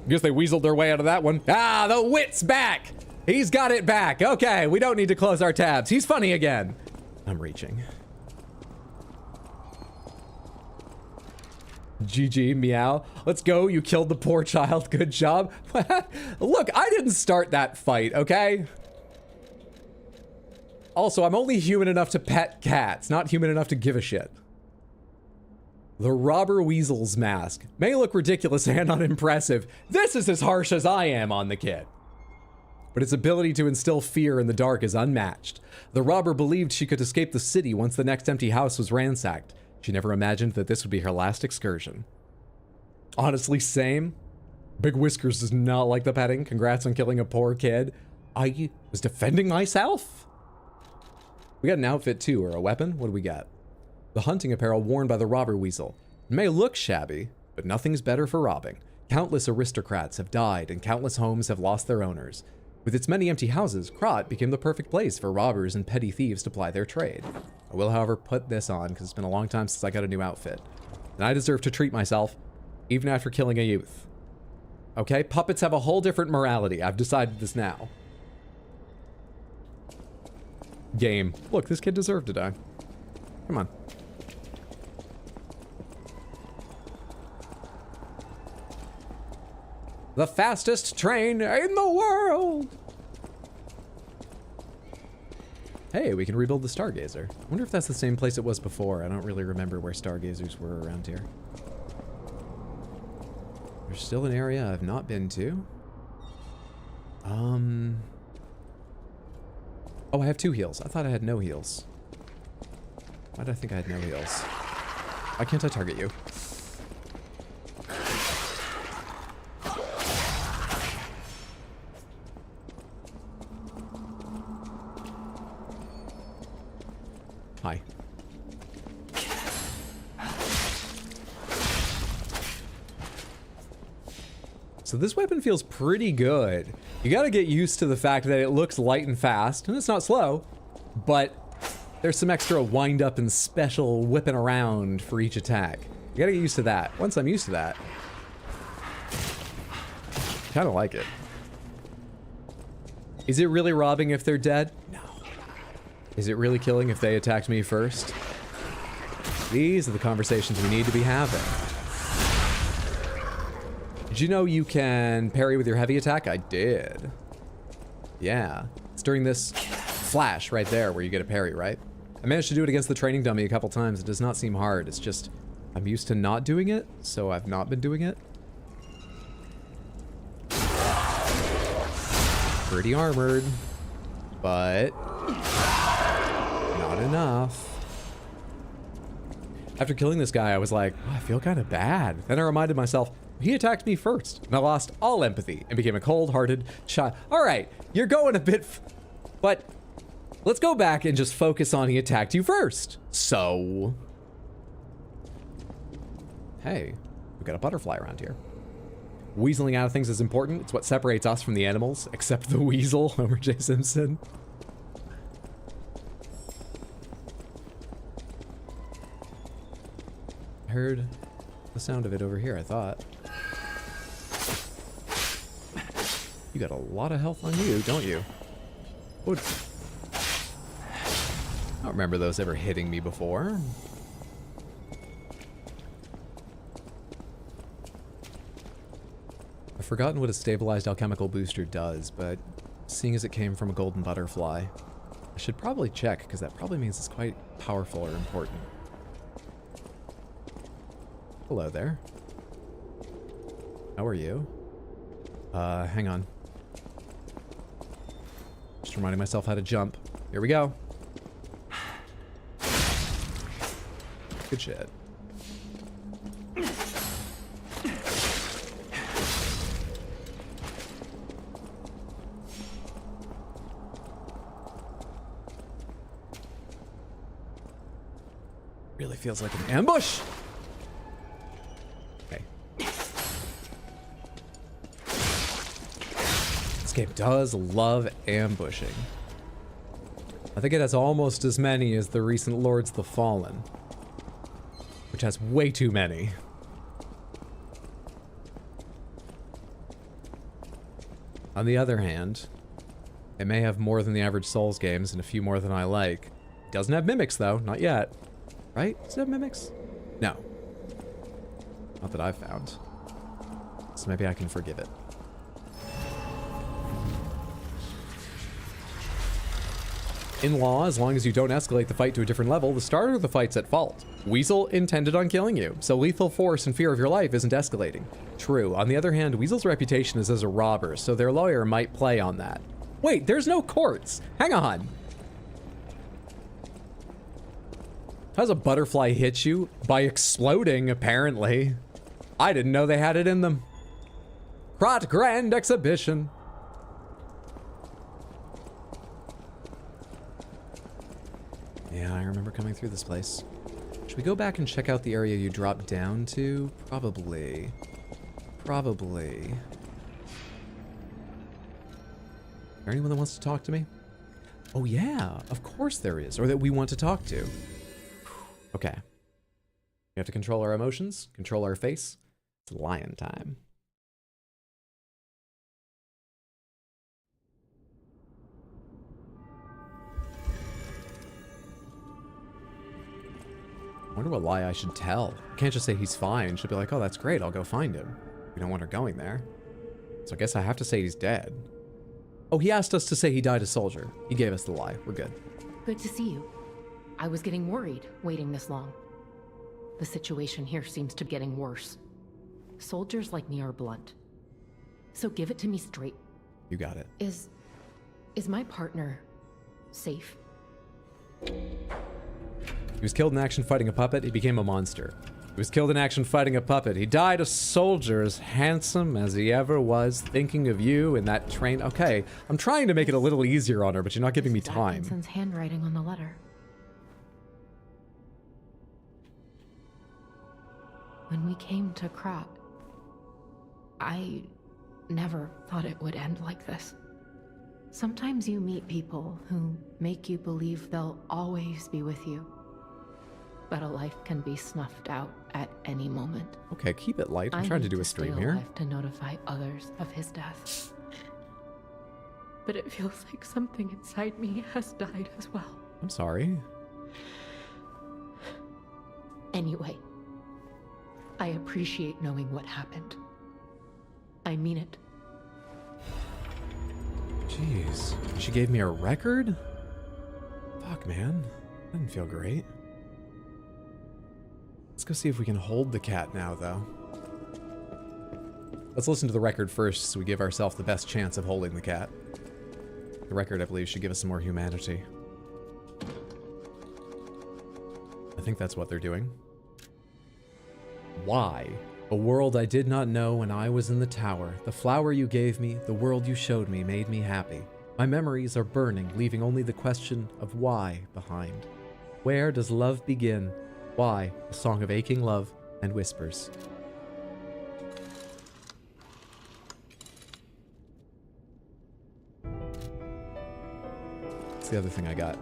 Guess they weaseled their way out of that one. Ah, the wit's back! He's got it back. Okay, we don't need to close our tabs. He's funny again. I'm reaching. GG, meow. Let's go. You killed the poor child. Good job. Look, I didn't start that fight, okay? Also, I'm only human enough to pet cats, not human enough to give a shit. The robber weasel's mask may look ridiculous and unimpressive. This is as harsh as I am on the kid. But its ability to instill fear in the dark is unmatched. The robber believed she could escape the city once the next empty house was ransacked. She never imagined that this would be her last excursion. Honestly, same. Big Whiskers does not like the petting. Congrats on killing a poor kid. I was defending myself. We got an outfit too, or a weapon. What do we got? The hunting apparel worn by the robber weasel. It may look shabby, but nothing's better for robbing. Countless aristocrats have died and countless homes have lost their owners. With its many empty houses, Krot became the perfect place for robbers and petty thieves to ply their trade. I will, however, put this on because it's been a long time since I got a new outfit. And I deserve to treat myself, even after killing a youth. Okay, puppets have a whole different morality. I've decided this now. Game. Look, this kid deserved to die. Come on. The fastest train in the world! Hey, we can rebuild the Stargazer. I wonder if that's the same place it was before. I don't really remember where Stargazers were around here. There's still an area I've not been to. Oh, I have 2 heals. I thought I had no heals. Why did I think I had no heals? Why can't I target you? Hi. So this weapon feels pretty good. You gotta get used to the fact that it looks light and fast, and it's not slow, but there's some extra wind up and special whipping around for each attack. You gotta get used to that. Once I'm used to that, kinda like it. Is it really robbing if they're dead? No. Is it really killing if they attacked me first? These are the conversations we need to be having. Did you know you can parry with your heavy attack? I did. Yeah. It's during this flash right there where you get a parry, right? I managed to do it against the training dummy a couple times. It does not seem hard. It's just, I'm used to not doing it, so I've not been doing it. Pretty armored, but not enough. After killing this guy, I was like, oh, I feel kind of bad. Then I reminded myself, he attacked me first, and I lost all empathy and became a cold-hearted child. All right, you're going a bit, but let's go back and just focus on he attacked you first. So, hey, we got a butterfly around here. Weaseling out of things is important. It's what separates us from the animals, except the weasel, Homer J. Simpson. Heard the sound of it over here, I thought. You got a lot of health on you, don't you? Oh. I don't remember those ever hitting me before. I've forgotten what a stabilized alchemical booster does, but seeing as it came from a golden butterfly, I should probably check, because that probably means it's quite powerful or important. Hello there. How are you? Hang on. Just reminding myself how to jump. Here we go. Good shit. Really feels like an ambush. This game does love ambushing. I think it has almost as many as the recent Lords of the Fallen, which has way too many. On the other hand, it may have more than the average Souls games and a few more than I like. Doesn't have mimics though, not yet. Right? Does it have mimics? No. Not that I've found. So maybe I can forgive it. In law, as long as you don't escalate the fight to a different level, the starter of the fight's at fault. Weasel intended on killing you, so lethal force and fear of your life isn't escalating. True. On the other hand, Weasel's reputation is as a robber, so their lawyer might play on that. Wait, there's no courts. Hang on. How does a butterfly hit you? By exploding, apparently. I didn't know they had it in them. Krot Grand Exhibition. Yeah, I remember coming through this place. Should we go back and check out the area you dropped down to? Probably. Probably. Is there anyone that wants to talk to me? Oh yeah, of course there is. Or that we want to talk to. Okay. We have to control our emotions, control our face. It's lion time. I wonder what lie I should tell. I can't just say he's fine. She'll be like, oh, that's great. I'll go find him. We don't want her going there. So I guess I have to say he's dead. Oh, he asked us to say he died a soldier. He gave us the lie. We're good. Good to see you. I was getting worried waiting this long. The situation here seems to be getting worse. Soldiers like me are blunt. So give it to me straight. You got it. Is my partner safe? He was killed in action fighting a puppet. He became a monster. He was killed in action fighting a puppet. He died a soldier as handsome as he ever was, thinking of you in that train. Okay, I'm trying to make it a little easier on her, but you're not giving me time. Atkinson's handwriting on the letter. When we came to Krot, I never thought it would end like this. Sometimes you meet people who make you believe they'll always be with you. But a life can be snuffed out at any moment. Okay, keep it light. I'm trying to do a stream here. To notify others of his death. But it feels like something inside me has died as well. I'm sorry. Anyway, I appreciate knowing what happened. I mean it. Jeez. She gave me a record? Fuck, man. That didn't feel great. Let's go see if we can hold the cat now, though. Let's listen to the record first so we give ourselves the best chance of holding the cat. The record, I believe, should give us some more humanity. I think that's what they're doing. Why? A world I did not know when I was in the tower. The flower you gave me, the world you showed me, made me happy. My memories are burning, leaving only the question of why behind. Where does love begin? Why? A song of aching love and whispers. What's the other thing I got?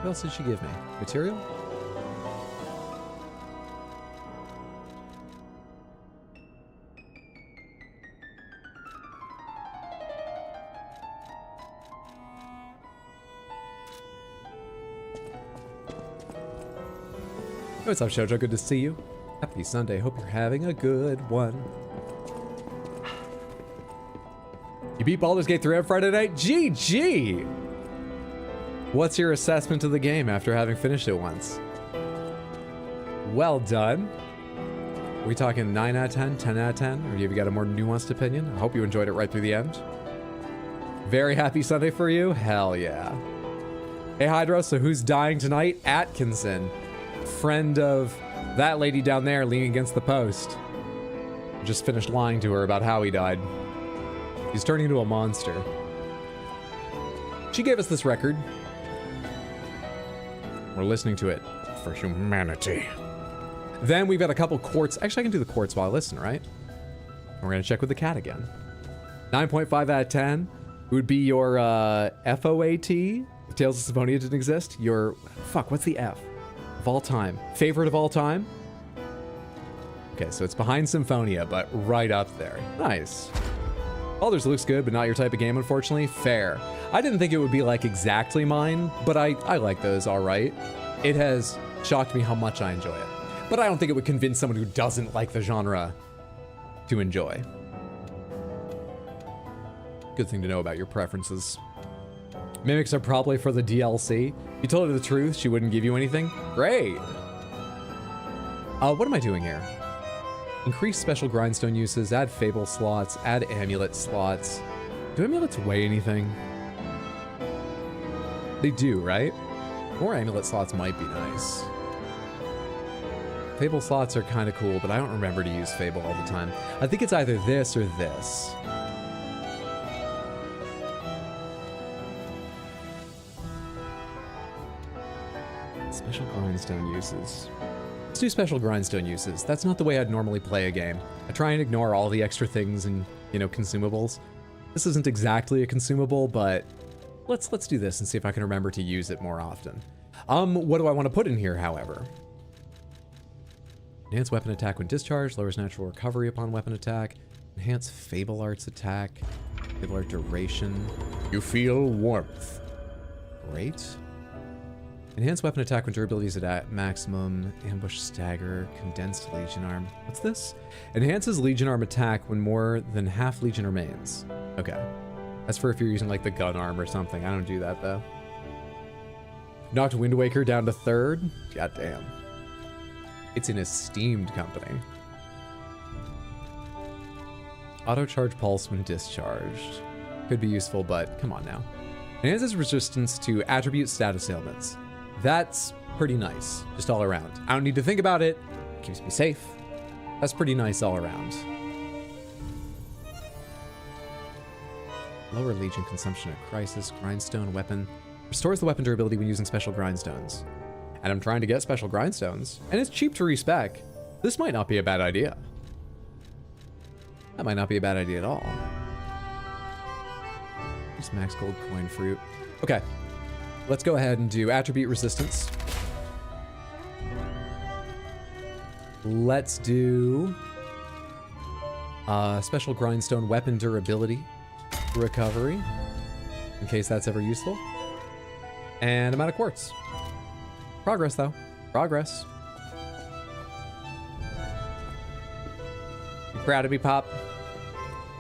What else did she give me? Material? What's up, Shoujo? Good to see you. Happy Sunday. Hope you're having a good one. You beat Baldur's Gate 3 on Friday night? GG! What's your assessment of the game after having finished it once? Well done. Are we talking 9 out of 10, 10 out of 10? Or have you got a more nuanced opinion? I hope you enjoyed it right through the end. Very happy Sunday for you? Hell yeah. Hey Hydro, so who's dying tonight? Atkinson. Friend of that lady down there leaning against the post. Just finished lying to her about how he died. He's turning into a monster. She gave us this record. We're listening to it for humanity. Then we've got a couple quartz. Actually, I can do the quartz while I listen, right? We're going to check with the cat again. 9.5 out of 10 would be your FOAT. Tales of Symphonia didn't exist. Your, fuck, what's the F? Of all time. Favorite of all time? Okay, so it's behind Symphonia, but right up there. Nice. Baldur's looks good, but not your type of game, unfortunately. Fair. I didn't think it would be like exactly mine, but I like those all right. It has shocked me how much I enjoy it. But I don't think it would convince someone who doesn't like the genre to enjoy. Good thing to know about your preferences. Mimics are probably for the DLC. If you told her the truth, she wouldn't give you anything. Great. What am I doing here? Increase special grindstone uses, add fable slots, add amulet slots. Do amulets weigh anything? They do, right? More amulet slots might be nice. Fable slots are kind of cool, but I don't remember to use Fable all the time. I think it's either this or this. Special grindstone uses. Let's do special grindstone uses. That's not the way I'd normally play a game. I try and ignore all the extra things and, you know, consumables. This isn't exactly a consumable, but let's do this and see if I can remember to use it more often. What do I want to put in here, however? Enhance weapon attack when discharged, lowers natural recovery upon weapon attack. Enhance Fable Arts attack. Fable Art duration. You feel warmth. Great. Enhance weapon attack when durability is at maximum. Ambush stagger. Condensed Legion Arm. What's this? Enhances Legion Arm attack when more than half Legion remains. Okay. That's for if you're using like the gun arm or something. I don't do that though. Knocked Wind Waker down to 3rd. God damn. It's an esteemed company. Auto charge pulse when discharged. Could be useful, but come on now. Enhances resistance to attribute status ailments. That's pretty nice, just all around. I don't need to think about it. Keeps me safe. That's pretty nice all around. Lower Legion consumption at crisis. Grindstone weapon. Restores the weapon durability when using special grindstones. And I'm trying to get special grindstones, and it's cheap to respec. This might not be a bad idea. That might not be a bad idea at all. Just max gold coin fruit. Okay, let's go ahead and do attribute resistance. Let's do special grindstone weapon durability recovery, in case that's ever useful. And amount of quartz. Progress, though. Progress. You proud of me, Pop?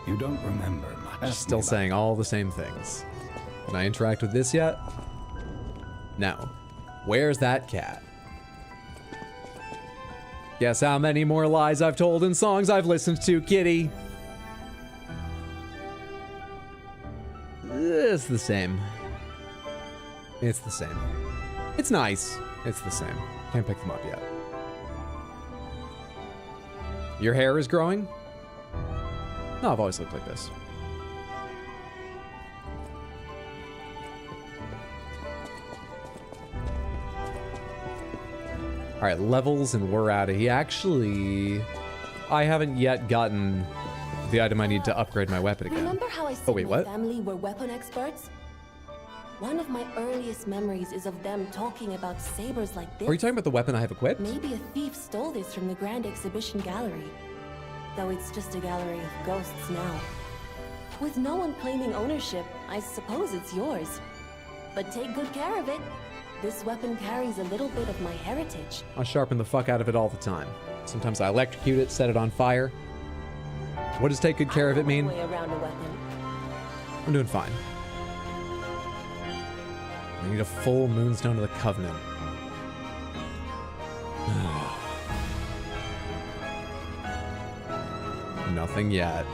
You don't remember much. Just still saying all the same things. Can I interact with this yet? No. Where's that cat? Guess how many more lies I've told in songs I've listened to, kitty? It's the same. It's the same. It's nice. It's the same. Can't pick them up yet. Your hair is growing? No, I've always looked like this. All right, levels, and we're out of here. Actually, I haven't yet gotten the item I need to upgrade my weapon again. Remember how I said my family were weapon experts? One of my earliest memories is of them talking about sabers like this. Are you talking about the weapon I have equipped? Maybe a thief stole this from the Grand Exhibition Gallery. Though it's just a gallery of ghosts now. With no one claiming ownership, I suppose it's yours. But take good care of it. This weapon carries a little bit of my heritage. I sharpen the fuck out of it all the time. Sometimes I electrocute it, set it on fire. What does take good care of it mean? Way around a weapon. I'm doing fine. I need a full Moonstone of the Covenant. Nothing yet.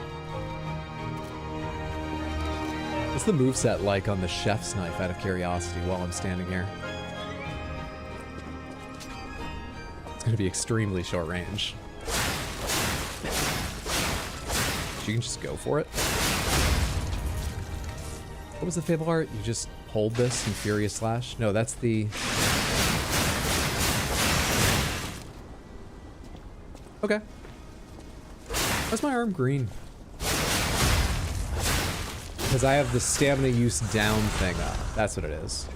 What's the moveset like on the chef's knife, out of curiosity, while I'm standing here? It's going to be extremely short range. You can just go for it. What was the Fable art? You just hold this and Furious Slash? No, that's the... Okay. Why's my arm green? Because I have the stamina use down thing up. That's what it is.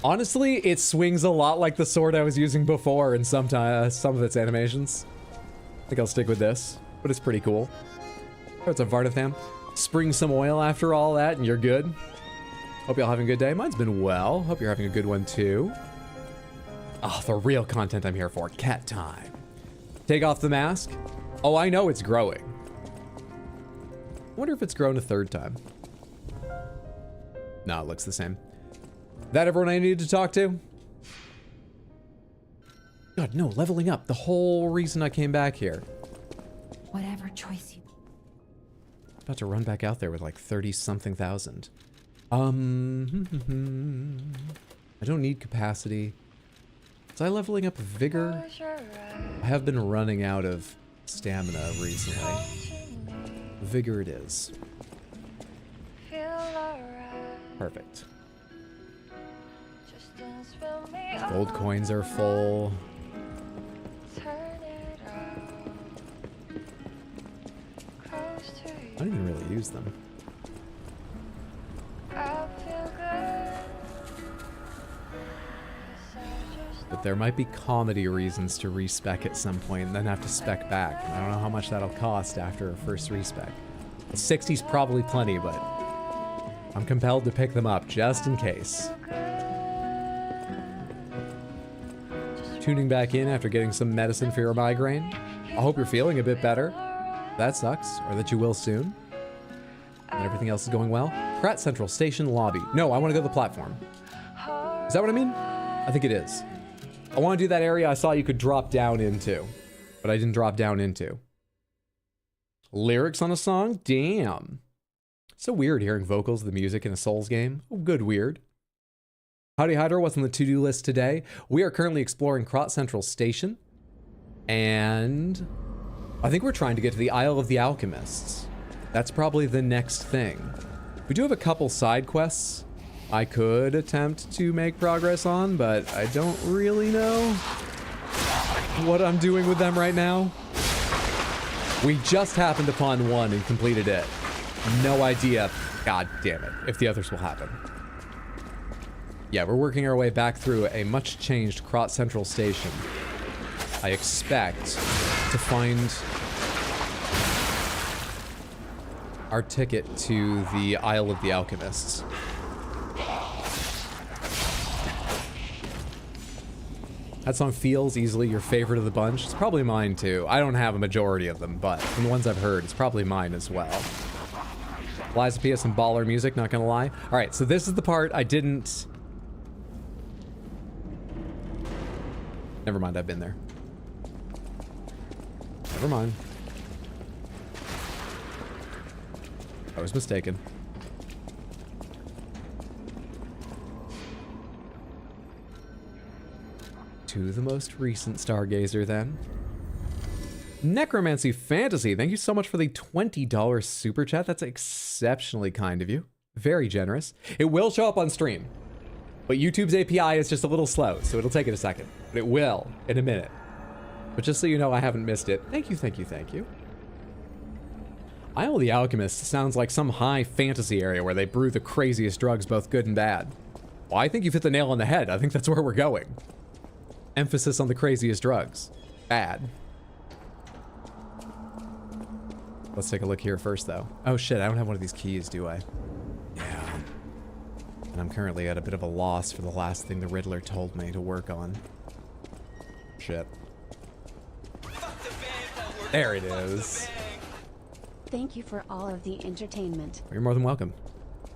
Honestly, it swings a lot like the sword I was using before in some of its animations. I think I'll stick with this, but it's pretty cool. Oh, it's a Vardatham. Spring some oil after all that, and you're good. Hope y'all having a good day. Mine's been well. Hope you're having a good one, too. Oh, the real content I'm here for. Cat time. Take off the mask. Oh, I know it's growing. I wonder if it's grown a third time. No, it looks the same. That everyone I needed to talk to? God, no, leveling up. The whole reason I came back here. Whatever choice you... About to run back out there with like 30-something thousand. I don't need capacity. Was I leveling up vigor? I have been running out of stamina recently. Vigor it is. Perfect. Gold coins are full. I don't even really use them. But there might be comedy reasons to respec at some point and then have to spec back. I don't know how much that'll cost after a first respec. 60's probably plenty, but I'm compelled to pick them up just in case. Tuning back in after getting some medicine for your migraine. I hope you're feeling a bit better. That sucks, or that you will soon. And everything else is going well. Pratt Central Station lobby. No, I want to go to the platform. Is that what I mean? I think it is. I want to do that area I saw you could drop down into, but I didn't drop down into. Lyrics on a song? Damn. So weird hearing vocals of the music in a Souls game. Oh, good weird. Howdy Hydra, what's on the to-do list today? We are currently exploring Krot Central Station, and I think we're trying to get to the Isle of the Alchemists. That's probably the next thing. We do have a couple side quests I could attempt to make progress on, but I don't really know what I'm doing with them right now. We just happened upon one and completed it. No idea, god damn it, if the others will happen. Yeah, we're working our way back through a much changed Krot Central Station. I expect to find our ticket to the Isle of the Alchemists. That song feels easily your favorite of the bunch. It's probably mine too. I don't have a majority of them, but from the ones I've heard, it's probably mine as well. Liza P. has some baller music, not gonna lie. All right, so this is the part I didn't... Never mind, I've been there. Never mind. I was mistaken. To the most recent Stargazer, then. Necromancy Fantasy, thank you so much for the $20 super chat. That's exceptionally kind of you. Very generous. It will show up on stream, but YouTube's API is just a little slow, so it'll take it a second. But it will in a minute. But just so you know, I haven't missed it. Thank you, thank you, thank you. Isle of the Alchemist sounds like some high fantasy area where they brew the craziest drugs, both good and bad. Well, I think you've hit the nail on the head. I think that's where we're going. Emphasis on the craziest drugs. Bad. Let's take a look here first, though. Oh shit, I don't have one of these keys, do I? Yeah. And I'm currently at a bit of a loss for the last thing the Riddler told me to work on. Shit. There it is. Thank you for all of the entertainment. You're more than welcome.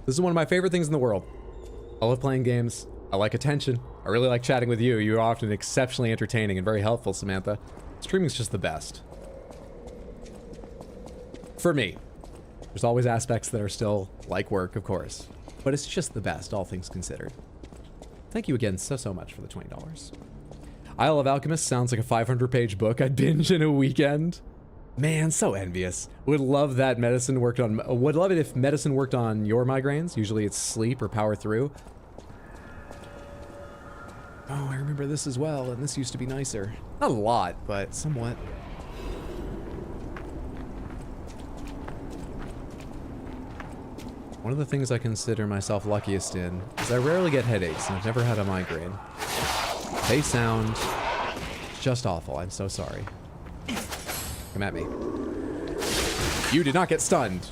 This is one of my favorite things in the world. I love playing games. I like attention. I really like chatting with you. You're often exceptionally entertaining and very helpful, Samantha. Streaming's just the best. For me. There's always aspects that are still like work, of course. But it's just the best, all things considered. Thank you again so much for the $20. Isle of Alchemists sounds like a 500-page book I'd binge in a weekend. Man, so envious. Would love that medicine worked on... Would love it if medicine worked on your migraines. Usually it's sleep or power through. Oh, I remember this as well, and this used to be nicer. Not a lot, but somewhat. One of the things I consider myself luckiest in is I rarely get headaches, and I've never had a migraine. They sound just awful. I'm so sorry. Come at me. You did not get stunned.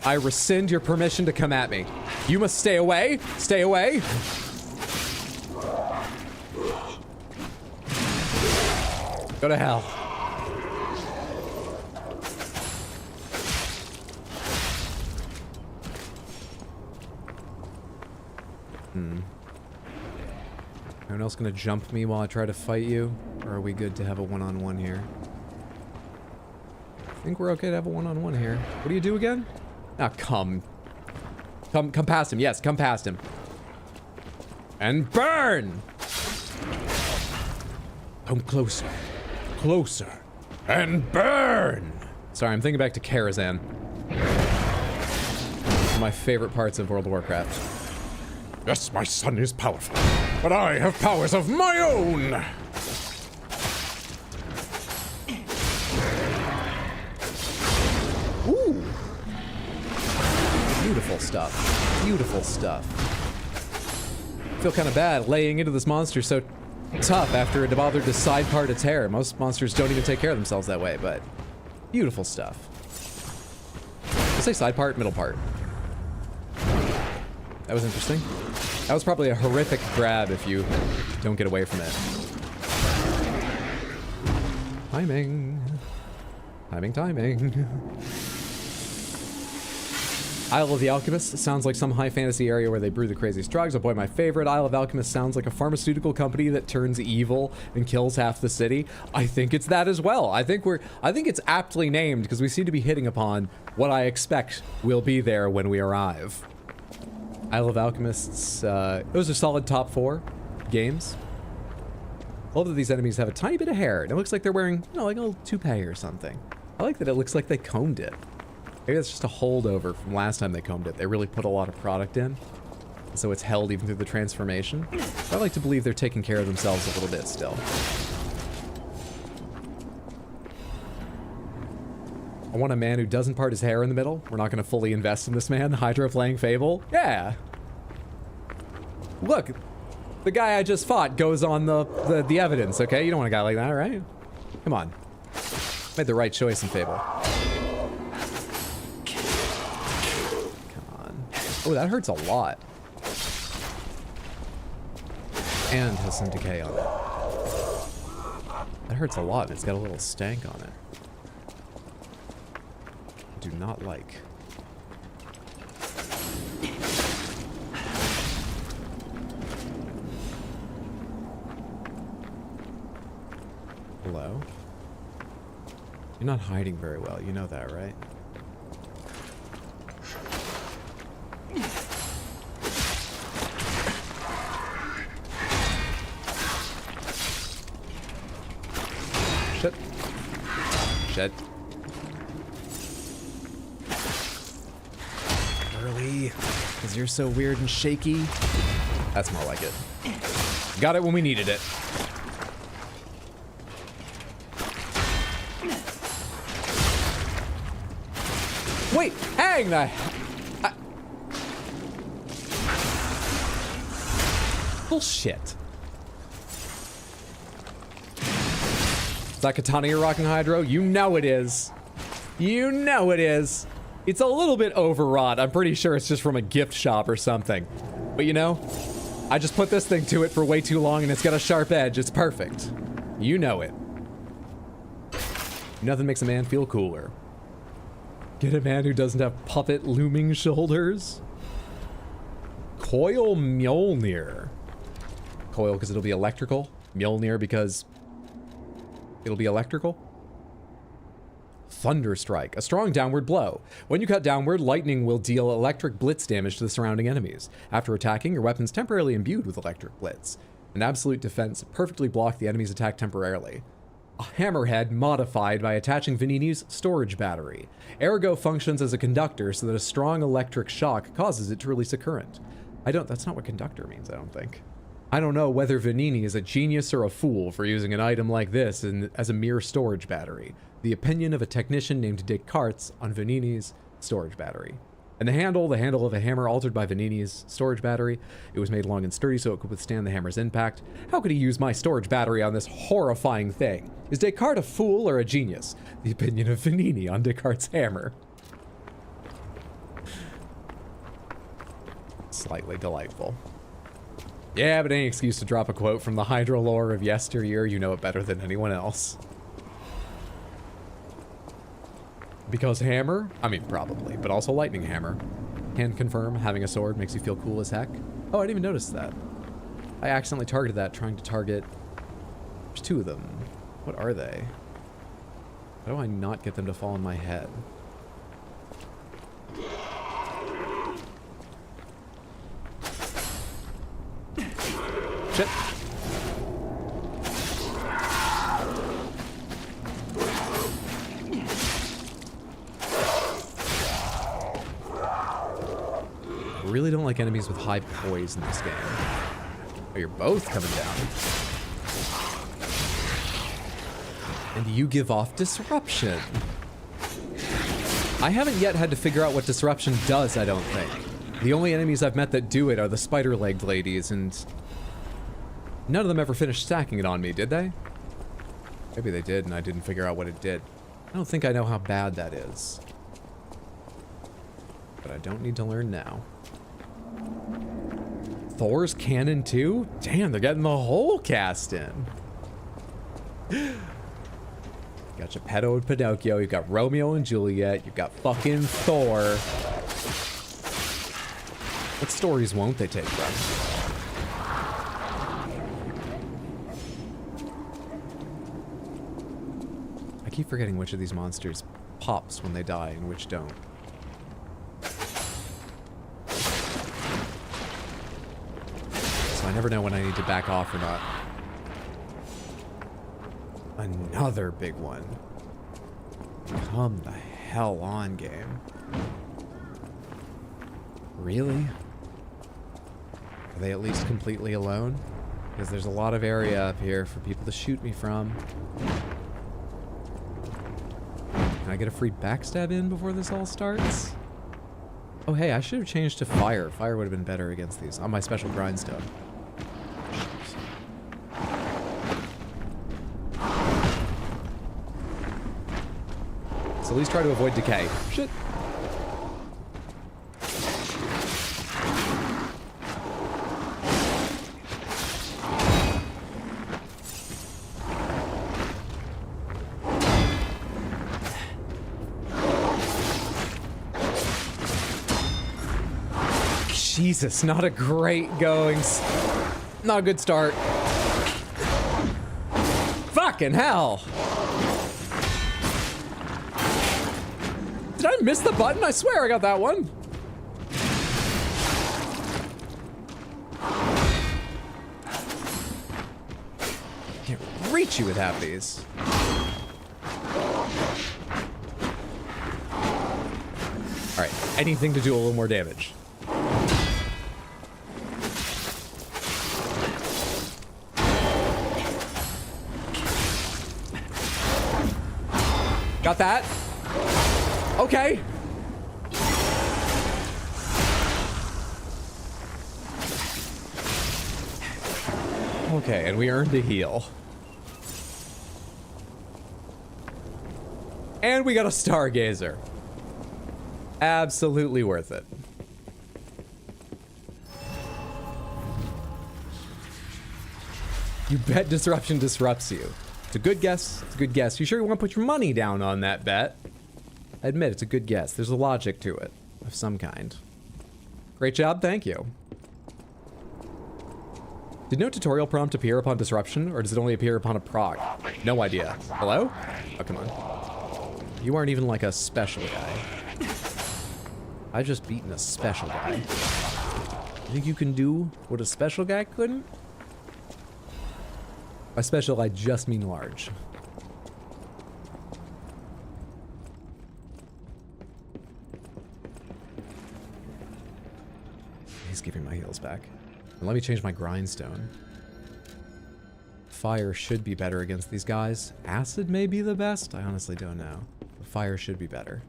I rescind your permission to come at me. You must stay away. Stay away. Go to hell. Anyone else gonna jump me while I try to fight you? Or are we good to have a one-on-one here? I think we're okay to have a one-on-one here. What do you do again? Ah, come past him. Yes, come past him. And burn! Come closer. Closer. And burn! Sorry, I'm thinking back to Karazhan. One of my favorite parts of World of Warcraft. Yes, my son is powerful, but I have powers of my own! Ooh! Beautiful stuff. Beautiful stuff. I feel kind of bad laying into this monster so tough after it bothered to side part its hair. Most monsters don't even take care of themselves that way, but beautiful stuff. Did I say side part, middle part? That was interesting. That was probably a horrific grab if you don't get away from it. Timing. Timing, timing. Isle of the Alchemist sounds like some high fantasy area where they brew the craziest drugs. Oh boy, my favorite. Isle of Alchemist sounds like a pharmaceutical company that turns evil and kills half the city. I think it's that as well. I think it's aptly named because we seem to be hitting upon what I expect will be there when we arrive. Isle of Alchemists, those are solid top 4 games. All of these enemies have a tiny bit of hair, and it looks like they're wearing, you know, like a little toupee or something. I like that it looks like they combed it. Maybe that's just a holdover from last time they combed it. They really put a lot of product in, so it's held even through the transformation. But I like to believe they're taking care of themselves a little bit still. I want a man who doesn't part his hair in the middle. We're not going to fully invest in this man. Hydra playing Fable. Yeah. Look, the guy I just fought goes on the evidence, okay? You don't want a guy like that, right? Come on. Made the right choice in Fable. Come on. Oh, that hurts a lot. And has some decay on it. That hurts a lot, and it's got a little stank on it. Do not like. Hello? You're not hiding very well, you know that, right? Shit. Shit. Because you're so weird and shaky. That's more like it. Got it when we needed it. Wait, hang the... Bullshit. Is that katana you're rocking, Hydro? You know it is. You know it is. It's a little bit overwrought. I'm pretty sure it's just from a gift shop or something. But you know, I just put this thing to it for way too long and it's got a sharp edge. It's perfect. You know it. Nothing makes a man feel cooler. Get a man who doesn't have puppet looming shoulders. Coil Mjolnir. Coil because it'll be electrical. Mjolnir because it'll be electrical. Thunderstrike, a strong downward blow. When you cut downward, lightning will deal electric blitz damage to the surrounding enemies. After attacking, your weapon's temporarily imbued with electric blitz. An absolute defense perfectly block the enemy's attack temporarily. a hammerhead modified by attaching Vanini's storage battery. Ergo functions as a conductor so that a strong electric shock causes it to release a current. That's not what conductor means, I don't think. I don't know whether Vanini is a genius or a fool for using an item like this as a mere storage battery. The opinion of a technician named Descartes on Vanini's storage battery. And the handle of a hammer altered by Vanini's storage battery. It was made long and sturdy so it could withstand the hammer's impact. How could he use my storage battery on this horrifying thing? Is Descartes a fool or a genius? The opinion of Vanini on Descartes' hammer. Slightly delightful. Yeah, but any excuse to drop a quote from the Hydra lore of yesteryear, you know it better than anyone else. Because hammer? I mean, probably, but also lightning hammer. Can confirm, having a sword makes you feel cool as heck. Oh, I didn't even notice that. I accidentally targeted that, trying to target... There's two of them. What are they? How do I not get them to fall on my head? Shit. I really don't like enemies with high poise in this game. Oh, you're both coming down. And you give off disruption. I haven't yet had to figure out what disruption does, I don't think. The only enemies I've met that do it are the spider-legged ladies, and none of them ever finished stacking it on me, did they? Maybe they did, and I didn't figure out what it did. I don't think I know how bad that is. But I don't need to learn now. Thor's cannon too? Damn, they're getting the whole cast in. Got Geppetto and Pinocchio, you've got Romeo and Juliet, you've got fucking Thor. What stories won't they take from? I keep forgetting which of these monsters pops when they die and which don't. So I never know when I need to back off or not. Another big one. Come the hell on, game. Really? Are they at least completely alone? Because there's a lot of area up here for people to shoot me from. Can I get a free backstab in before this all starts? Oh hey, I should have changed to fire. Fire would have been better against these on my special grindstone. So at least try to avoid decay. Shit. Jesus, not a great going. Not a good start. Fucking hell. Did I miss the button? I swear I got that one. Can't reach you with half these. All right, anything to do a little more damage. Got that? Okay. Okay, and we earned a heal. And we got a stargazer. Absolutely worth it. You bet disruption disrupts you. It's a good guess. It's a good guess. You sure you want to put your money down on that bet? I admit, it's a good guess. There's a logic to it, of some kind. Great job, thank you. Did no tutorial prompt appear upon disruption, or does it only appear upon a proc? No idea. Hello? Oh, come on. You aren't even like a special guy. I've just beaten a special guy. You think you can do what a special guy couldn't? By special, I just mean large. He's giving my heals back. And let me change my grindstone. Fire should be better against these guys. Acid may be the best? I honestly don't know. But fire should be better.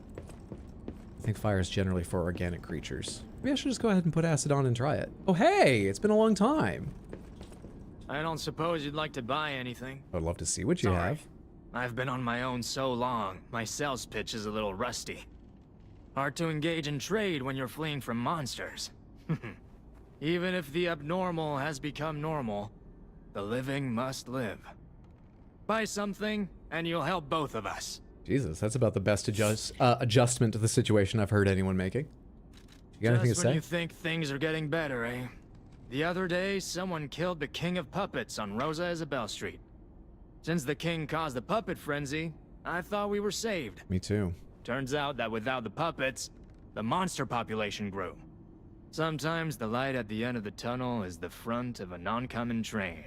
I think fire is generally for organic creatures. Maybe I should just go ahead and put acid on and try it. Oh, hey! It's been a long time. I don't suppose you'd like to buy anything. I'd love to see what you have. I've been on my own so long, my sales pitch is a little rusty. Hard to engage in trade when you're fleeing from monsters. Even if the abnormal has become normal, the living must live. Buy something, and you'll help both of us. Jesus, that's about the best adjustment to the situation I've heard anyone making. You got anything to say? Just when you think things are getting better, eh? The other day, someone killed the King of Puppets on Rosa Isabel Street. Since the king caused the puppet frenzy, I thought we were saved. Me too. Turns out that without the puppets, the monster population grew. Sometimes the light at the end of the tunnel is the front of an oncoming train.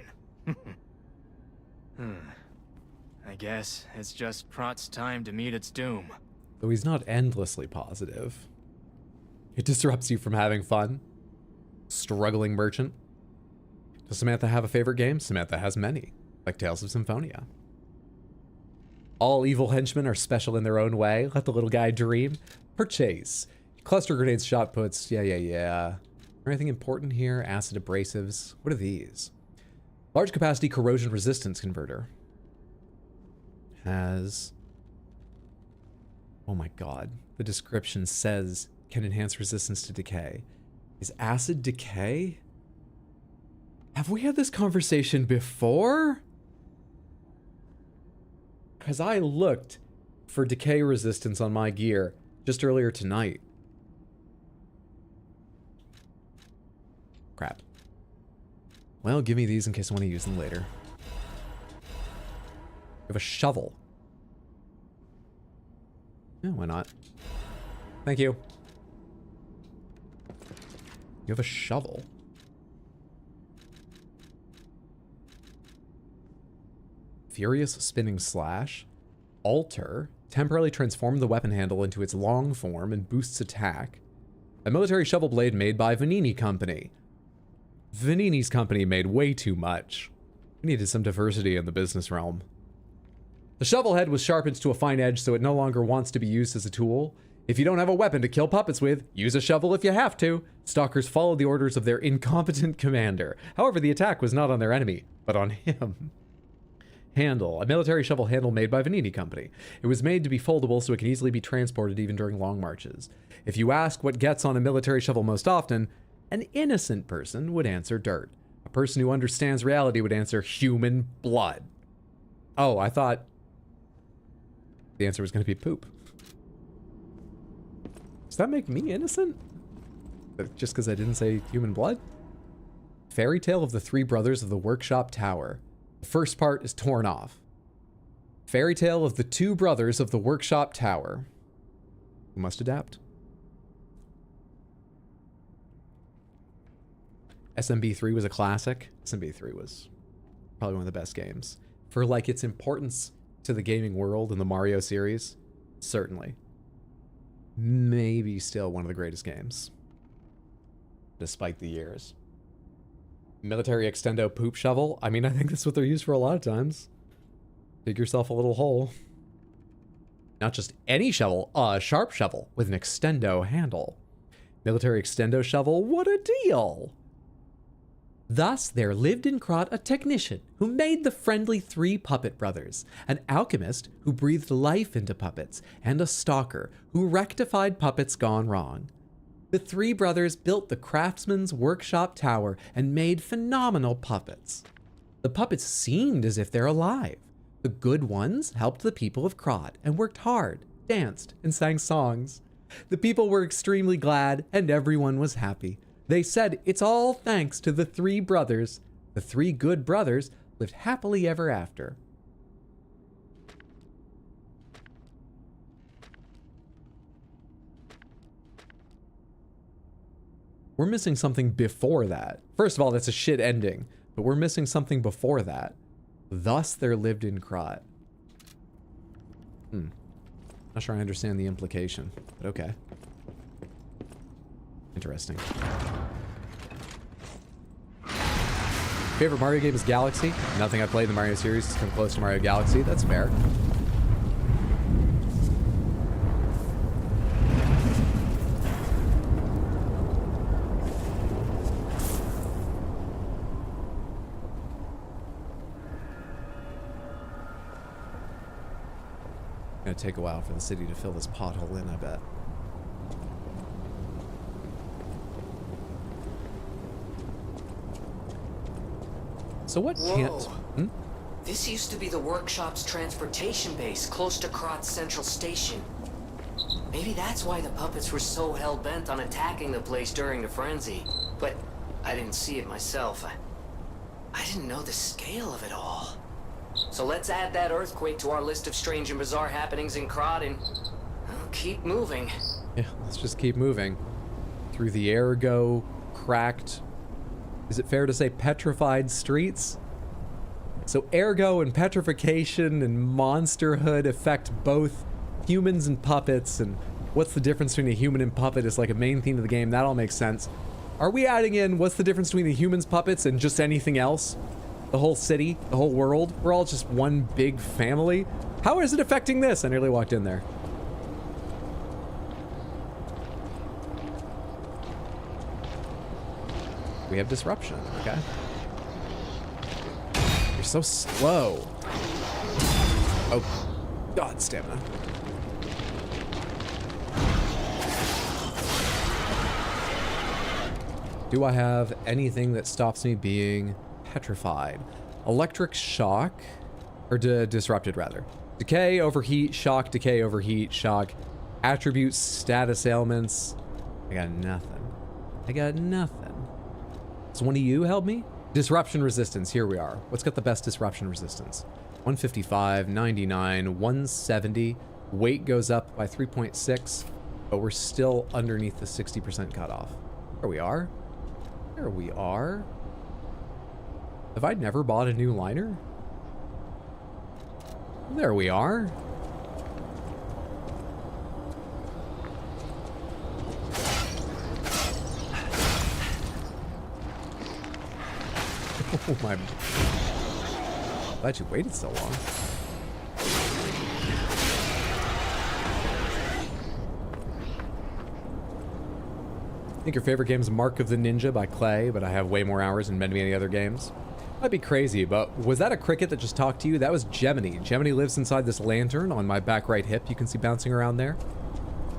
I guess it's just Prot's time to meet its doom. Though he's not endlessly positive. It disrupts you from having fun. Struggling merchant. Does Samantha have a favorite game? Samantha has many, like Tales of Symphonia. All evil henchmen are special in their own way. Let the little guy dream. Purchase. Cluster grenades, shot puts. Yeah. Anything important here? Acid abrasives. What are these? Large capacity corrosion resistance converter. Has... Oh my god. The description says can enhance resistance to decay. Is acid decay? Have we had this conversation before? Because I looked for decay resistance on my gear just earlier tonight. Crap. Well, give me these in case I want to use them later. You have a shovel. Yeah, why not? Thank you. You have a shovel. Furious spinning slash. Alter. Temporarily transform the weapon handle into its long form and boosts attack. A military shovel blade made by Vanini Company. Vanini's company made way too much. We needed some diversity in the business realm. The shovel head was sharpened to a fine edge so it no longer wants to be used as a tool. If you don't have a weapon to kill puppets with, use a shovel if you have to. Stalkers followed the orders of their incompetent commander. However, the attack was not on their enemy, but on him. Handle. A military shovel handle made by Vanini Company. It was made to be foldable so it can easily be transported even during long marches. If you ask what gets on a military shovel most often, an innocent person would answer dirt. A person who understands reality would answer human blood. Oh, I thought the answer was going to be poop. Does that make me innocent? Just because I didn't say human blood? Fairy Tale of the Three Brothers of the Workshop Tower. The first part is torn off. Fairy Tale of the Two Brothers of the Workshop Tower. We must adapt. SMB3 was a classic. SMB3 was probably one of the best games. For like its importance to the gaming world in the Mario series, certainly. Maybe still one of the greatest games. Despite the years. Military extendo poop shovel. I mean, I think that's what they're used for a lot of times. Dig yourself a little hole. Not just any shovel, a sharp shovel with an extendo handle. Military extendo shovel, what a deal! Thus, there lived in Krat a technician who made the friendly three puppet brothers, an alchemist who breathed life into puppets, and a stalker who rectified puppets gone wrong. The three brothers built the craftsman's workshop tower and made phenomenal puppets. The puppets seemed as if they're alive. The good ones helped the people of Krat and worked hard, danced, and sang songs. The people were extremely glad and everyone was happy. They said it's all thanks to the three brothers. The three good brothers lived happily ever after. We're missing something before that. First of all, that's a shit ending, but we're missing something before that. Thus there lived in Krat. Not sure I understand the implication, but okay. Interesting. Favorite Mario game is Galaxy. Nothing I played in the Mario series has come close to Mario Galaxy. That's fair. Gonna take a while for the city to fill this pothole in, I bet. So what can't... Hmm? This used to be the workshop's transportation base, close to Krat's central station. Maybe that's why the puppets were so hell-bent on attacking the place during the frenzy. But I didn't see it myself. I didn't know the scale of it all. So let's add that earthquake to our list of strange and bizarre happenings in Krat and keep moving. Yeah, let's just keep moving. Through the ergo, cracked... Is it fair to say petrified streets? So ergo and petrification and monsterhood affect both humans and puppets, and what's the difference between a human and puppet is like a main theme of the game. That all makes sense. Are we adding in what's the difference between the humans, puppets, and just anything else? The whole city, the whole world? We're all just one big family? How is it affecting this? I nearly walked in there. We have disruption, okay? You're so slow. Oh, God, stamina. Do I have anything that stops me being petrified? Electric shock, or disrupted rather. Decay, overheat, shock, decay, overheat, shock. Attributes, status ailments. I got nothing. I got nothing. Does one of you help me? Disruption resistance, here we are. What's got the best disruption resistance? 155, 99, 170. Weight goes up by 3.6, but we're still underneath the 60% cutoff. There we are. There we are. Have I never bought a new liner? There we are. Oh my... Glad you waited so long. I think your favorite game is Mark of the Ninja by Clay, but I have way more hours than many other games. Might be crazy, but was that a cricket that just talked to you? That was Gemini. Gemini lives inside this lantern on my back right hip. You can see bouncing around there.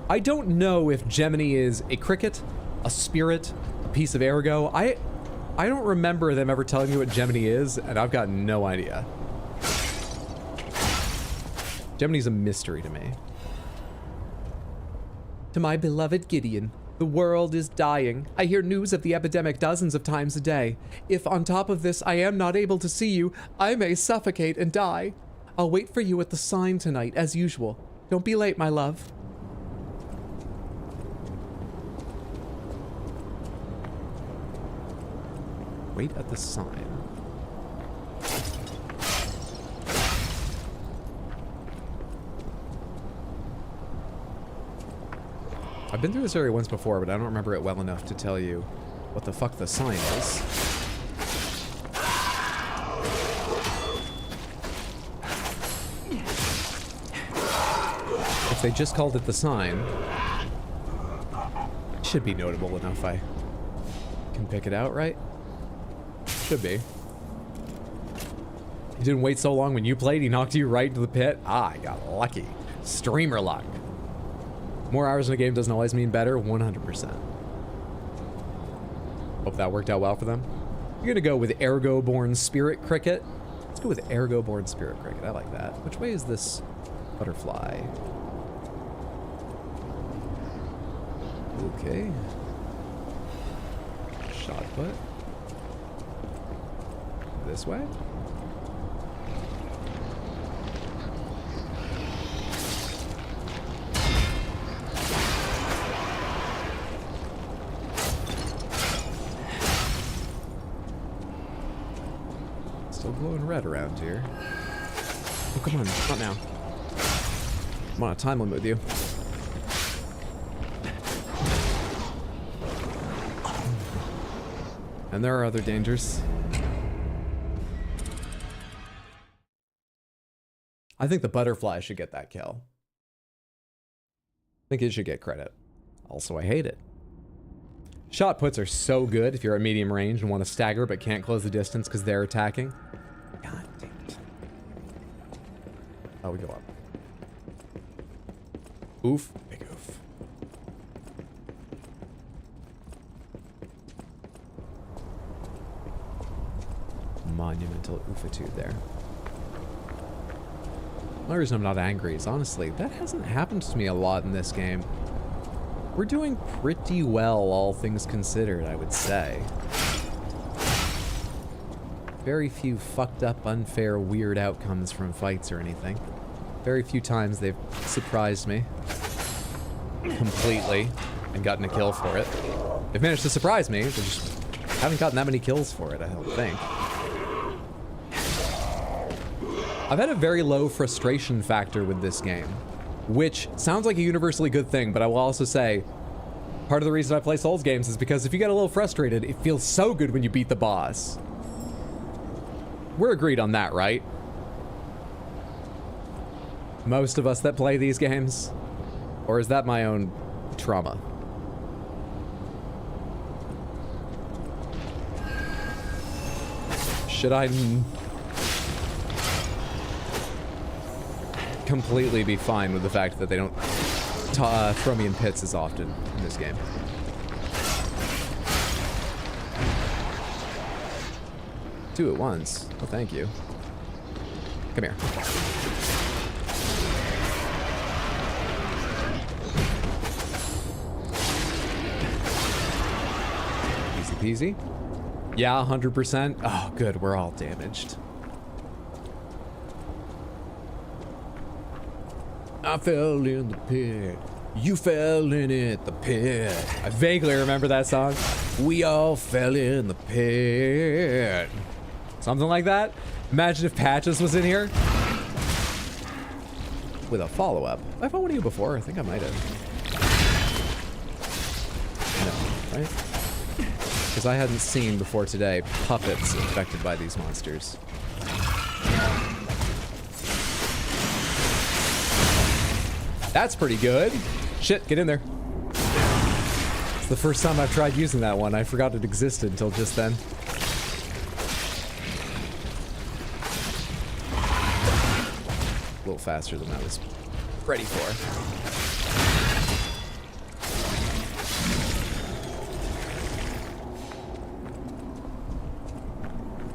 I don't know if Gemini is a cricket, a spirit, a piece of ergo. I don't remember them ever telling me what Gemini is, and I've got no idea. Gemini's a mystery to me. To my beloved Gideon, the world is dying. I hear news of the epidemic dozens of times a day. If on top of this I am not able to see you, I may suffocate and die. I'll wait for you at the sign tonight, as usual. Don't be late, my love. Wait at the sign. I've been through this area once before, but I don't remember it well enough to tell you what the fuck the sign is. If they just called it the sign, it should be notable enough I can pick it out, right? Should be. He didn't wait so long when you played, he knocked you right into the pit. Ah, I got lucky. Streamer luck. More hours in a game doesn't always mean better, 100%. Hope that worked out well for them. You're gonna go with Ergo-born Spirit Cricket. Let's go with Ergo-born Spirit Cricket, I like that. Which way is this butterfly? Okay. Shot put. This way? Still glowing red around here. Oh, come on, not now. I'm on a time limit with you. And there are other dangers. I think the butterfly should get that kill. I think it should get credit. Also, I hate it. Shot puts are so good if you're at medium range and want to stagger but can't close the distance because they're attacking. God damn it. Oh, we go up. Oof. Big oof. Monumental oofitude there. The reason I'm not angry is honestly, that hasn't happened to me a lot in this game. We're doing pretty well, all things considered, I would say. Very few fucked up, unfair, weird outcomes from fights or anything. Very few times they've surprised me completely and gotten a kill for it. They've managed to surprise me, they just haven't gotten that many kills for it, I don't think. I've had a very low frustration factor with this game, which sounds like a universally good thing, but I will also say, part of the reason I play Souls games is because if you get a little frustrated, it feels so good when you beat the boss. We're agreed on that, right? Most of us that play these games? Or is that my own trauma? Should I completely be fine with the fact that they don't throw me in pits as often in this game? Two at once. Oh, thank you. Come here. Easy peasy. Yeah, 100%. Oh, good. We're all damaged. I fell in the pit. You fell in it, the pit. I vaguely remember that song. We all fell in the pit. Something like that. Imagine if Patches was in here. With a follow-up. Have I fought one of you before? I think I might have. No, right? Because I hadn't seen before today puppets infected by these monsters. That's pretty good. Shit, get in there. It's the first time I've tried using that one. I forgot it existed until just then. A little faster than I was ready for.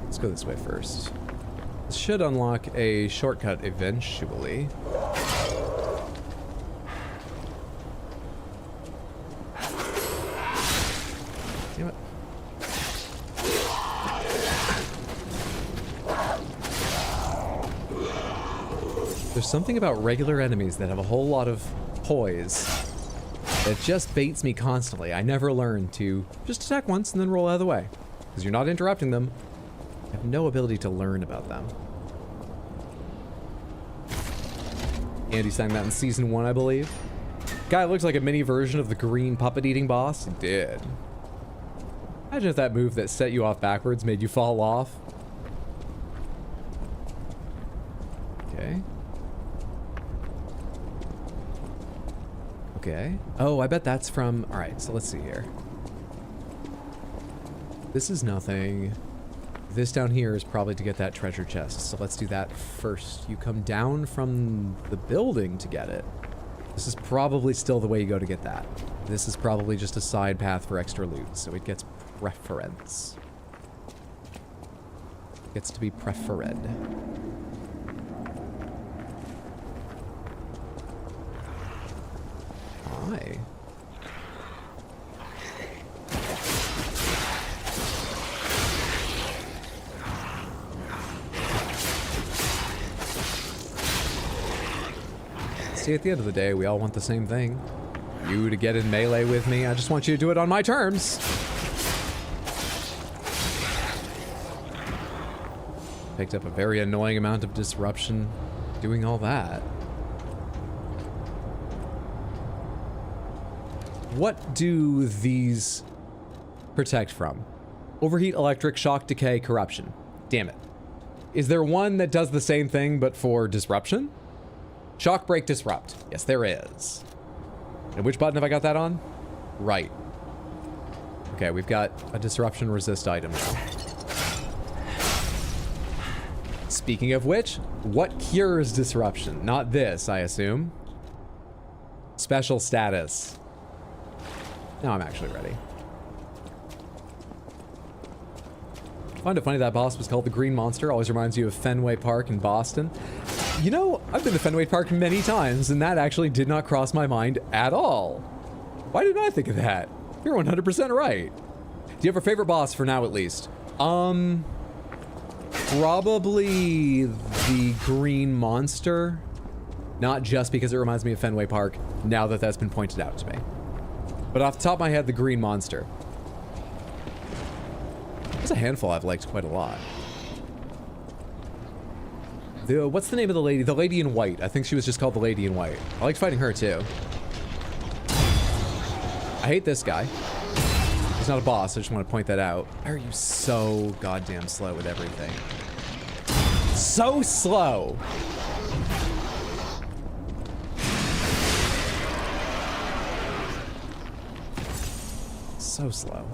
Let's go this way first. This should unlock a shortcut eventually. Damn it. There's something about regular enemies that have a whole lot of poise that just baits me constantly. I never learn to just attack once and then roll out of the way. Because you're not interrupting them. I have no ability to learn about them. Andy sang that in season 1, I believe. Guy looks like a mini version of the green puppet eating boss. He did. Imagine if that move that set you off backwards made you fall off. Okay. Okay. Oh, I bet that's from... Alright, so let's see here. This is nothing. This down here is probably to get that treasure chest, so let's do that first. You come down from the building to get it. This is probably still the way you go to get that. This is probably just a side path for extra loot, so it gets preference. Gets to be preferred. Hi. See, at the end of the day, we all want the same thing. You to get in melee with me, I just want you to do it on my terms. Picked up a very annoying amount of disruption doing all that. What do these protect from? Overheat, electric, shock, decay, corruption. Damn it. Is there one that does the same thing but for disruption? Shock break disrupt. Yes, there is. And which button have I got that on? Right. Okay, we've got a disruption resist item now. Speaking of which, what cures disruption? Not this, I assume. Special status. Now I'm actually ready. I find it funny that boss was called the Green Monster. Always reminds you of Fenway Park in Boston. You know, I've been to Fenway Park many times, and that actually did not cross my mind at all. Why didn't I think of that? You're 100% right. Do you have a favorite boss for now, at least? Probably the Green Monster. Not just because it reminds me of Fenway Park, now that that's been pointed out to me. But off the top of my head, the Green Monster. There's a handful I've liked quite a lot. What's the name of the lady? The Lady in White. I think she was just called the Lady in White. I liked fighting her too. I hate this guy. He's not a boss, I just want to point that out. Why are you so goddamn slow with everything? So slow! So slow.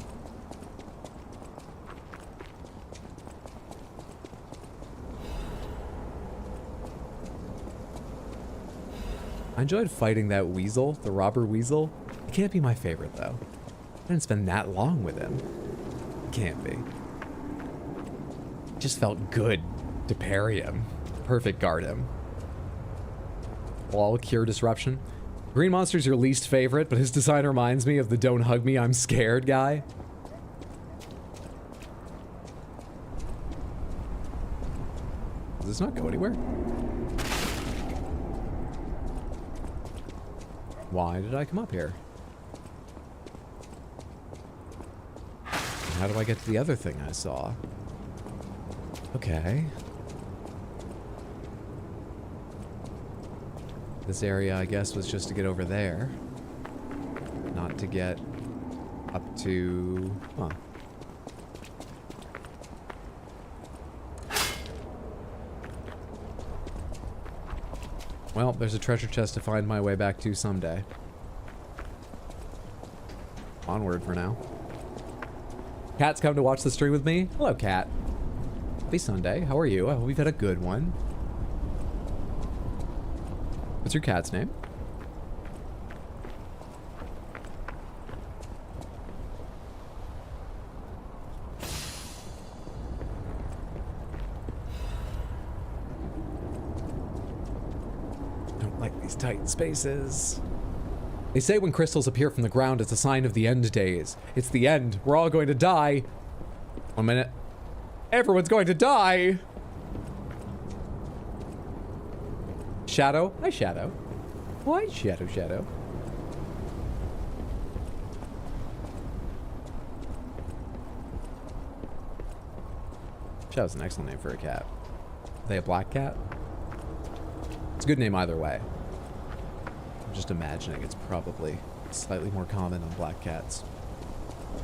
I enjoyed fighting that weasel, the robber weasel. It can't be my favorite though. I didn't spend that long with him. It can't be. It just felt good to parry him. Perfect guard him. Wall cure disruption. Green Monster's your least favorite, but his design reminds me of the "Don't hug me, I'm scared" guy. Does this not go anywhere? Why did I come up here? How do I get to the other thing I saw? Okay. This area, I guess, was just to get over there. Not to get up to... Huh. Well, there's a treasure chest to find my way back to someday. Onward for now. Cat's come to watch the stream with me. Hello, Cat. Happy Sunday. How are you? I hope you've had a good one. What's your cat's name? Don't like these tight spaces. They say when crystals appear from the ground, it's a sign of the end days. It's the end. We're all going to die. 1 minute. Everyone's going to die! Shadow? Hi, Shadow. Why, Shadow, Shadow? Shadow's an excellent name for a cat. Are they a black cat? It's a good name either way. I'm just imagining it's probably slightly more common on black cats.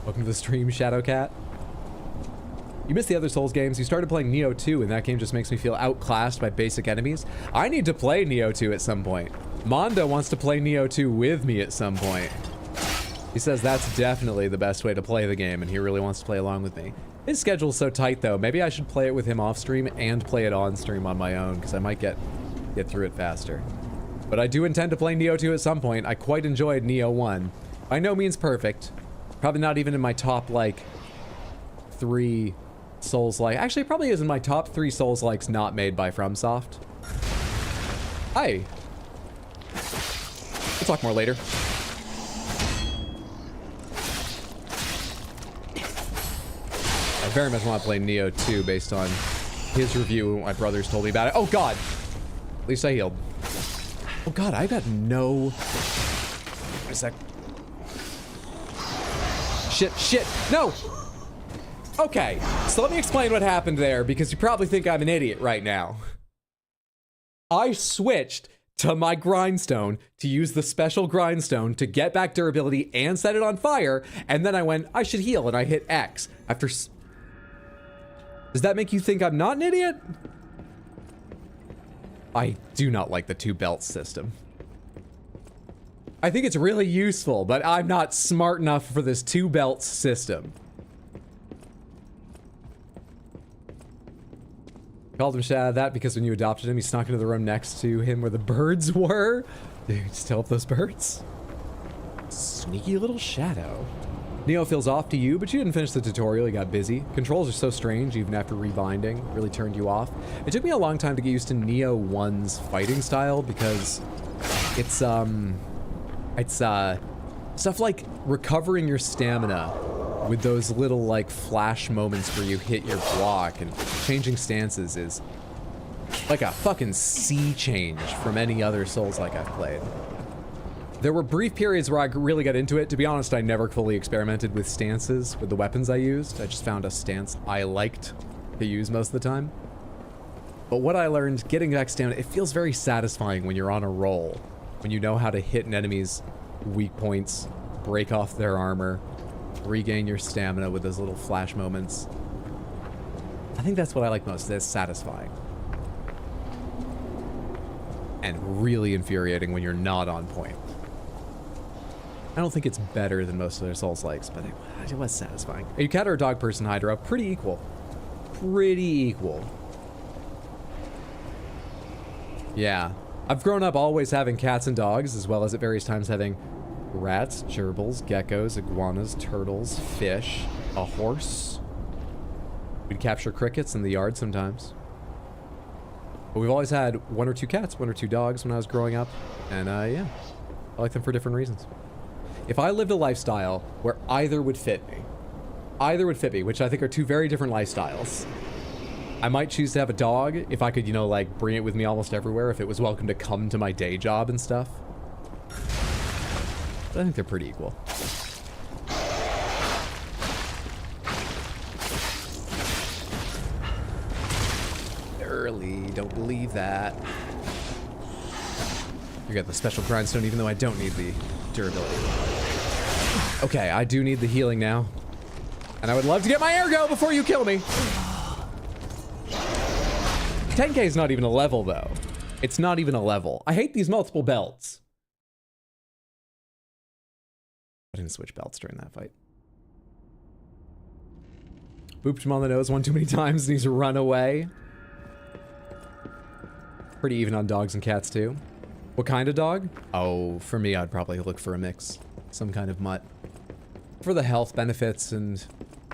Welcome to the stream, Shadow Cat. You missed the other Souls games. You started playing Neo 2, and that game just makes me feel outclassed by basic enemies. I need to play Neo 2 at some point. Mondo wants to play Neo 2 with me at some point. He says that's definitely the best way to play the game, and he really wants to play along with me. His schedule's so tight, though. Maybe I should play it with him off stream and play it on stream on my own, because I might get through it faster. But I do intend to play Neo 2 at some point. I quite enjoyed Neo 1. By no means perfect. Probably not even in my top, like, 3... Souls-like. Actually, it probably is in my top 3 Souls-likes not made by FromSoft. Hi. We'll talk more later. I very much want to play Neo 2 based on his review and what my brothers told me about it. Oh, God. At least I healed. Oh, God. I got no... Wait a sec. Shit. Shit. No! Okay, so let me explain what happened there, because you probably think I'm an idiot right now. I switched to my grindstone to use the special grindstone to get back durability and set it on fire, and then I went, I should heal, and I hit X. After Does that make you think I'm not an idiot? I do not like the 2 belts system. I think it's really useful, but I'm not smart enough for this 2 belts system. Called him Shad that because when you adopted him, he snuck into the room next to him where the birds were. Dude, still up those birds? Sneaky little shadow. Neo feels off to you, but you didn't finish the tutorial, you got busy. Controls are so strange, even after rebinding, really turned you off. It took me a long time to get used to Neo 1's fighting style because it's stuff like recovering your stamina with those little like flash moments where you hit your block, and changing stances is like a fucking sea change from any other Souls-like I've played. There were brief periods where I really got into it. To be honest, I never fully experimented with stances with the weapons I used. I just found a stance I liked to use most of the time. But what I learned, getting back stamina, it feels very satisfying when you're on a roll. When you know how to hit an enemy's weak points, break off their armor, regain your stamina with those little flash moments. I think that's what I like most. It's satisfying. And really infuriating when you're not on point. I don't think it's better than most of their Souls-likes, but it was satisfying. Are you cat or a dog person, Hydra? Pretty equal. Pretty equal. Yeah. I've grown up always having cats and dogs, as well as at various times having rats, gerbils, geckos, iguanas, turtles, fish, a horse. We'd capture crickets in the yard sometimes. But we've always had 1 or 2 cats, 1 or 2 dogs when I was growing up. And yeah, I like them for different reasons. If I lived a lifestyle where either would fit me, which I think are 2 very different lifestyles, I might choose to have a dog if I could, you know, like bring it with me almost everywhere, if it was welcome to come to my day job and stuff. But I think they're pretty equal. Early, don't believe that. You got the special grindstone even though I don't need the durability. Okay, I do need the healing now. And I would love to get my ergo before you kill me. 10k is not even a level though. It's not even a level. I hate these multiple belts. I didn't switch belts during that fight. Booped him on the nose 1 too many times and he's run away. Pretty even on dogs and cats too. What kind of dog? Oh, for me, I'd probably look for a mix. Some kind of mutt. For the health benefits, and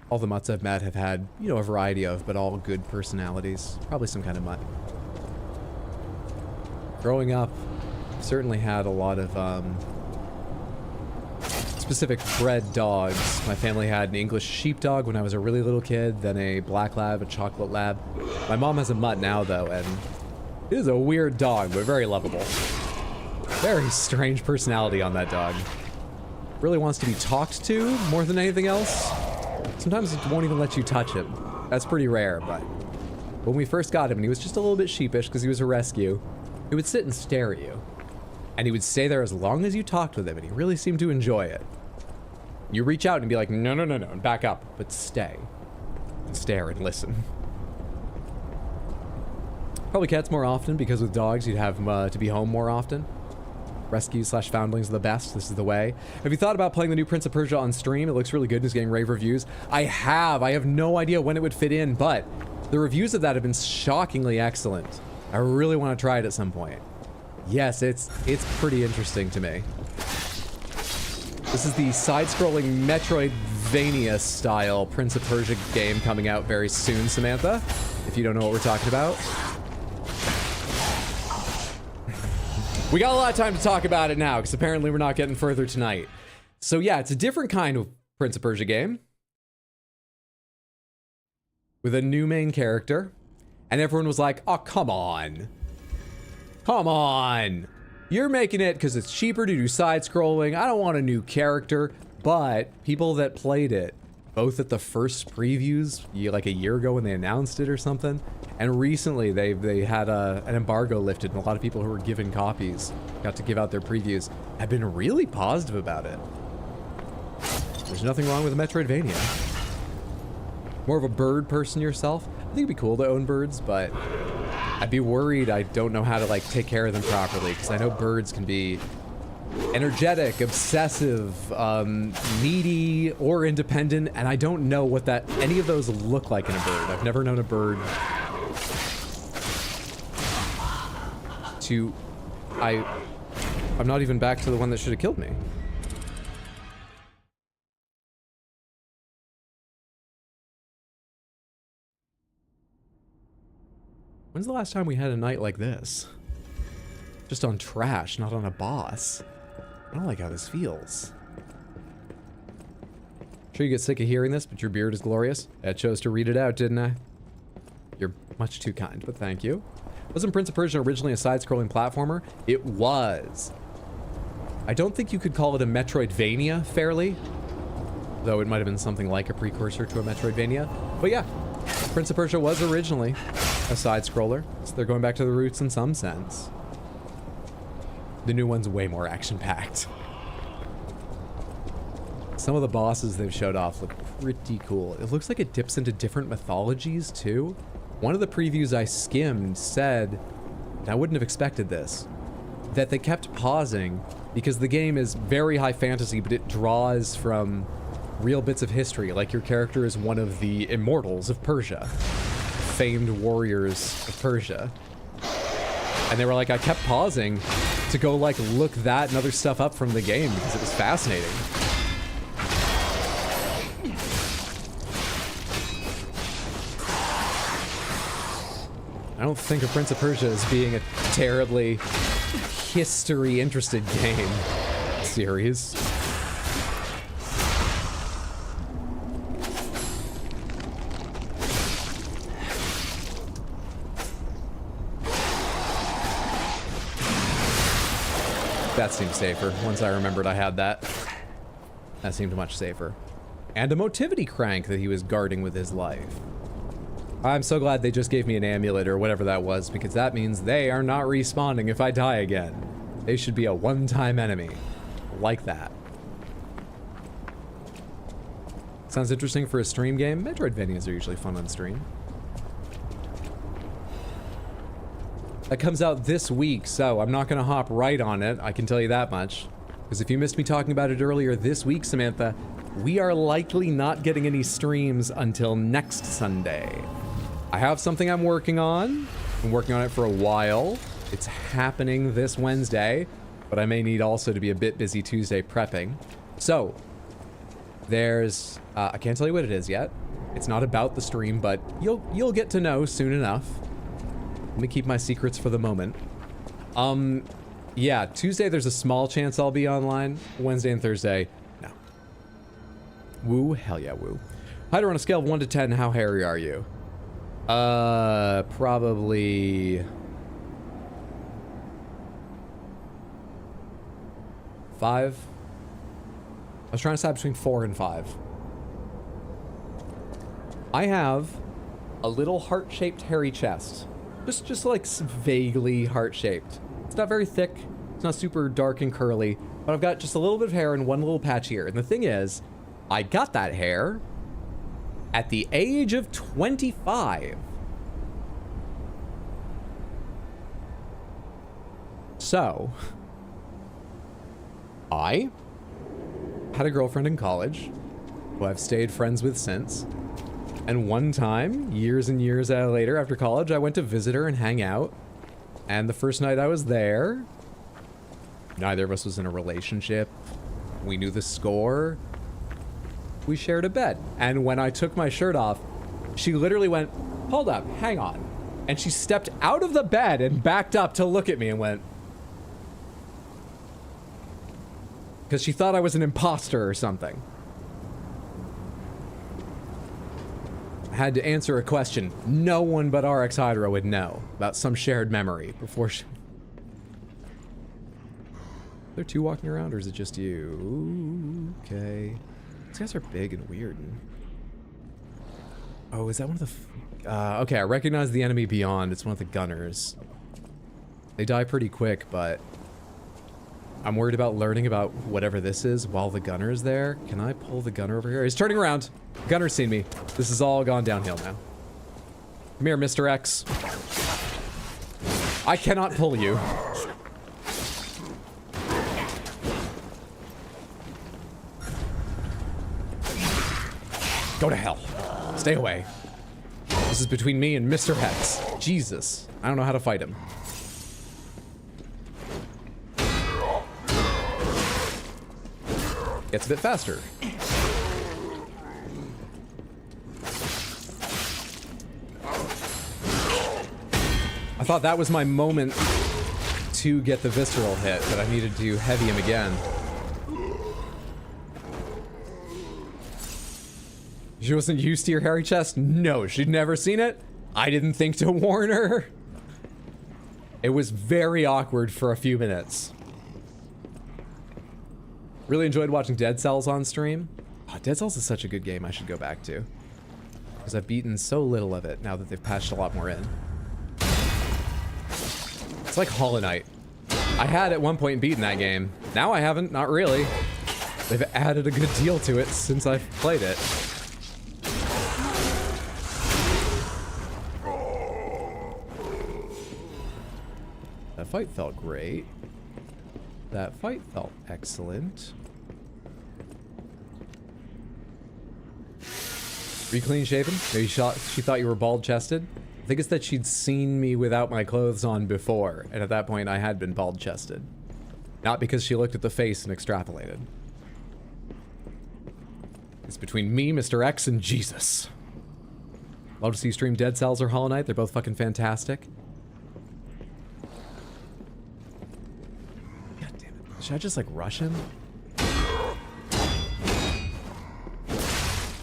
all the mutts I've met have had, you know, a variety of, but all good personalities. Probably some kind of mutt. Growing up, certainly had a lot of, specific bred dogs. My family had an English sheepdog when I was a really little kid, then a black lab, a chocolate lab. My mom has a mutt now, though, and it is a weird dog, but very lovable. Very strange personality on that dog. Really wants to be talked to more than anything else. Sometimes it won't even let you touch him. That's pretty rare, but when we first got him, and he was just a little bit sheepish because he was a rescue, he would sit and stare at you. And he would stay there as long as you talked with him, and he really seemed to enjoy it. You reach out and be like, no, no, no, no, and back up, but stay. And stare and listen. Probably cats more often, because with dogs, you'd have them to be home more often. Rescues / foundlings are the best. This is the way. Have you thought about playing the new Prince of Persia on stream? It looks really good and is getting rave reviews. I have no idea when it would fit in, but the reviews of that have been shockingly excellent. I really want to try it at some point. Yes, it's pretty interesting to me. This is the side-scrolling Metroidvania style Prince of Persia game coming out very soon, Samantha, if you don't know what we're talking about. We got a lot of time to talk about it now, because apparently we're not getting further tonight. So yeah, it's a different kind of Prince of Persia game. With a new main character. And everyone was like, oh, come on. Come on. You're making it because it's cheaper to do side-scrolling. I don't want a new character. But people that played it, both at the first previews, like a year ago when they announced it or something, and recently they had an embargo lifted, and a lot of people who were given copies got to give out their previews, have been really positive about it. There's nothing wrong with a Metroidvania. More of a bird person yourself? think it'd be cool to own birds, but I'd be worried I don't know how to like take care of them properly, because I know birds can be energetic, obsessive, needy, or independent, and I don't know what any of those look like in a bird. I've never known a bird to... I'm not even back to the one that should have killed me. When's the last time we had a night like this? Just on trash, not on a boss. I don't like how this feels. Sure you get sick of hearing this, but your beard is glorious. I chose to read it out, didn't I? You're much too kind, but thank you. Wasn't Prince of Persia originally a side-scrolling platformer? It was. I don't think you could call it a Metroidvania fairly, though it might have been something like a precursor to a Metroidvania. But yeah, Prince of Persia was originally a side-scroller, so they're going back to the roots in some sense. The new one's way more action-packed. Some of the bosses they've showed off look pretty cool. It looks like it dips into different mythologies, too. One of the previews I skimmed said, and I wouldn't have expected this, that they kept pausing because the game is very high fantasy, but it draws from real bits of history, like your character is one of the immortals of Persia, famed warriors of Persia. And they were like, I kept pausing to go like look that and other stuff up from the game because it was fascinating. I don't think of Prince of Persia as being a terribly history-interested game series. That seemed safer. Once I remembered I had that. That seemed much safer. And a motivity crank that he was guarding with his life. I'm so glad they just gave me an amulet or whatever that was, because that means they are not respawning if I die again. They should be a one-time enemy. Like that. Sounds interesting for a stream game. Metroidvanias are usually fun on stream. That comes out this week, so I'm not going to hop right on it, I can tell you that much. Because if you missed me talking about it earlier this week, Samantha, we are likely not getting any streams until next Sunday. I have something I'm working on. I've been working on it for a while. It's happening this Wednesday, but I may need also to be a bit busy Tuesday prepping. So, there's, I can't tell you what it is yet. It's not about the stream, but you'll get to know soon enough. Let me keep my secrets for the moment. Yeah, Tuesday there's a small chance I'll be online. Wednesday and Thursday, no. Woo, hell yeah, woo. Hyder, on a scale of 1 to 10, how hairy are you? Probably 5. I was trying to decide between 4 and 5. I have a little heart-shaped hairy chest. Just like vaguely heart-shaped. It's not very thick. It's not super dark and curly, but I've got just a little bit of hair and one little patch here. And the thing is, I got that hair at the age of 25. So, I had a girlfriend in college who I've stayed friends with since. And one time, years and years later, after college, I went to visit her and hang out. And the first night I was there, neither of us was in a relationship. We knew the score. We shared a bed. And when I took my shirt off, she literally went, hold up, hang on. And she stepped out of the bed and backed up to look at me and went, because she thought I was an imposter or something. I had to answer a question no one but RX Hydra would know about some shared memory before she... Are there two walking around, or is it just you? Okay. These guys are big and weird. Oh, is that one of the... okay, I recognize the enemy beyond. It's one of the gunners. They die pretty quick, but... I'm worried about learning about whatever this is while the gunner's there. Can I pull the gunner over here? He's turning around. Gunner's seen me. This has all gone downhill now. Come here, Mr. X. I cannot pull you. Go to hell. Stay away. This is between me and Mr. X. Jesus. I don't know how to fight him. Gets a bit faster. I thought that was my moment to get the visceral hit, but I needed to heavy him again. She wasn't used to your hairy chest? No, she'd never seen it. I didn't think to warn her. It was very awkward for a few minutes. Really enjoyed watching Dead Cells on stream. Oh, Dead Cells is such a good game I should go back to. Because I've beaten so little of it now that they've patched a lot more in. It's like Hollow Knight. I had at one point beaten that game. Now I haven't, not really. They've added a good deal to it since I've played it. That fight felt great. That fight felt excellent. Were you clean shaven? Maybe she thought you were bald chested? I think it's that she'd seen me without my clothes on before, and at that point I had been bald chested. Not because she looked at the face and extrapolated. It's between me, Mr. X, and Jesus. Love to see you stream Dead Cells or Hollow Knight. They're both fucking fantastic. God damn it. Should I just, like, rush him?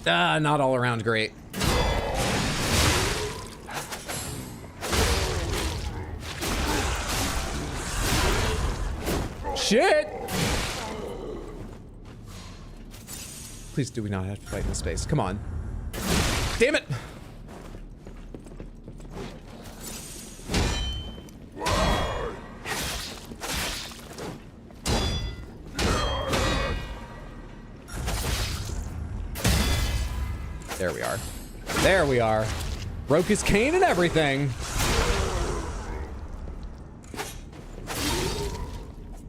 Ah, not all around great. Shit! Please do we not have to fight in this space? Come on. Damn it! There we are. There we are. Broke his cane and everything.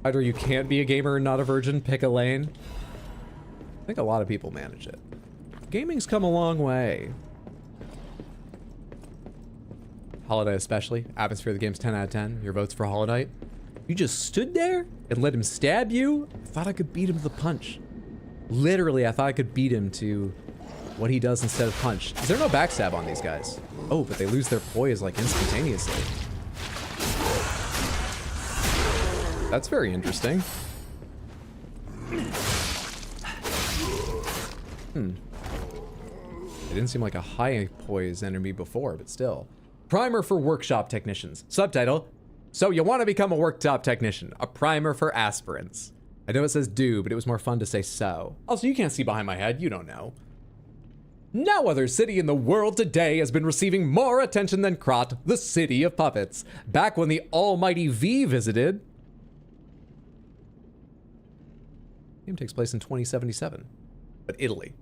Either you can't be a gamer and not a virgin, pick a lane. I think a lot of people manage it. Gaming's come a long way. Hollow Knight especially. Atmosphere of the game's 10 out of 10. Your votes for Hollow Knight. You just stood there and let him stab you? I thought I could beat him to the punch. Literally, I thought I could beat him to what he does instead of punch. Is there no backstab on these guys? Oh, but they lose their poise like instantaneously. That's very interesting. It didn't seem like a high poise enemy before, but still. Primer for workshop technicians. Subtitle: so you want to become a workshop technician. A primer for aspirants. I know it says do, but it was more fun to say so. Also, you can't see behind my head. You don't know. No other city in the world today has been receiving more attention than Krat, the city of puppets. Back when the almighty V visited. The game takes place in 2077. But Italy.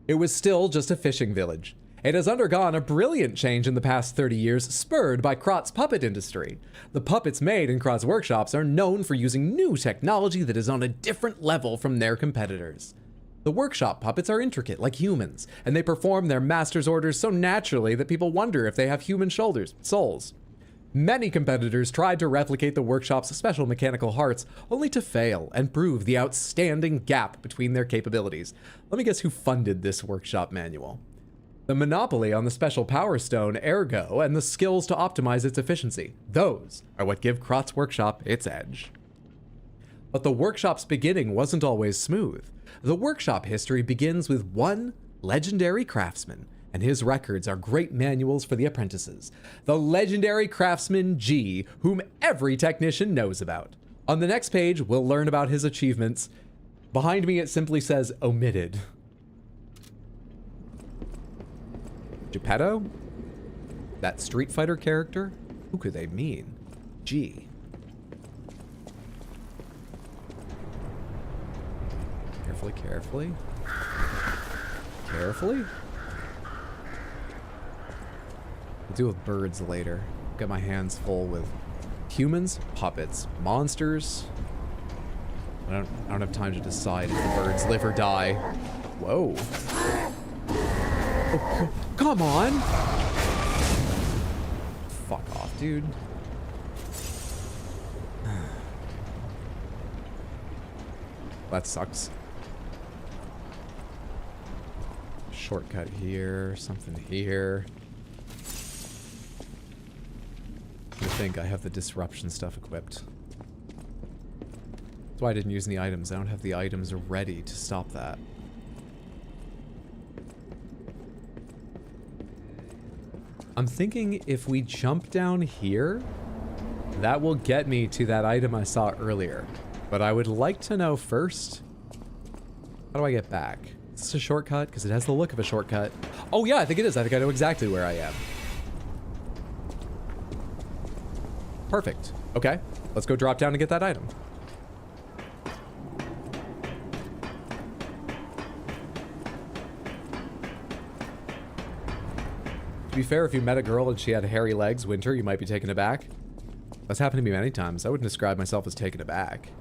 It was still just a fishing village. It has undergone a brilliant change in the past 30 years, spurred by Krat's puppet industry. The puppets made in Krat's workshops are known for using new technology that is on a different level from their competitors. The workshop puppets are intricate, like humans, and they perform their master's orders so naturally that people wonder if they have human souls. Many competitors tried to replicate the workshop's special mechanical hearts, only to fail and prove the outstanding gap between their capabilities. Let me guess who funded this workshop manual. The monopoly on the special power stone, HuGO, and the skills to optimize its efficiency. Those are what give Krat's workshop its edge. But the workshop's beginning wasn't always smooth. The workshop history begins with one legendary craftsman, and his records are great manuals for the apprentices. The legendary craftsman G, whom every technician knows about. On the next page, we'll learn about his achievements. Behind me, it simply says omitted. Geppetto? That Street Fighter character? Who could they mean? G. Carefully. I'll deal with birds later. Get my hands full with humans, puppets, monsters. I don't have time to decide if the birds live or die. Whoa. Oh, come on! Fuck off, dude. That sucks. Shortcut here, something here. I think I have the disruption stuff equipped. That's why I didn't use any items. I don't have the items ready to stop that. I'm thinking if we jump down here, that will get me to that item I saw earlier. But I would like to know first, how do I get back? Is this a shortcut? Because it has the look of a shortcut. Oh yeah, I think it is. I think I know exactly where I am. Perfect. Okay, let's go drop down and get that item. To be fair, if you met a girl and she had hairy legs, Winter, you might be taken aback. That's happened to me many times. I wouldn't describe myself as taken aback.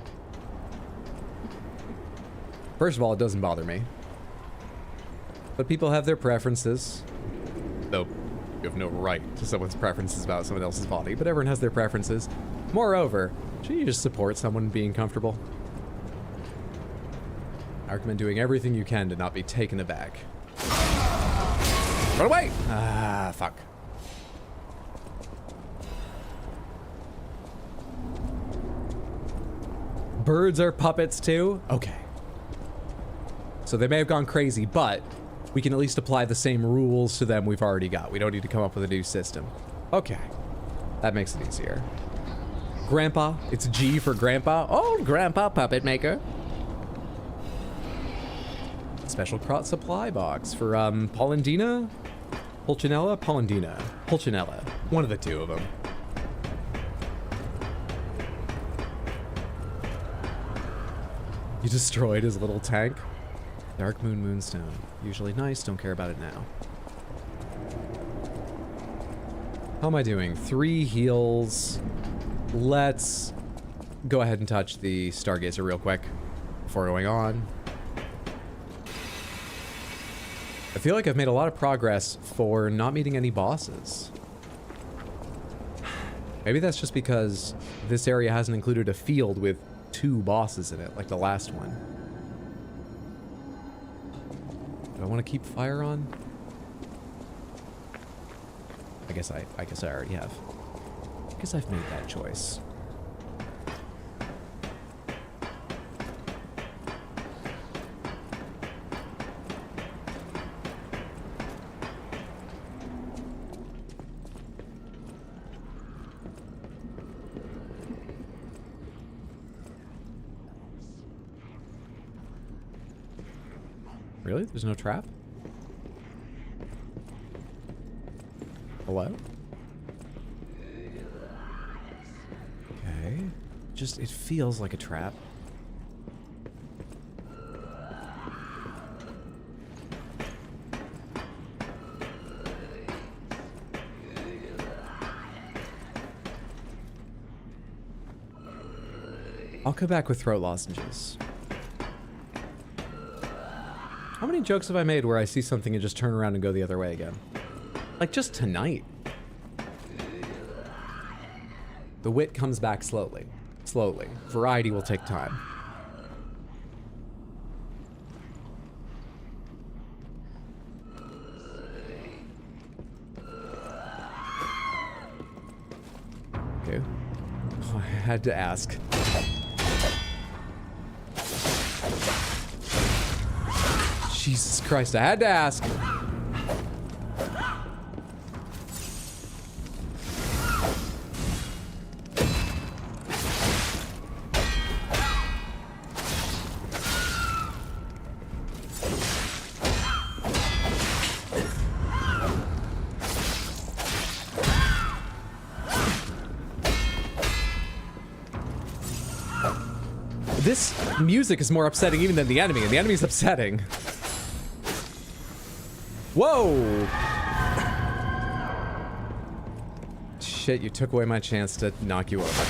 First of all, it doesn't bother me. But people have their preferences. Though, you have no right to someone's preferences about someone else's body, but everyone has their preferences. Moreover, should you just support someone being comfortable? I recommend doing everything you can to not be taken aback. Run away! Ah, fuck. Birds are puppets too? Okay. So they may have gone crazy, but we can at least apply the same rules to them we've already got. We don't need to come up with a new system. Okay. That makes it easier. Grandpa. It's G for Grandpa. Oh, Grandpa Puppet Maker. Special crot supply box for Polendina? Pulcinella? Polendina. Pulcinella. One of the two of them. You destroyed his little tank. Dark Moon Moonstone. Usually nice, don't care about it now. How am I doing? 3 heals. Let's go ahead and touch the Stargazer real quick before going on. I feel like I've made a lot of progress for not meeting any bosses. Maybe that's just because this area hasn't included a field with 2 bosses in it, like the last one. Do I want to keep fire on? I guess I already have. I guess I've made that choice. Really? There's no trap? Hello? Okay. Just, it feels like a trap. I'll come back with throat lozenges. How many jokes have I made where I see something and just turn around and go the other way again? Like just tonight. The wit comes back slowly. Slowly. Variety will take time. Okay. Oh, I had to ask. Jesus Christ, I had to ask. This music is more upsetting even than the enemy, and the enemy's upsetting. Whoa! shit, you took away my chance to knock you over.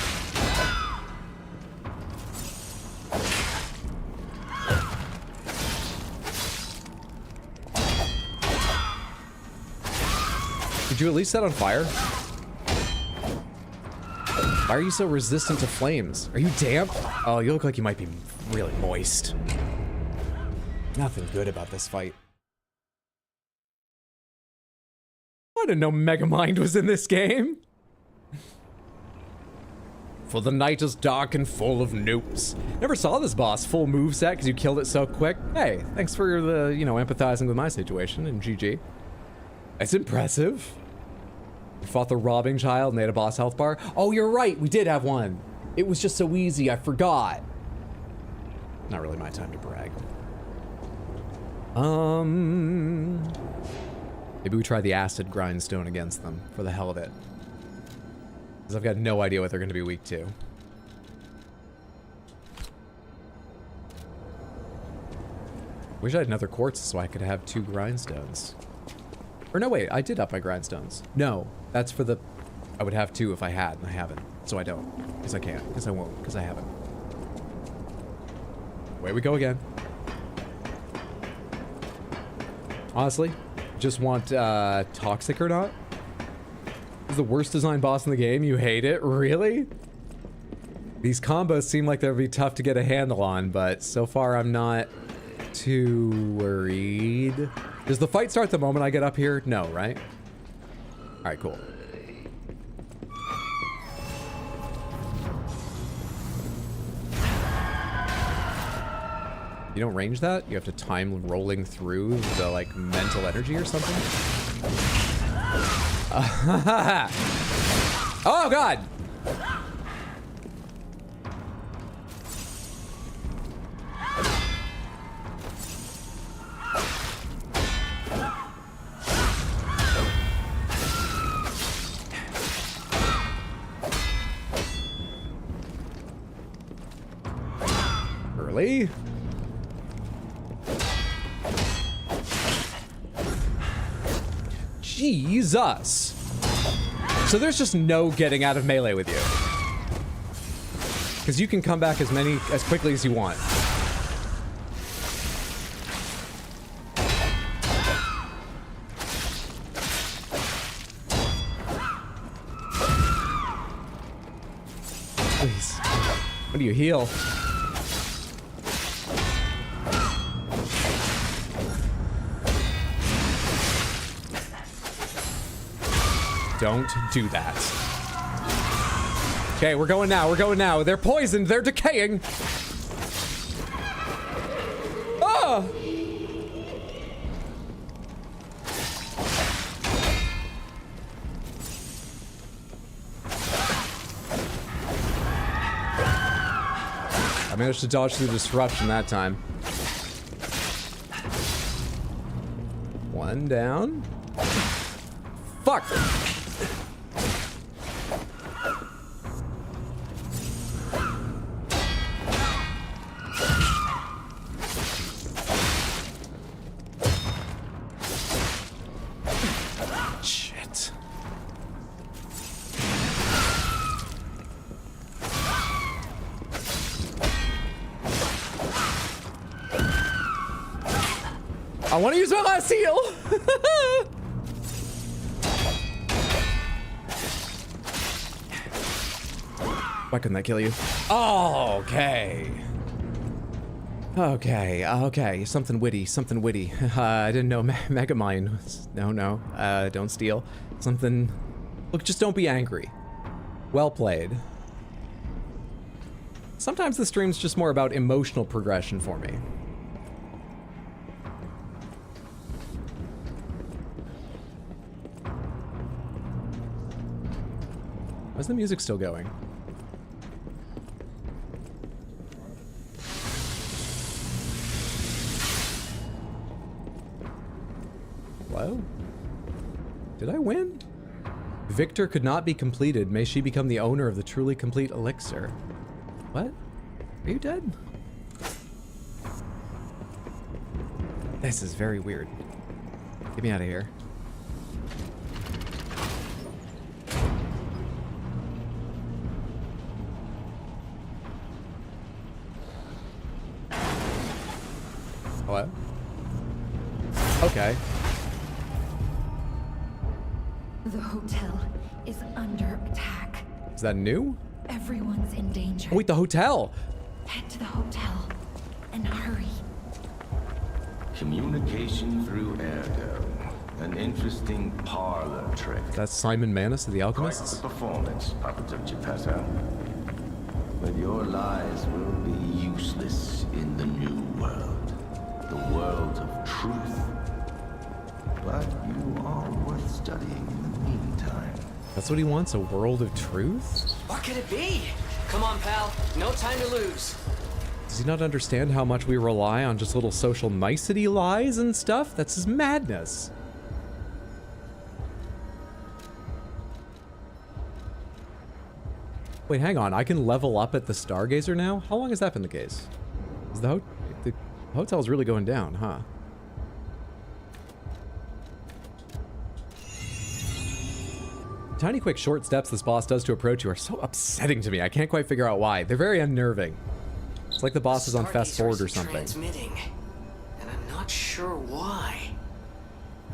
Did you at least set on fire? Why are you so resistant to flames? Are you damp? Oh, you look like you might be really moist. Nothing good about this fight. I didn't know Megamind was in this game. For the night is dark and full of noobs. Never saw this boss full moveset because you killed it so quick. Hey, thanks for the, you know, empathizing with my situation and GG. That's impressive. We fought the robbing child and they had a boss health bar. Oh, you're right. We did have one. It was just so easy. I forgot. Not really my time to brag. Maybe we try the acid grindstone against them for the hell of it. Because I've got no idea what they're going to be weak to. Wish I had another quartz so I could have 2 grindstones. Or no, wait, I did up my grindstones. No, that's for the... I would have 2 if I had, and I haven't. So I don't. Because I can't. Because I won't. Because I haven't. Away we go again. Honestly, just want Toxic or not? This is the worst designed boss in the game. You hate it? Really? These combos seem like they'll be tough to get a handle on, but so far I'm not too worried. Does the fight start the moment I get up here? No, right? Alright, cool. You don't range that? You have to time rolling through the, like, mental energy or something? Oh, God! Early? Jesus! So there's just no getting out of melee with you. Because you can come back as quickly as you want. Please. What do you heal? Don't do that. Okay, we're going now. We're going now. They're poisoned. They're decaying. Oh! I managed to dodge through the disruption that time. One down. Fuck! Shit. I want to use my last heal! Why couldn't that kill you? Oh, okay. Okay. Something witty. I didn't know Megamind was... No. Don't steal. Something... Look, just don't be angry. Well played. Sometimes the stream's just more about emotional progression for me. Why's the music still going? Hello? Did I win? Victor could not be completed. May she become the owner of the truly complete elixir. What? Are you dead? This is very weird. Get me out of here. What? Okay. The hotel is under attack. Is that new? Everyone's in danger. Oh, wait, the hotel. Head to the hotel and hurry. Communication through ergo. An interesting parlor trick. That's Simon Manus of the Quite Alchemists? the performance, Papa Geppetto. But your lies will be useless in the new world. The world of truth. But you are worth studying in the meantime. That's what he wants, a world of truth? What could it be? Come on, pal. No time to lose. Does he not understand how much we rely on just little social nicety lies and stuff? That's his madness. Wait, hang on. I can level up at the Stargazer now? How long has that been the case? Is the hotel's really going down, huh? Tiny, quick, short steps this boss does to approach you are so upsetting to me. I can't quite figure out why. They're very unnerving. It's like the boss is on fast forward or something. Transmitting, and I'm not sure why.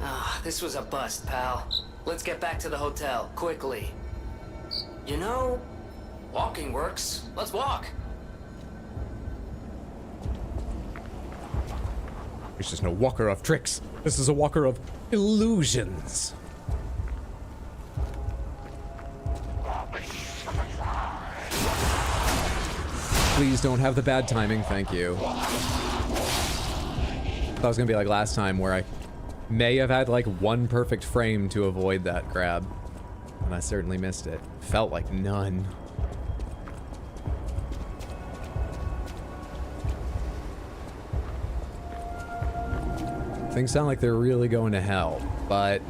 Ah, this was a bust, pal. Let's get back to the hotel, quickly. You know, walking works. Let's walk. It's just no walker of tricks. This is a walker of illusions. Please don't have the bad timing, thank you. I thought it was gonna be like last time where I may have had like one perfect frame to avoid that grab. And I certainly missed it. Felt like none. Things sound like they're really going to hell, but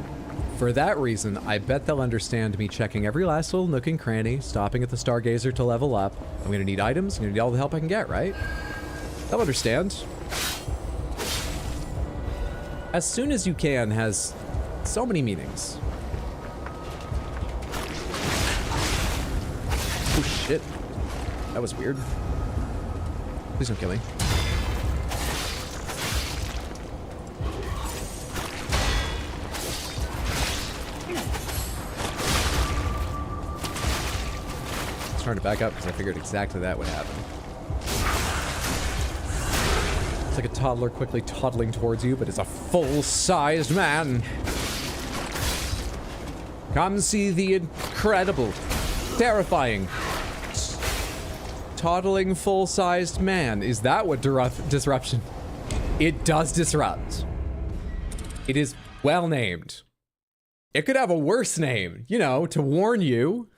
for that reason, I bet they'll understand me checking every last little nook and cranny, stopping at the Stargazer to level up. I'm gonna need items, I'm gonna need all the help I can get, right? They'll understand. As soon as you can has so many meanings. Oh shit. That was weird. Please don't kill me. Trying to back up because I figured exactly that would happen. It's like a toddler quickly toddling towards you, but it's a full-sized man. Come see the incredible, terrifying, toddling full-sized man. Is that what disruption? It does disrupt. It is well named. It could have a worse name, you know, to warn you.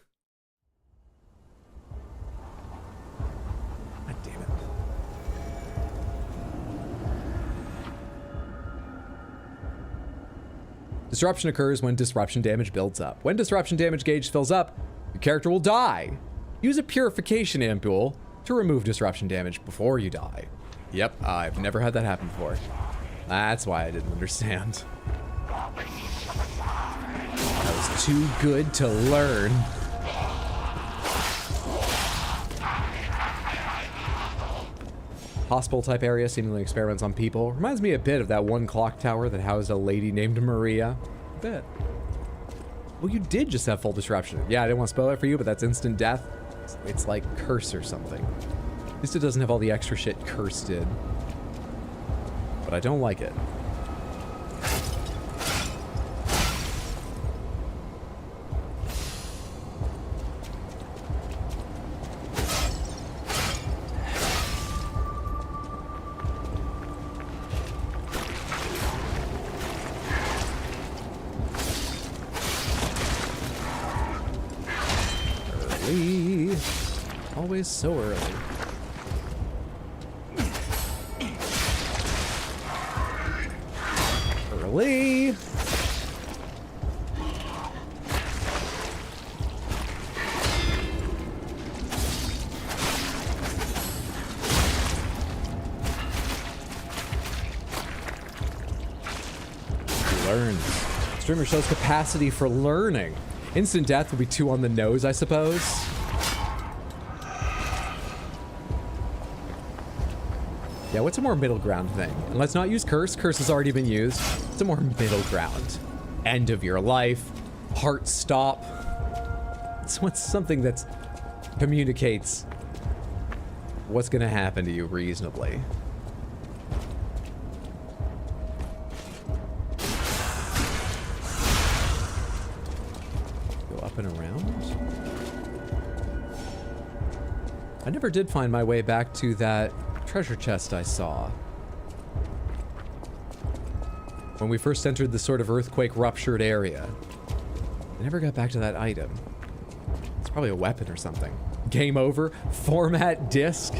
Disruption occurs when disruption damage builds up. When disruption damage gauge fills up, your character will die. Use a purification ampule to remove disruption damage before you die. Yep, I've never had that happen before. That's why I didn't understand. That was too good to learn. Hospital type area, seemingly experiments on people. Reminds me a bit of that one clock tower that housed a lady named Maria. A bit. Well, you did just have full disruption. Yeah, I didn't want to spoil it for you, but that's instant death. It's like Curse or something. At least it doesn't have all the extra shit Curse did. But I don't like it. Always so early. Early. Learn. Streamer shows capacity for learning. Instant death would be too on the nose, I suppose. Yeah, what's a more middle ground thing? And let's not use curse. Curse has already been used. It's a more middle ground. End of your life. Heart stop. It's what's something that communicates what's going to happen to you reasonably. Go up and around. I never did find my way back to that treasure chest I saw. When we first entered the sort of earthquake-ruptured area. I never got back to that item. It's probably a weapon or something. Game over. Format disc.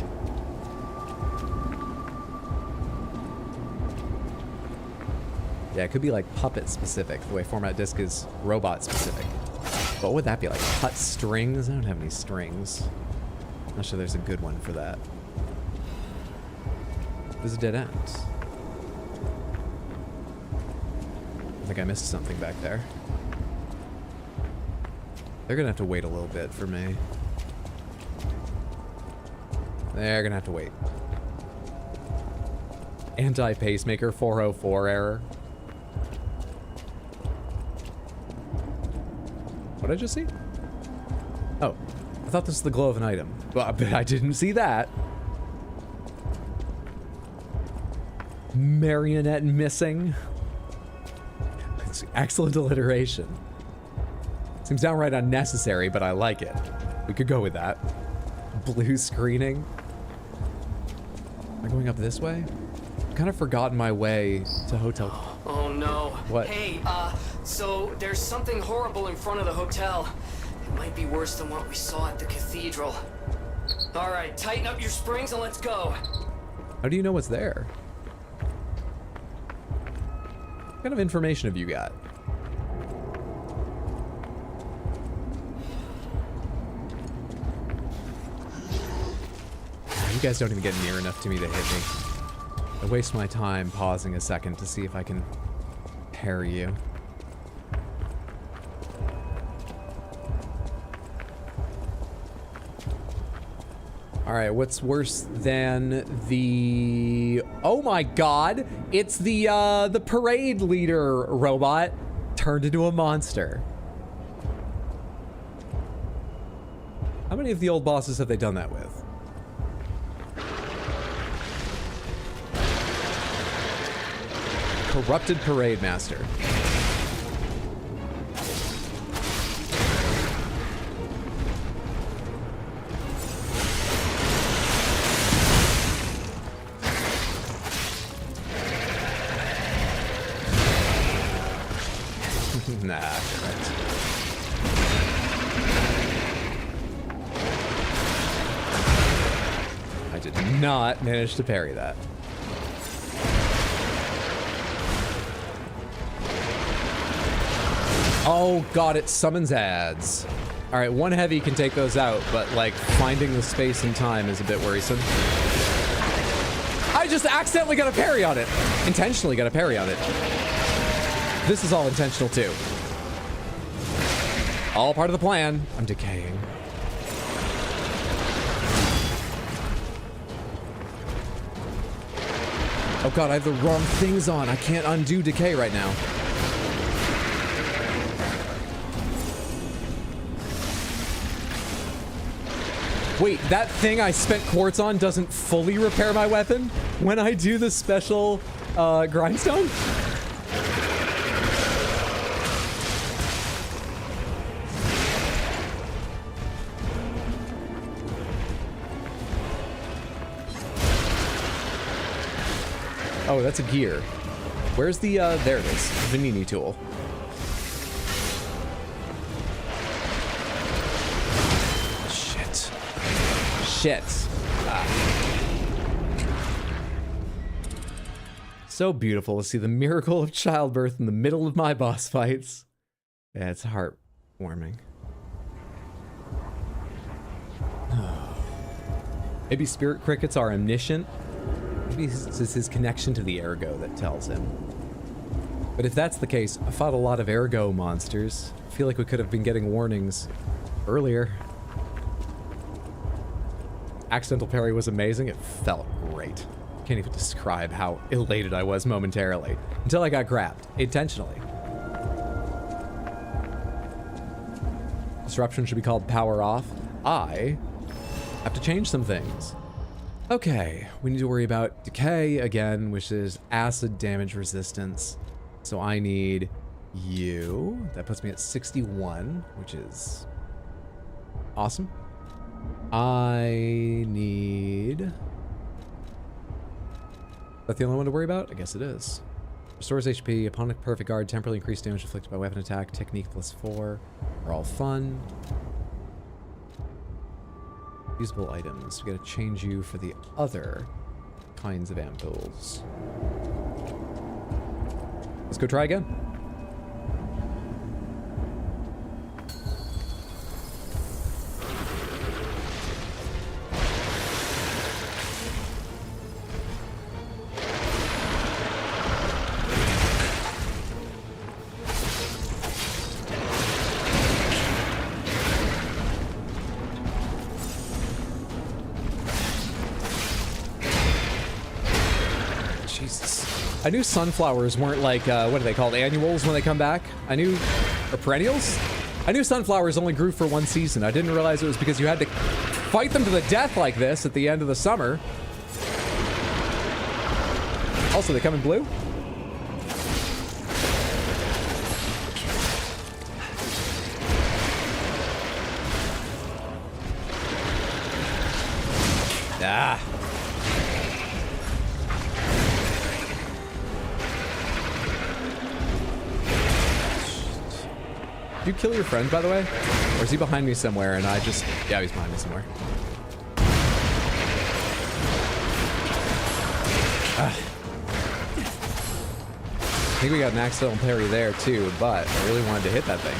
Yeah, it could be like puppet specific, the way format disc is robot specific. What would that be like? Cut strings? I don't have any strings. Not sure there's a good one for that. There's a dead end. I think I missed something back there. They're gonna have to wait a little bit for me. They're gonna have to wait. Anti-pacemaker 404 error. What did I just see? Oh, I thought this was the glow of an item. But I didn't see that. Marionette missing. It's excellent alliteration. Seems downright unnecessary, but I like it. We could go with that. Blue screening. Am I going up this way? I've kind of forgotten my way to hotel. Oh no. What? Hey, so there's something horrible in front of the hotel. It might be worse than what we saw at the cathedral. All right, tighten up your springs and let's go. How do you know what's there? What kind of information have you got? You guys don't even get near enough to me to hit me. I waste my time pausing a second to see if I can parry you. Alright, what's worse than the... Oh my god! It's the parade leader robot turned into a monster. How many of the old bosses have they done that with? Corrupted Parade Master. Nah, correct. I did not manage to parry that. Oh god, it summons ads. Alright, one heavy can take those out, but like finding the space and time is a bit worrisome. I just accidentally got a parry on it. Intentionally got a parry on it. This is all intentional too. All part of the plan. I'm decaying. Oh god, I have the wrong things on. I can't undo decay right now. Wait, that thing I spent quartz on doesn't fully repair my weapon when I do the special grindstone? Oh, that's a gear. Where's the, there it is. Vanini tool. Shit. So beautiful to see the miracle of childbirth in the middle of my boss fights. Yeah, it's heartwarming. Maybe spirit crickets are omniscient. Maybe it's his connection to the ergo that tells him. But if that's the case, I fought a lot of ergo monsters. I feel like we could have been getting warnings earlier. Accidental parry was amazing. It felt great. can't even describe how elated I was momentarily until I got grabbed intentionally. Disruption should be called power off. I have to change some things. Okay, we need to worry about decay again, which is acid damage resistance. So I need you. That puts me at 61, which is awesome. I need... Is that the only one to worry about? I guess it is. Restores HP upon a perfect guard, temporarily increased damage inflicted by weapon attack, technique +4 are all fun. Usable items. We gotta change you for the other kinds of ampoules. Let's go try again. I knew sunflowers weren't like, what are they called, annuals when they come back? Or perennials? I knew sunflowers only grew for one season. I didn't realize it was because you had to fight them to the death like this at the end of the summer. Also, they come in blue? Ah. Did you kill your friend, by the way? Or is he behind me somewhere and I just... Yeah, he's behind me somewhere. I think we got an accidental parry there too, but I really wanted to hit that thing.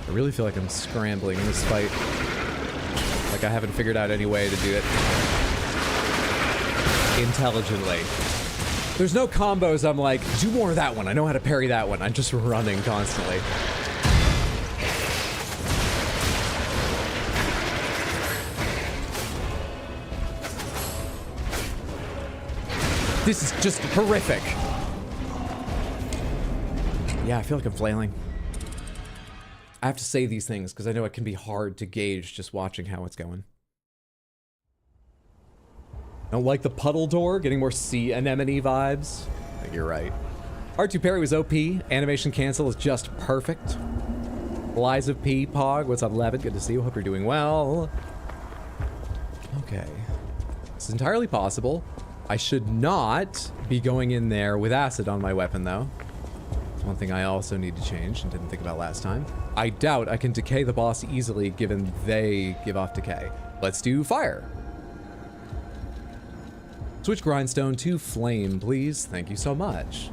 I really feel like I'm scrambling in this fight. Like I haven't figured out any way to do it intelligently. There's no combos I'm like, do more of that one. I know how to parry that one. I'm just running constantly. This is just horrific. Yeah, I feel like I'm flailing. I have to say these things because I know it can be hard to gauge just watching how it's going. Don't like the puddle door, getting more sea anemone vibes. I think you're right. R2 parry was OP. Animation cancel is just perfect. Liza P. Pog, what's up, Levin? Good to see you. Hope you're doing well. Okay. It's entirely possible. I should not be going in there with acid on my weapon, though. One thing I also need to change and didn't think about last time. I doubt I can decay the boss easily given they give off decay. Let's do fire. Switch grindstone to flame, please. Thank you so much.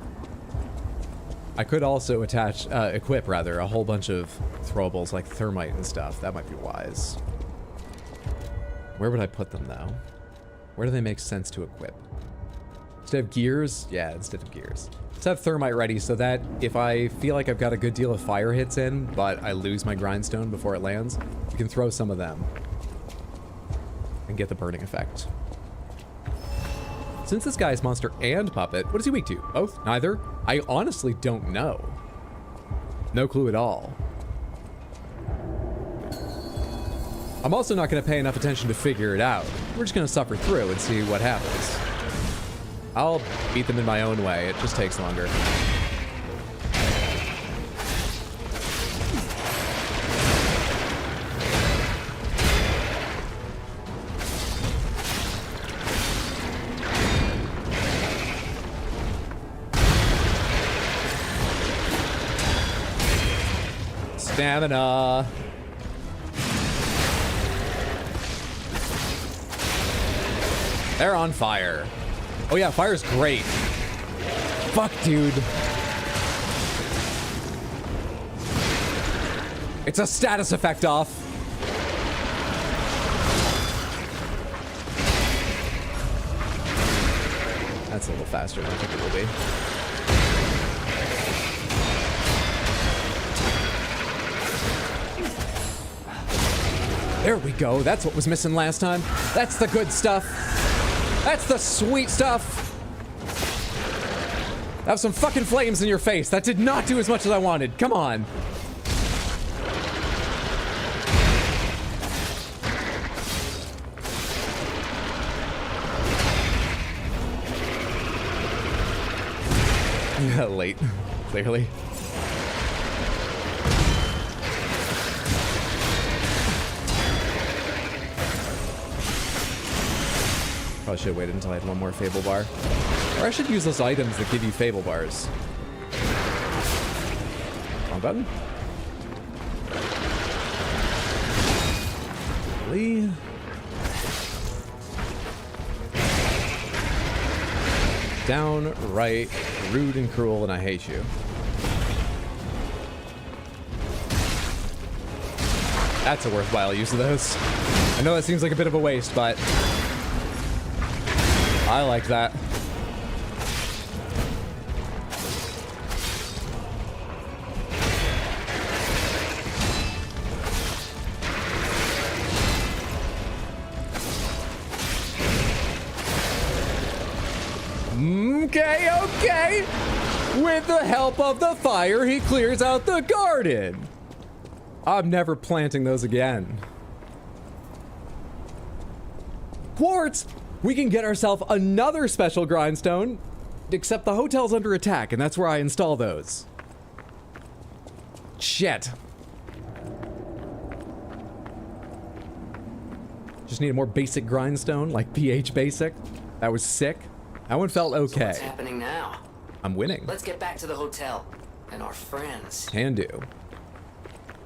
I could also equip a whole bunch of throwables like thermite and stuff. That might be wise. Where would I put them though? Where do they make sense to equip? Instead of gears? Yeah, instead of gears. Let's have thermite ready so that if I feel like I've got a good deal of fire hits in, but I lose my grindstone before it lands, we can throw some of them and get the burning effect. Since this guy is monster and puppet, what is he weak to? Both? Neither? I honestly don't know. No clue at all. I'm also not going to pay enough attention to figure it out. We're just going to suffer through and see what happens. I'll beat them in my own way. It just takes longer. Stamina. They're on fire. Oh yeah, fire's great. Fuck, dude. It's a status effect off. That's a little faster than I think it will be. There we go. That's what was missing last time. That's the good stuff. That's the sweet stuff. Have some fucking flames in your face. That did not do as much as I wanted. Come on. Yeah, late. Clearly. Probably should have waited until I had one more Fable bar. Or I should use those items that give you Fable bars. Wrong button. Lee. Downright rude and cruel, and I hate you. That's a worthwhile use of those. I know that seems like a bit of a waste, but I like that. Okay. With the help of the fire, he clears out the garden. I'm never planting those again. Quartz! We can get ourselves another special grindstone, except the hotel's under attack, and that's where I install those. Shit. Just need a more basic grindstone, like PH basic. That was sick. That one felt okay. So what's happening now? I'm winning. Let's get back to the hotel and our friends. Can do.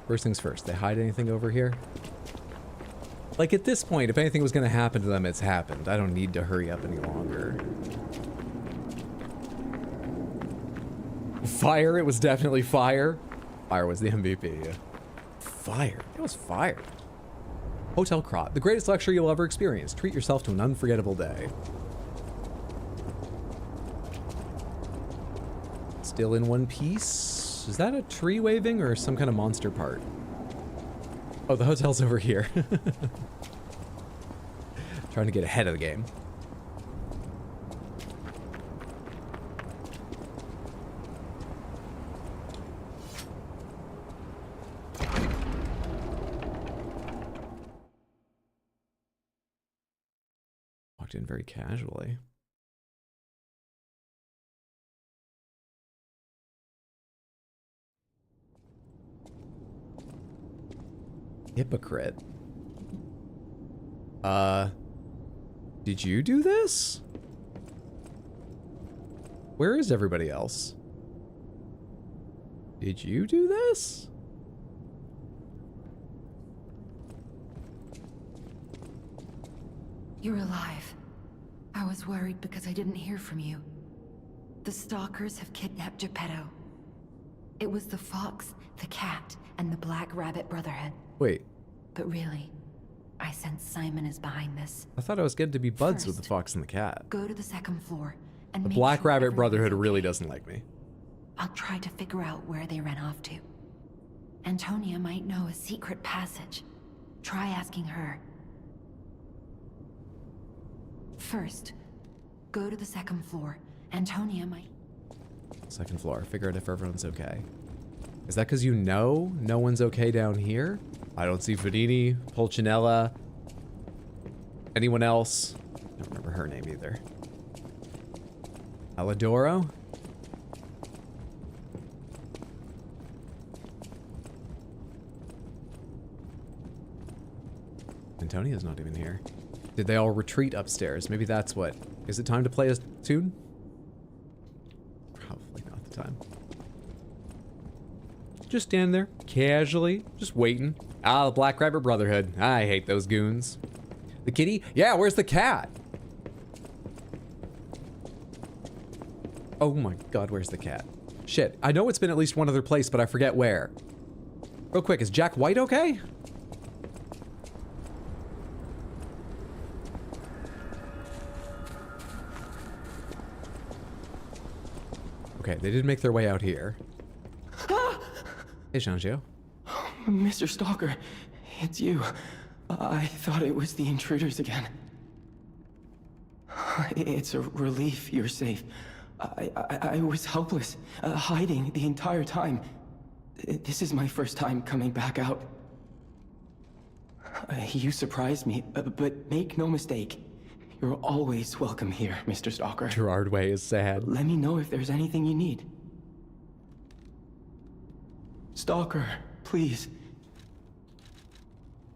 First things first, they hide anything over here? Like at this point, if anything was gonna happen to them, it's happened. I don't need to hurry up any longer. Fire, it was definitely fire. Fire was the MVP. Fire, it was fire. Hotel Krot, the greatest luxury you'll ever experience. Treat yourself to an unforgettable day. Still in one piece. Is that a tree waving or some kind of monster part? Oh, the hotel's over here. Trying to get ahead of the game. Walked in very casually. Hypocrite. Did you do this? Where is everybody else? Did you do this? You're alive. I was worried because I didn't hear from you. The stalkers have kidnapped Geppetto. It was the fox, the cat, and the Black Rabbit Brotherhood. Wait. But really, I sense Simon is behind this. I thought I was getting to be buds with the fox and the cat. Go to the second floor and The make Black sure Rabbit everyone's Brotherhood okay. really doesn't like me. I'll try to figure out where they ran off to. Antonia might know a secret passage. Try asking her. First, go to the second floor. Antonia might... Second floor. Figure out if everyone's okay. Is that because you know no one's okay down here? I don't see Fedini, Pulcinella, anyone else. I don't remember her name either. Alidoro? Antonia's not even here. Did they all retreat upstairs? Maybe that's what. Is it time to play a tune? Probably not the time. Just standing there, casually, just waiting. Ah, the Black Rabbit Brotherhood. I hate those goons. The kitty? Yeah, where's the cat? Oh my god, where's the cat? Shit, I know it's been at least one other place, but I forget where. Real quick, is Jack White okay? Okay, they did make their way out here. Hey, Shangio. Mr. Stalker, it's you. I thought it was the intruders again. It's a relief you're safe. I was helpless, hiding the entire time. This is my first time coming back out. You surprised me, but make no mistake. You're always welcome here, Mr. Stalker. Gerard Way is sad. Let me know if there's anything you need. Stalker, please.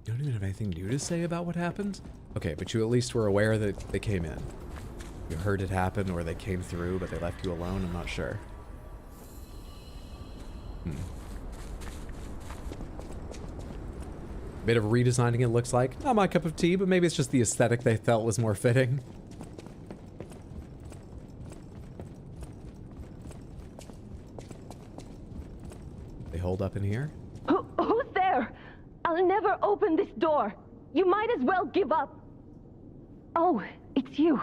You don't even have anything new to say about what happened? Okay, but you at least were aware that they came in. You heard it happen, or they came through, but they left you alone? I'm not sure. Bit of redesigning, it looks like. Not my cup of tea, but maybe it's just the aesthetic they felt was more fitting. They hold up in here? Who's there? I'll never open this door. You might as well give up. Oh, it's you.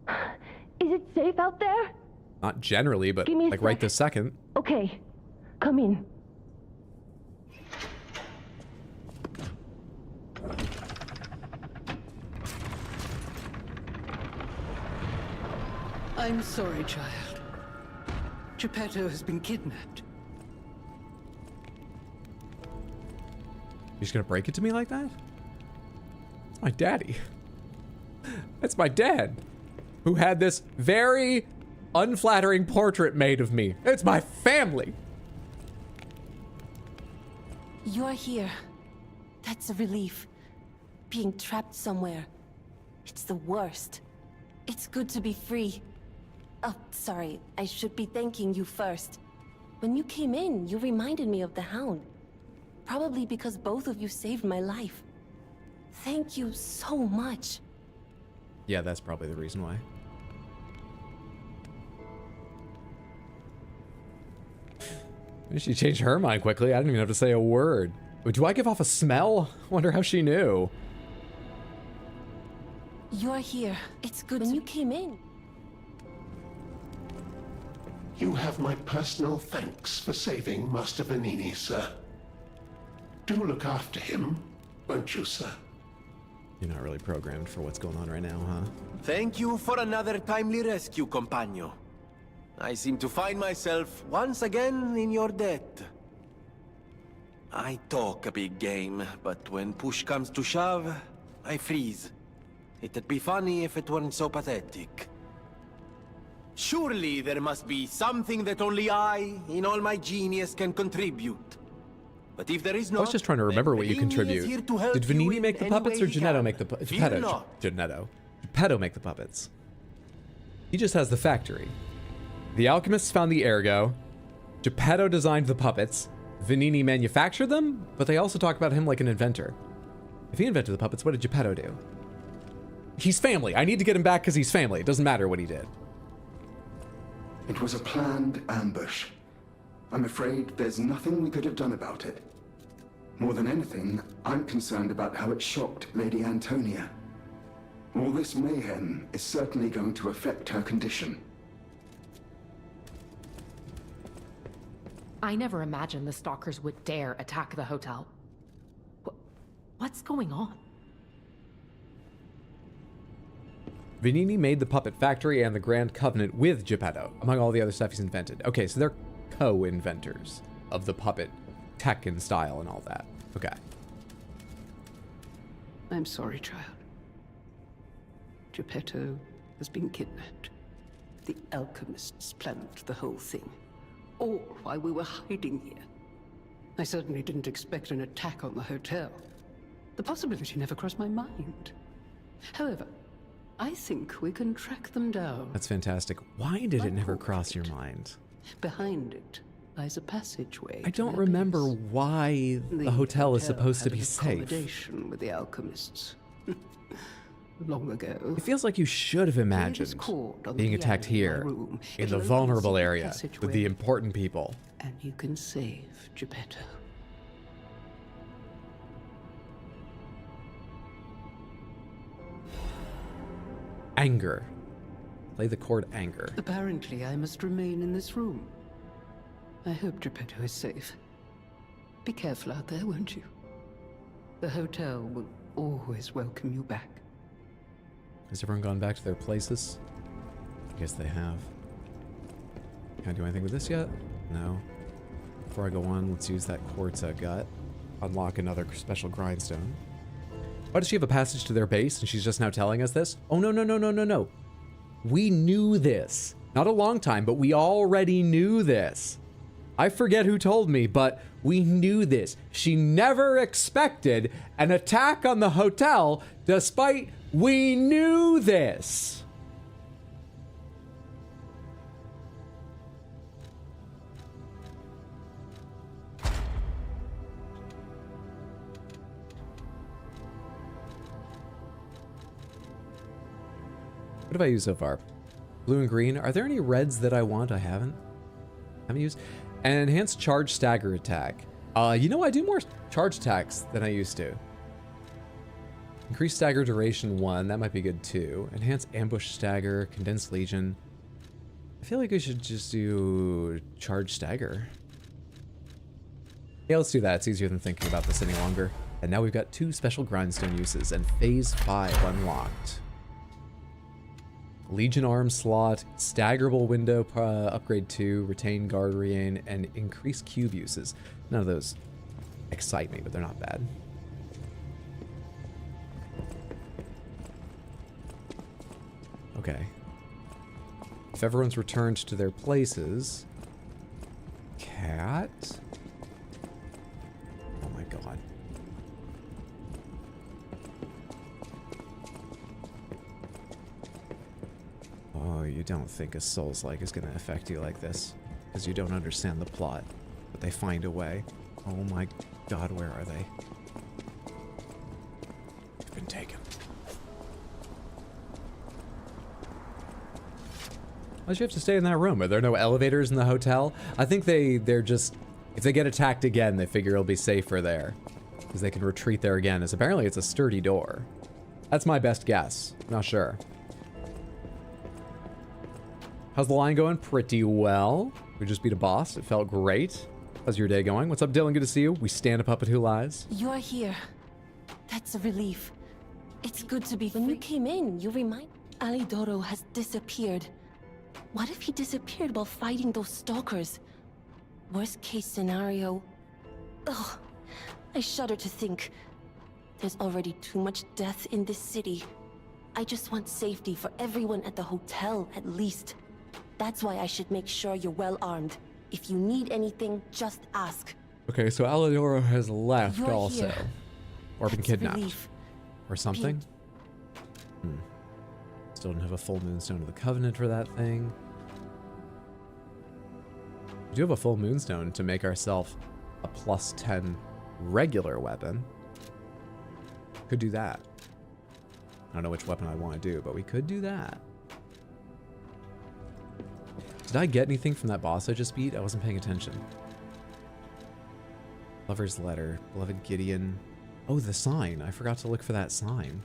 Is it safe out there? Not generally, but Give me a like right sec. this second. Okay, come in. I'm sorry, child. Geppetto has been kidnapped. You're just gonna break it to me like that? It's my daddy. That's my dad, who had this very unflattering portrait made of me. It's my family. You're here. That's a relief. Being trapped somewhere. It's the worst. It's good to be free. Oh, sorry. I should be thanking you first. When you came in, you reminded me of the Hound. Probably because both of you saved my life. Thank you so much. Yeah, that's probably the reason why. She changed her mind quickly. I didn't even have to say a word. But do I give off a smell? Wonder how she knew. You're here. It's good when you came in. You have my personal thanks for saving Master Vanini, sir. Do look after him, won't you, sir? You're not really programmed for what's going on right now, huh? Thank you for another timely rescue, compagno. I seem to find myself once again in your debt. I talk a big game, but when push comes to shove, I freeze. It'd be funny if it weren't so pathetic. Surely there must be something that only I, in all my genius, can contribute. But if there is not, I was just trying to remember what you contribute. Did Vanini make the puppets or Geppetto make the puppets? Geppetto make the puppets. He just has the factory. The alchemists found the ergo. Geppetto designed the puppets. Vanini manufactured them, but they also talk about him like an inventor. If he invented the puppets, what did Geppetto do? He's family. I need to get him back because he's family. It doesn't matter what he did. It was a planned ambush. I'm afraid there's nothing we could have done about it. More than anything, I'm concerned about how it shocked Lady Antonia. All this mayhem is certainly going to affect her condition. I never imagined the stalkers would dare attack the hotel. What's going on? Vanini made the puppet factory and the Grand Covenant with Geppetto, among all the other stuff he's invented. Okay, so they're co-inventors of the puppet tech and style and all that. Okay. I'm sorry, child. Geppetto has been kidnapped. The alchemists planned the whole thing. All while we were hiding here. I certainly didn't expect an attack on the hotel. The possibility never crossed my mind. However, I think we can track them down. That's fantastic. Why did it never cross your mind? Behind it lies a passageway. I don't remember why the hotel is supposed to be safe. Accommodation with the alchemists. Long ago. It feels like you should have imagined being attacked here, in the vulnerable area, with the important people. And you can save Geppetto. Anger. Play the chord anger. Apparently, I must remain in this room. I hope Geppetto is safe. Be careful out there, won't you? The hotel will always welcome you back. Has everyone gone back to their places? I guess they have. Can I do anything with this yet? No. Before I go on, let's use that quartz gut. Unlock another special grindstone. Why does she have a passage to their base and she's just now telling us this? Oh, no, no, no, no, no, no. We knew this. Not a long time, but we already knew this. I forget who told me, but we knew this. She never expected an attack on the hotel, despite we knew this. What have I used so far? Blue and green. Are there any reds that I want? I haven't used. An enhanced charge stagger attack. You know, I do more charge attacks than I used to. Increased stagger duration 1. That might be good too. Enhanced ambush stagger, condensed legion. I feel like we should just do charge stagger. Yeah, let's do that. It's easier than thinking about this any longer. And now we've got 2 special grindstone uses and phase 5 unlocked. Legion arm slot, staggerable window upgrade 2, retain guard regain, and increase cube uses. None of those excite me, but they're not bad. Okay. If everyone's returned to their places... Cat? Oh my god. Oh, you don't think a Souls-like is going to affect you like this. Because you don't understand the plot. But they find a way. Oh my god, where are they? They've been taken. Why'd you have to stay in that room? Are there no elevators in the hotel? I think they're just... If they get attacked again, they figure it'll be safer there. Because they can retreat there again, as apparently it's a sturdy door. That's my best guess. Not sure. How's the line going? Pretty well. We just beat a boss. It felt great. How's your day going? What's up, Dylan? Good to see you. We stand a puppet who lies. You're here. That's a relief. It's good to be free. When you came in, you remind... Alidoro has disappeared. What if he disappeared while fighting those stalkers? Worst case scenario... Ugh. I shudder to think. There's already too much death in this city. I just want safety for everyone at the hotel, at least. That's why I should make sure you're well armed. If you need anything, just ask. Okay, so Alidoro has left You're also. Here. Or been That's kidnapped. relief. Or something. Still don't have a full moonstone of the Covenant for that thing. We do have a full moonstone to make ourselves a +10 regular weapon. Could do that. I don't know which weapon I want to do, but we could do that. Did I get anything from that boss I just beat? I wasn't paying attention. Lover's Letter. Beloved Gideon. Oh, the sign. I forgot to look for that sign.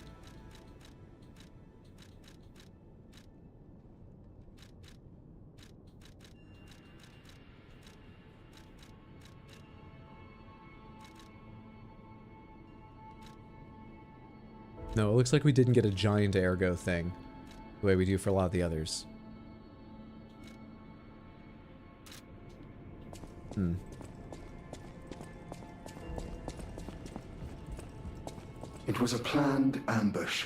No, it looks like we didn't get a giant ergo thing, the way we do for a lot of the others. It was a planned ambush.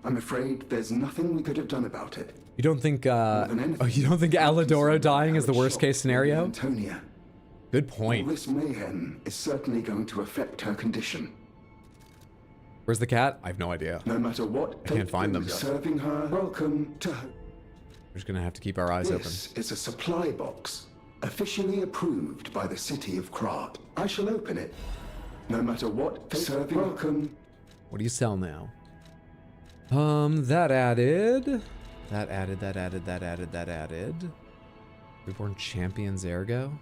I'm afraid there's nothing we could have done about it. You don't think, you don't think Alidoro dying is the worst case scenario? Antonia. Good point. All this mayhem is certainly going to affect her condition. Where's the cat? I have no idea. No matter what, I can't find them. Serving her. Welcome to her. We're just gonna have to keep our eyes open. This is a supply box. Officially approved by the city of Krat. I shall open it. No matter what, serving welcome. What do you sell now? That added. Reborn Champions Ergo.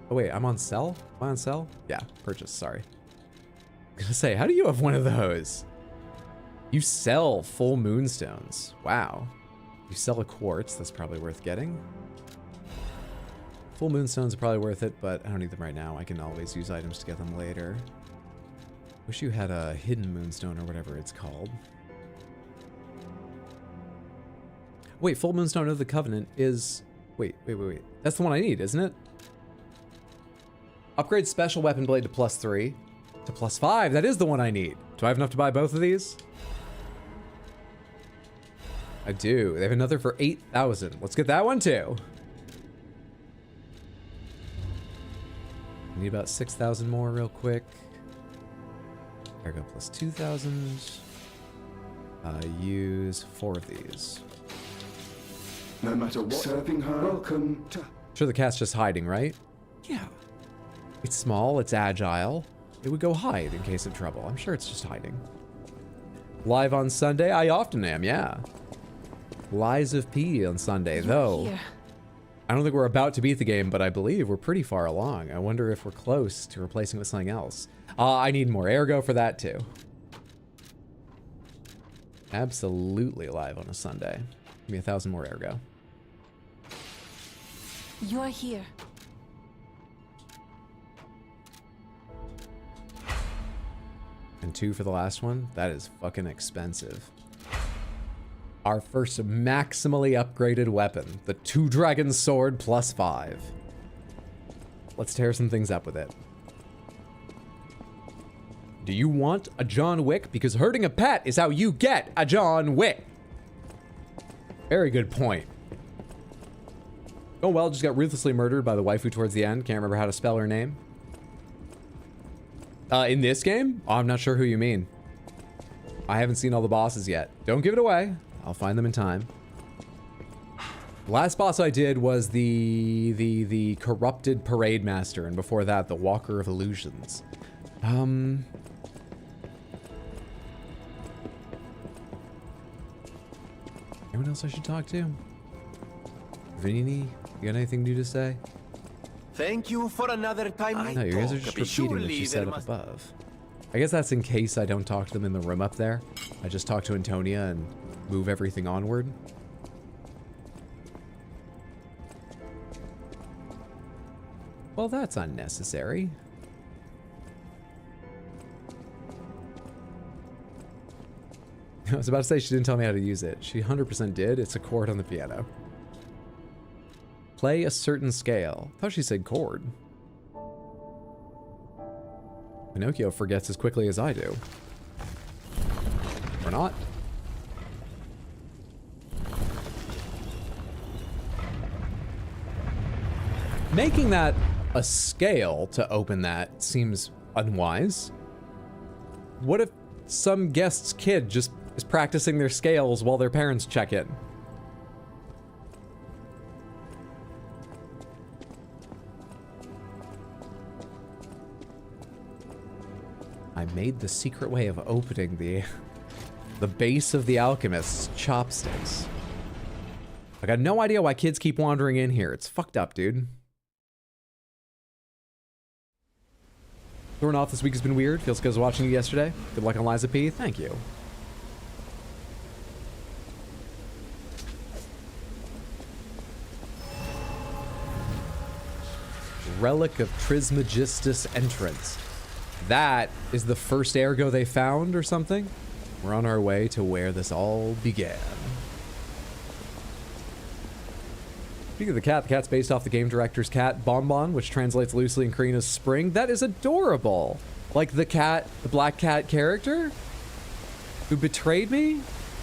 Oh wait, I'm on sell? Am I on sell? Yeah, purchase, sorry. I was gonna say, how do you have one of those? You sell full moonstones. Wow. You sell a quartz, that's probably worth getting. Full moonstones are probably worth it, but I don't need them right now. I can always use items to get them later. Wish you had a hidden moonstone or whatever it's called. Wait, full moonstone of the covenant is... Wait. That's the one I need, isn't it? Upgrade special weapon blade to +3 to +5. That is the one I need. Do I have enough to buy both of these? I do. They have another for 8,000. Let's get that one too. I need about 6,000 more real quick. Ergo plus 2,000. Use 4 of these. No matter what, serving her welcome to... Sure the cat's just hiding, right? Yeah. It's small, it's agile. It would go hide in case of trouble. I'm sure it's just hiding. Live on Sunday? I often am, yeah. Lies of P on Sunday, though. Here. I don't think we're about to beat the game, but I believe we're pretty far along. I wonder if we're close to replacing it with something else. I need more Ergo for that, too. Absolutely live on a Sunday. Give me 1,000 more Ergo. You're here. And 2 for the last one? That is fucking expensive. Our first maximally upgraded weapon. The 2-dragon sword +5. Let's tear some things up with it. Do you want a John Wick? Because hurting a pet is how you get a John Wick. Very good point. Oh well, just got ruthlessly murdered by the waifu towards the end. Can't remember how to spell her name. In this game? Oh, I'm not sure who you mean. I haven't seen all the bosses yet. Don't give it away. I'll find them in time. The last boss I did was the corrupted parade master, and before that, the Walker of Illusions. Anyone else I should talk to? Vinny, you got anything new to say? Thank you for another time. No, you guys are just repeating what you said up above. I guess that's in case I don't talk to them in the room up there. I just talk to Antonia and move everything onward. Well, that's unnecessary. I was about to say she didn't tell me how to use it. She 100% did. It's a chord on the piano. Play a certain scale. I thought she said chord. Pinocchio forgets as quickly as I do. Or not. Making that a scale to open that seems unwise. What if some guest's kid just is practicing their scales while their parents check in? I made the secret way of opening the base of the alchemist's chopsticks. I got no idea why kids keep wandering in here. It's fucked up, dude. Thrown off this week has been weird. Feels good as watching you yesterday. Good luck on Liza P. Thank you. Relic of Trismegistus entrance. That is the first Ergo they found or something. We're on our way to where this all began. Speaking of the cat's based off the game director's cat, Bonbon, which translates loosely in Korean as spring. That is adorable. Like the cat, the black cat character who betrayed me?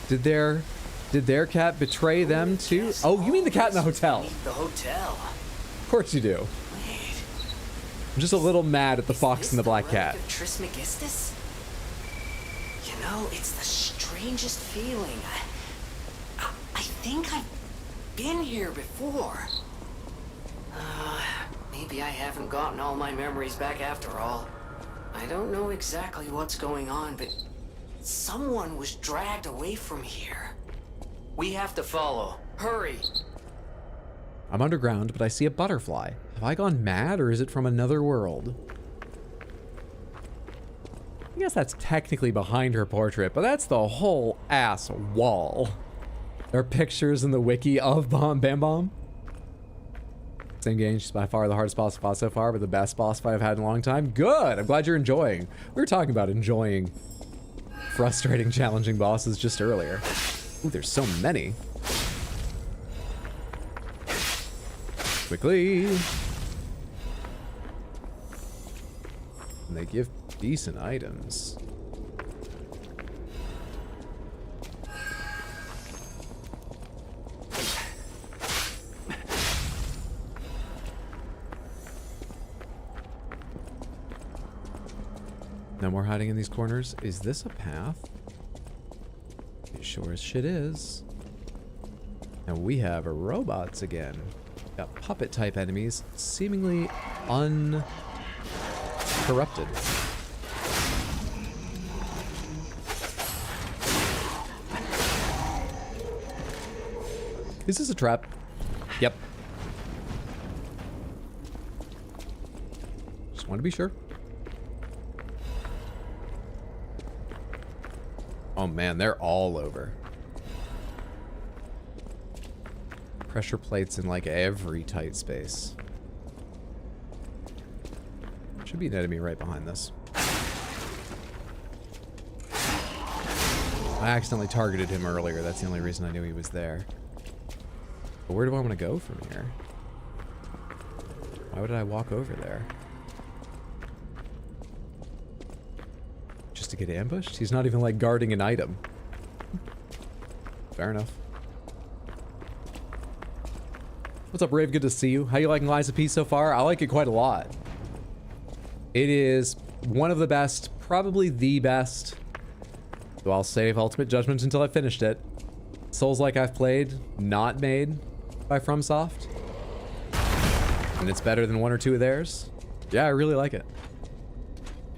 Did their cat betray them too? Oh, you mean the cat in the hotel? The hotel. Of course you do. I'm just a little mad at the fox and the black cat. Trismegistus? You know, it's the strangest feeling. I think I've been here before. Maybe I haven't gotten all my memories back after all. I don't know exactly what's going on, but someone was dragged away from here. We have to follow. Hurry! I'm underground, but I see a butterfly. Have I gone mad, or is it from another world? I guess that's technically behind her portrait, but that's the whole ass wall. There are pictures in the wiki of Bam Bomb. Same game, she's by far the hardest boss fight so far, but the best boss fight I've had in a long time. Good! I'm glad you're enjoying. We were talking about enjoying frustrating, challenging bosses just earlier. Ooh, there's so many. Quickly. And they give decent items. No more hiding in these corners. Is this a path? It sure as shit is. And we have robots again. Got puppet type enemies, seemingly uncorrupted. Is this a trap? Yep. Just want to be sure. Oh man, they're all over. Pressure plates in like every tight space. Should be an enemy right behind this. I accidentally targeted him earlier. That's the only reason I knew he was there. But where do I want to go from here? Why would I walk over there? Just to get ambushed? He's not even like guarding an item. Fair enough. What's up, Rave? Good to see you. How you liking Lies of P so far? I like it quite a lot. It is one of the best, probably the best. So I'll save Ultimate Judgment until I finished it. Souls-like I've played, not made by FromSoft. And it's better than one or two of theirs. Yeah, I really like it.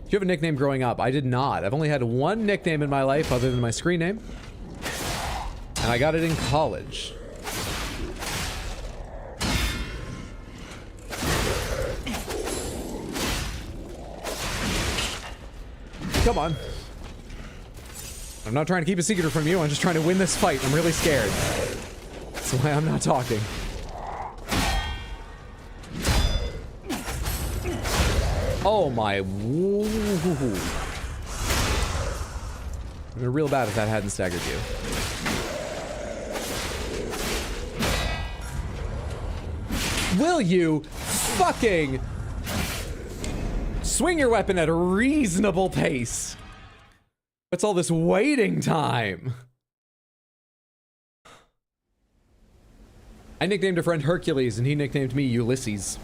Did you have a nickname growing up? I did not. I've only had one nickname in my life other than my screen name. And I got it in college. Come on. I'm not trying to keep a secret from you. I'm just trying to win this fight. I'm really scared. That's why I'm not talking. Oh my. Woo. It'd been real bad if that hadn't staggered you. Will you fucking swing your weapon at a reasonable pace? What's all this waiting time? I nicknamed a friend Hercules and he nicknamed me Ulysses.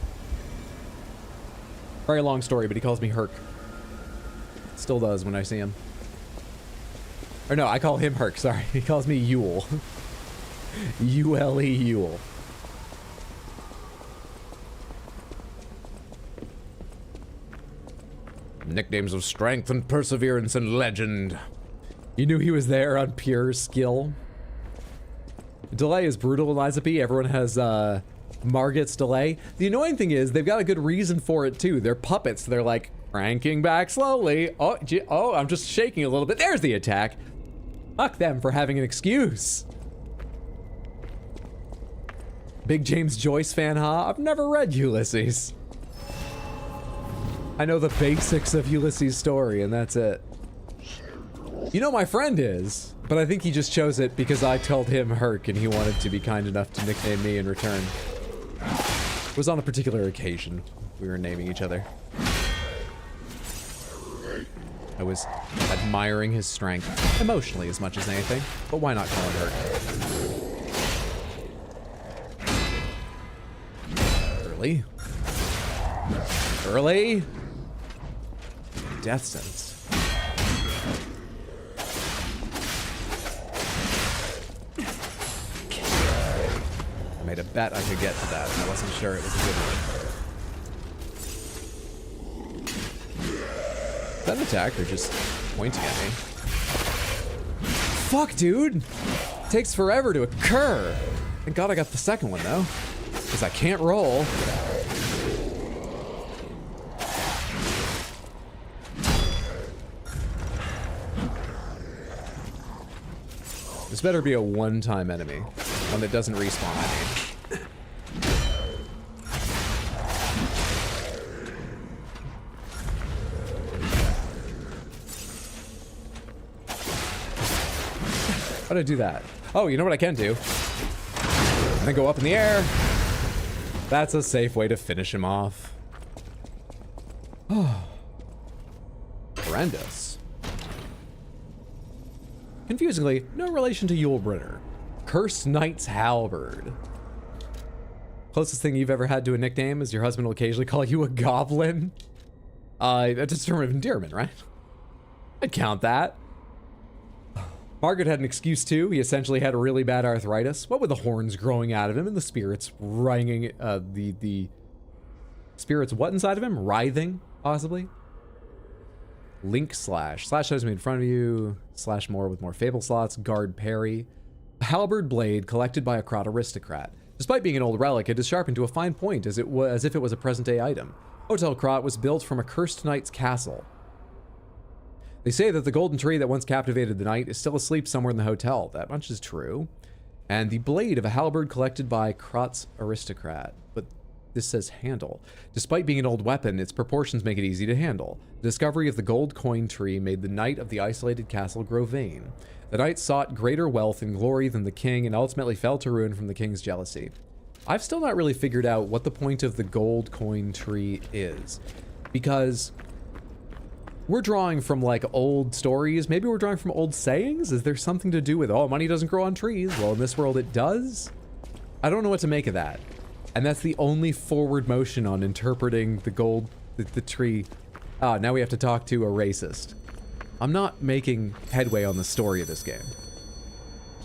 Very long story, but he calls me Herc. Still does when I see him. Or no, I call him Herc, sorry. He calls me Yule. U-L-E, Yule. Nicknames of strength and perseverance and legend. You knew he was there on pure skill. Delay is brutal in Lies of P. Everyone has Margit's delay. The annoying thing is they've got a good reason for it too. They're puppets. They're like cranking back slowly. Oh, I'm just shaking a little bit. There's the attack. Fuck them for having an excuse. Big James Joyce fan, huh? I've never read Ulysses. I know the basics of Ulysses' story, and that's it. You know my friend is, but I think he just chose it because I told him Herc and he wanted to be kind enough to nickname me in return. It was on a particular occasion we were naming each other. I was admiring his strength, emotionally as much as anything, but why not call him Herc? Early. Early. Death sentence. made a bet I could get to that, and I wasn't sure it was a good one. Is that an attack or just pointing at me? Fuck, dude! Takes forever to occur. Thank God I got the second one, though. Because I can't roll. This better be a one-time enemy. One that doesn't respawn, I mean. How do I do that? Oh, you know what I can do? I'm gonna go up in the air. That's a safe way to finish him off. Oh. Horrendous. Confusingly, no relation to Yulbritter. Cursed Knight's Halberd. Closest thing you've ever had to a nickname is your husband will occasionally call you a goblin. That's a term of endearment, right? I'd count that. Margaret had an excuse too. He essentially had really bad arthritis. What with the horns growing out of him and the spirits writhing, the spirits what inside of him? Writhing, possibly? Link slash. Slash shows me in front of you. Slash more with more fable slots. Guard parry. A halberd blade collected by a Krot aristocrat. Despite being an old relic, it is sharpened to a fine point as if it was a present-day item. Hotel Krot was built from a cursed knight's castle. They say that the golden tree that once captivated the knight is still asleep somewhere in the hotel. That much is true. And the blade of a halberd collected by Krot's aristocrat. But this says handle. Despite being an old weapon, its proportions make it easy to handle. The discovery of the gold coin tree made the knight of the isolated castle grow vain. The knight sought greater wealth and glory than the king and ultimately fell to ruin from the king's jealousy. I've still not really figured out what the point of the gold coin tree is. Because we're drawing from like old stories. Maybe we're drawing from old sayings. Is there something to do with, oh, money doesn't grow on trees? Well, in this world it does. I don't know what to make of that. And that's the only forward motion on interpreting the gold, the tree. Ah, now we have to talk to a racist. I'm not making headway on the story of this game.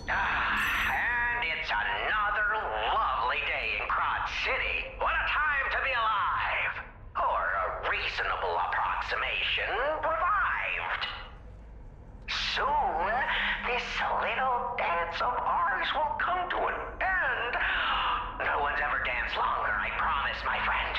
And it's another lovely day in Krot City. What a time to be alive! Or a reasonable approximation, revived. Soon, this little dance of ours will come to an end. No one's ever danced longer, I promise, my friend.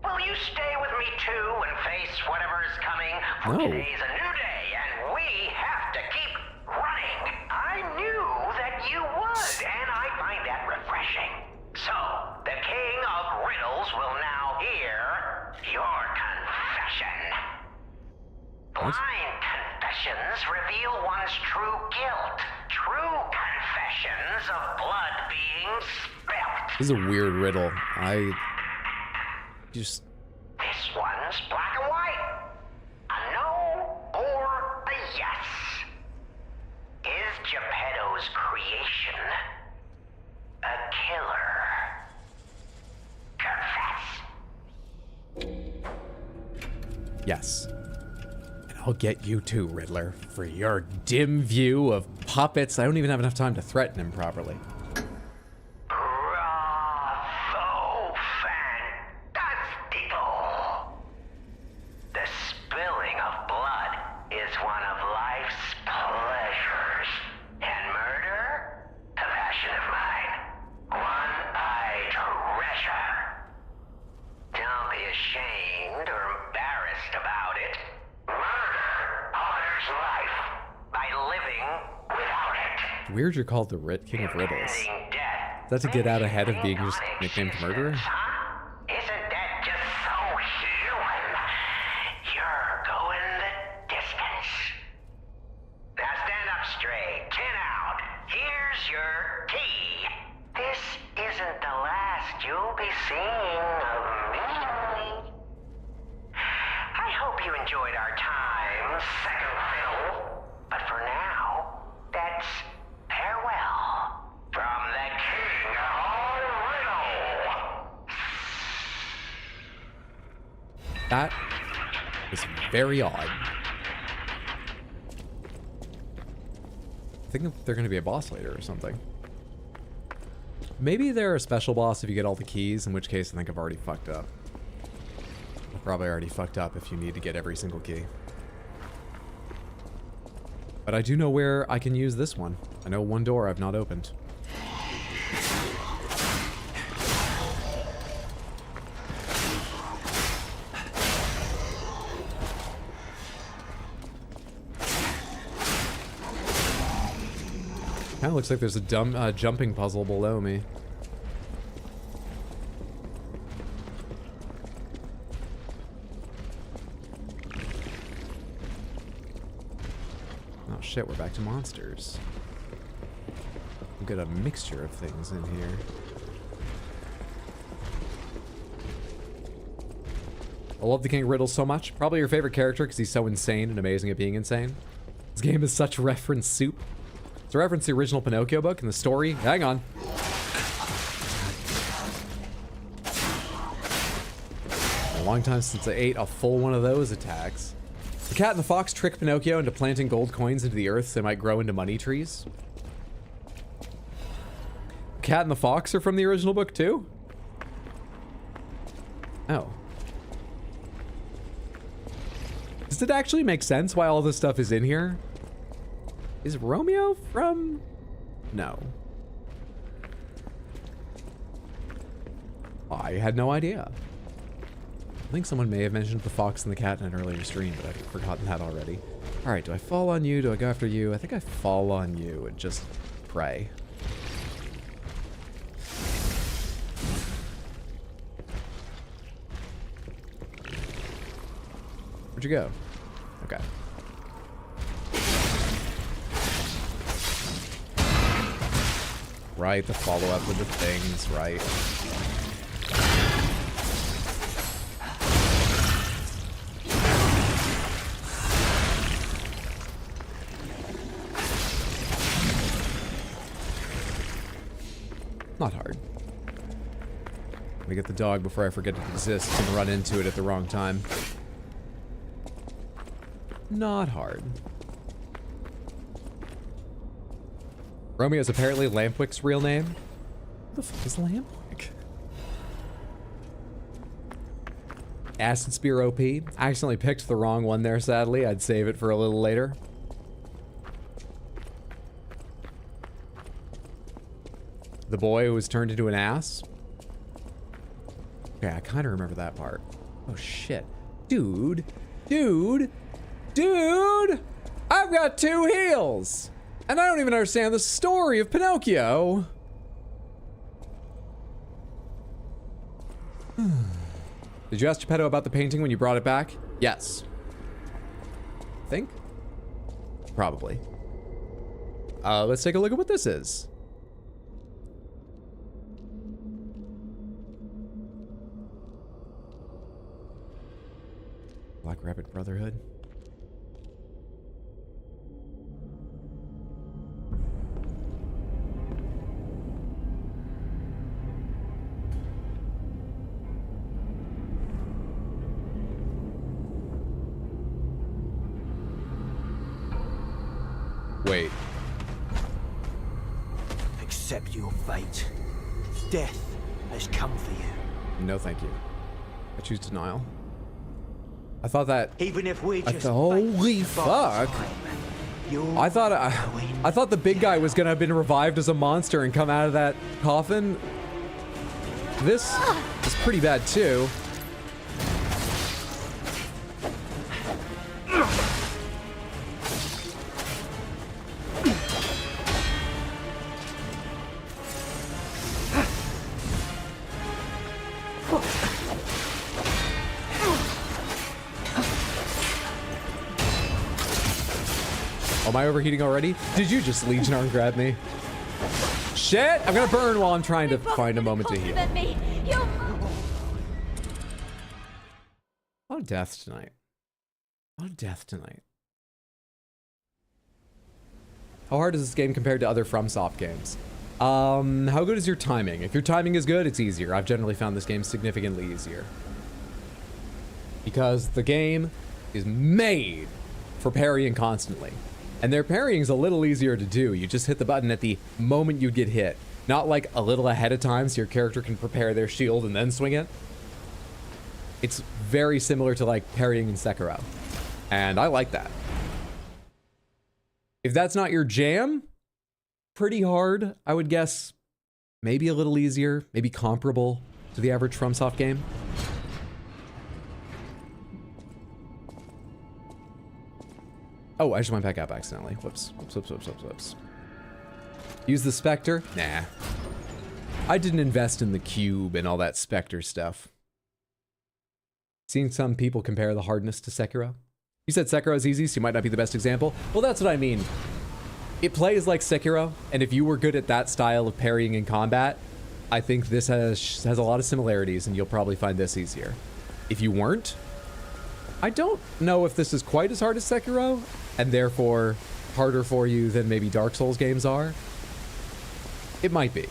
Will you stay with me too and face whatever is coming? For today's a new day, and we have to keep running. I knew that you would, and I find that refreshing. So, the King of Riddles will now hear your confession. Blind confessions reveal one's true guilt. True confessions of blood being spilt. This is a weird riddle. This one's black and white. A no or a yes. Is Geppetto's creation a killer? Confess. Yes. And I'll get you too, Riddler, for your dim view of puppets. I don't even have enough time to threaten him properly. Weird you're called the King of Riddles. Is that to get out ahead of being just nicknamed Murderer? Isn't that just so human? You're going the distance. Now stand up straight, chin out. Here's your key. This isn't the last you'll be seeing of me. I hope you enjoyed our time, second fiddle. But for now, that's farewell from the King of Riddle. That is very odd. I think they're going to be a boss later or something. Maybe they're a special boss if you get all the keys, in which case I think I've already fucked up. I've probably already fucked up if you need to get every single key. But I do know where I can use this one. I know one door I've not opened. Kind of looks like there's a jumping puzzle below me. Oh shit, we're back to monsters. We've got a mixture of things in here. I love the King of Riddles so much. Probably your favorite character because he's so insane and amazing at being insane. This game is such reference soup. To reference the original Pinocchio book and the story. Hang on. A long time since I ate a full one of those attacks. The cat and the fox trick Pinocchio into planting gold coins into the earth so they might grow into money trees. Cat and the fox are from the original book too? Oh. Does it actually make sense why all this stuff is in here? Is Romeo from... No. I had no idea. I think someone may have mentioned the fox and the cat in an earlier stream, but I've forgotten that already. Alright, do I fall on you? Do I go after you? I think I fall on you and just pray. Where'd you go? Okay. Right, the follow-up with the things, right. Not hard. Let me get the dog before I forget it exists and run into it at the wrong time. Not hard. Romeo is apparently Lampwick's real name. Who the fuck is Lampwick? Acid Spear OP. I accidentally picked the wrong one there, sadly. I'd save it for a little later. The boy who was turned into an ass. Okay, I kind of remember that part. Oh, shit. Dude. Dude. Dude! I've got 2 heals! And I don't even understand the story of Pinocchio. Did you ask Geppetto about the painting when you brought it back? Yes. Think? Probably. Let's take a look at what this is. Black Rabbit Brotherhood. Wait. Accept your fate. Death has come for you. No, thank you. I choose denial. I thought that. Even if we just holy fuck! I thought the big guy was gonna have been revived as a monster and come out of that coffin. This is pretty bad too. Am I overheating already? Did you just Legion Arm grab me? Shit! I'm gonna burn while I'm trying to find a moment to heal. A lot of death tonight. A lot of death tonight. How hard is this game compared to other FromSoft games? How good is your timing? If your timing is good, it's easier. I've generally found this game significantly easier. Because the game is made for parrying constantly. And their parrying's a little easier to do. You just hit the button at the moment you get hit. Not like a little ahead of time so your character can prepare their shield and then swing it. It's very similar to like parrying in Sekiro. And I like that. If that's not your jam, pretty hard, I would guess. Maybe a little easier, maybe comparable to the average FromSoft game. Oh, I just went back up accidentally. Whoops. Whoops. Use the Spectre? Nah. I didn't invest in the cube and all that Spectre stuff. Seen some people compare the hardness to Sekiro. You said Sekiro is easy, so you might not be the best example. Well, that's what I mean. It plays like Sekiro, and if you were good at that style of parrying in combat, I think this has a lot of similarities, and you'll probably find this easier. If you weren't, I don't know if this is quite as hard as Sekiro, and therefore harder for you than maybe Dark Souls games are. It might be.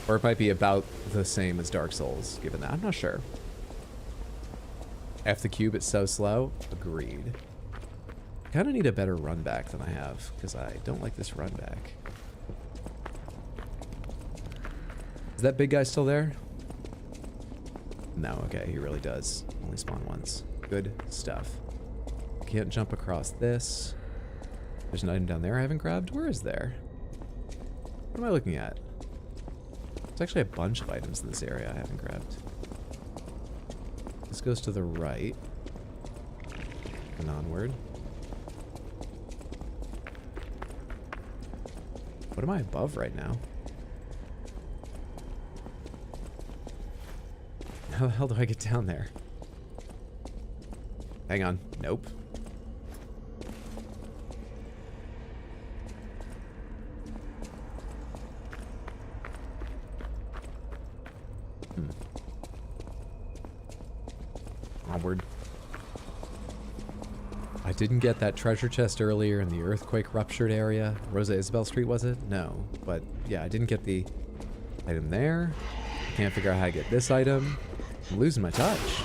Or it might be about the same as Dark Souls, given that. I'm not sure. F the cube, it's so slow. Agreed. I kind of need a better run back than I have, because I don't like this run back. Is that big guy still there? No, okay, he really does. Only spawn once. Good stuff. Can't jump across this. There's an item down there I haven't grabbed. Where is there? What am I looking at? There's actually a bunch of items in this area I haven't grabbed. This goes to the right. And onward. What am I above right now? How the hell do I get down there? Hang on. Nope. Onward. I didn't get that treasure chest earlier in the earthquake ruptured area. Rosa Isabel Street, was it? No. But yeah, I didn't get the item there. Can't figure out how to get this item. I'm losing my touch.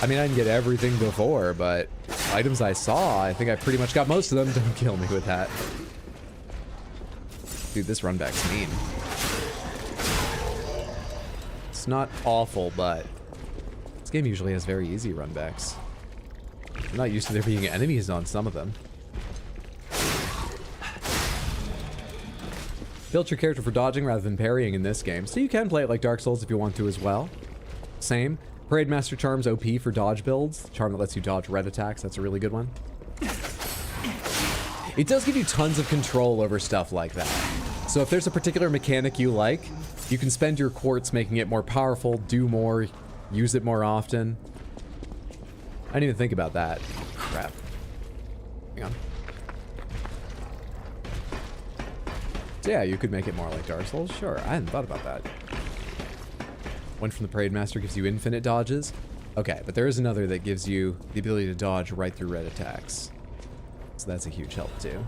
I mean, I didn't get everything before, but items I saw, I think I pretty much got most of them. Don't kill me with that. Dude, this run back's mean. It's not awful, but this game usually has very easy run backs. I'm not used to there being enemies on some of them. Build your character for dodging rather than parrying in this game, so you can play it like Dark Souls if you want to as well. Same. Parade Master Charm's OP for dodge builds. Charm that lets you dodge red attacks. That's a really good one. It does give you tons of control over stuff like that. So if there's a particular mechanic you like, you can spend your quartz making it more powerful, do more, use it more often. I didn't even think about that. Crap. Hang on. So yeah, you could make it more like Dark Souls. Sure, I hadn't thought about that. One from the Parade Master gives you infinite dodges. Okay, but there is another that gives you the ability to dodge right through red attacks. So that's a huge help too.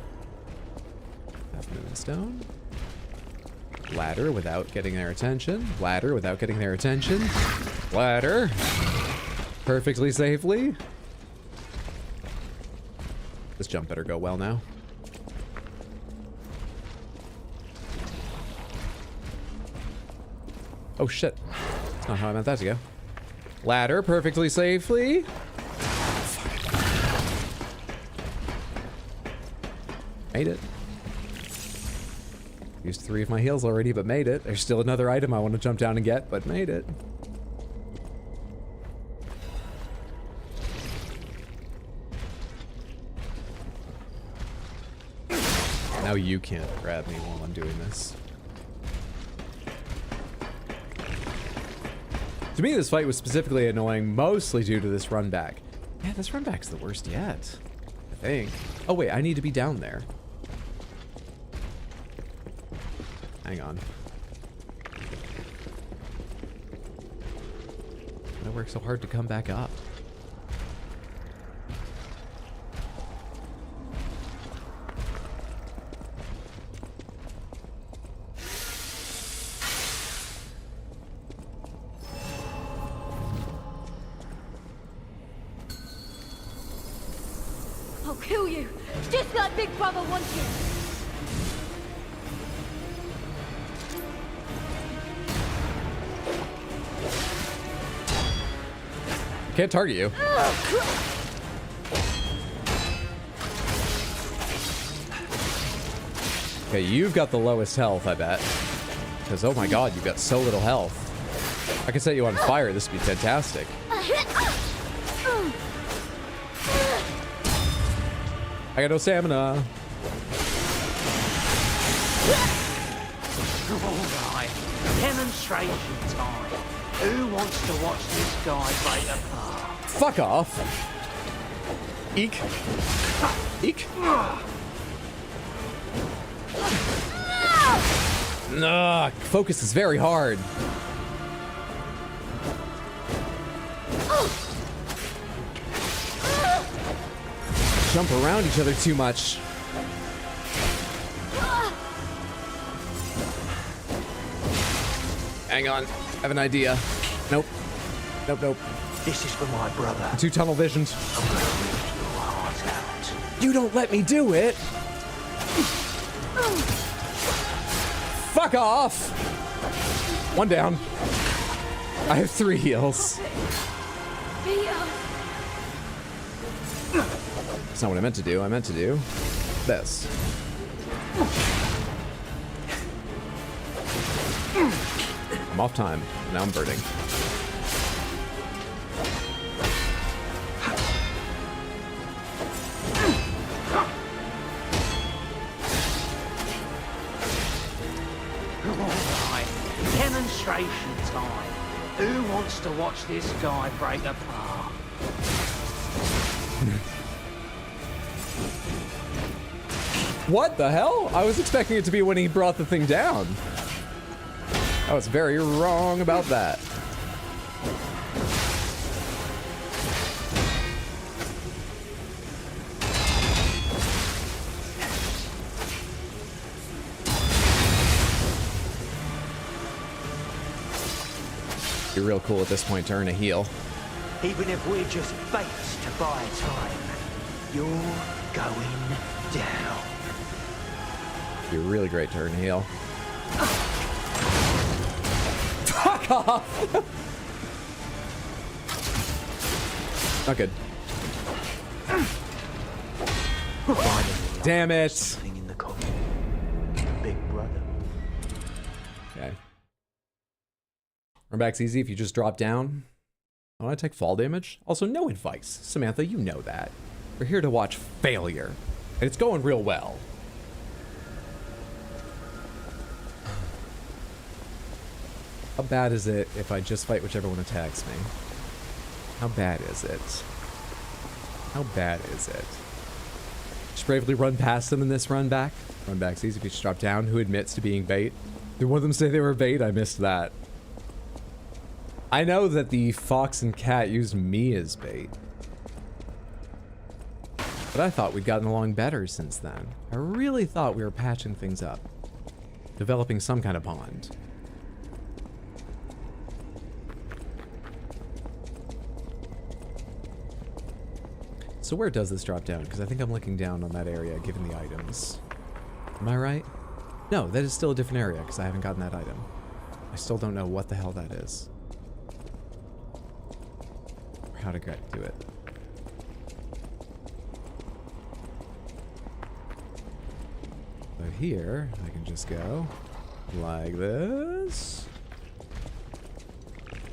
Half Moonstone. Ladder without getting their attention. Ladder without getting their attention. Ladder. Perfectly safely. This jump better go well now. Oh shit. That's not how I meant that to go. Ladder perfectly safely. Fuck. Made it. Used 3 of my heals already, but made it. There's still another item I want to jump down and get, but made it. Now you can't grab me while I'm doing this. To me, this fight was specifically annoying, mostly due to this run back. Yeah, this run back's the worst yet, I think. Oh wait, I need to be down there. Hang on. I work so hard to come back up. I'll kill you, just like Big Brother wants you. Can't target you. Okay, you've got the lowest health, I bet. Because, oh my god, you've got so little health. I could set you on fire. This would be fantastic. I got no stamina. Alright, demonstration time. Who wants to watch this guy break apart? Fuck off. Eek. Eek. Ugh, focus is very hard. Jump around each other too much. Hang on, I have an idea. Nope. Nope, nope. This is for my brother. I'm too tunnel visioned. I'm gonna rip your heart out. You don't let me do it. Fuck off. One down. I have 3 heals. That's not what I meant to do. I meant to do this. I'm off time. Now I'm burning. Alright, demonstration time. Who wants to watch this guy break apart? What the hell? I was expecting it to be when he brought the thing down. I was very wrong about that. You're real cool at this point to earn a heal. Even if we're just baits to buy time, you're going down. You're really great to earn a heal. Fuck off! Not good. Damn it! In the coffin. Big brother. Okay. Run back's easy if you just drop down. I want to take fall damage. Also, no advice. Samantha, you know that. We're here to watch failure. And it's going real well. How bad is it if I just fight whichever one attacks me? How bad is it? How bad is it? Just bravely run past them in this run back. Run back's easy if you just drop down. Who admits to being bait? Did one of them say they were bait? I missed that. I know that the fox and cat used me as bait. But I thought we'd gotten along better since then. I really thought we were patching things up. Developing some kind of bond. So where does this drop down? Because I think I'm looking down on that area given the items. Am I right? No, that is still a different area because I haven't gotten that item. I still don't know what the hell that is. Or how to get to it. But here, I can just go like this.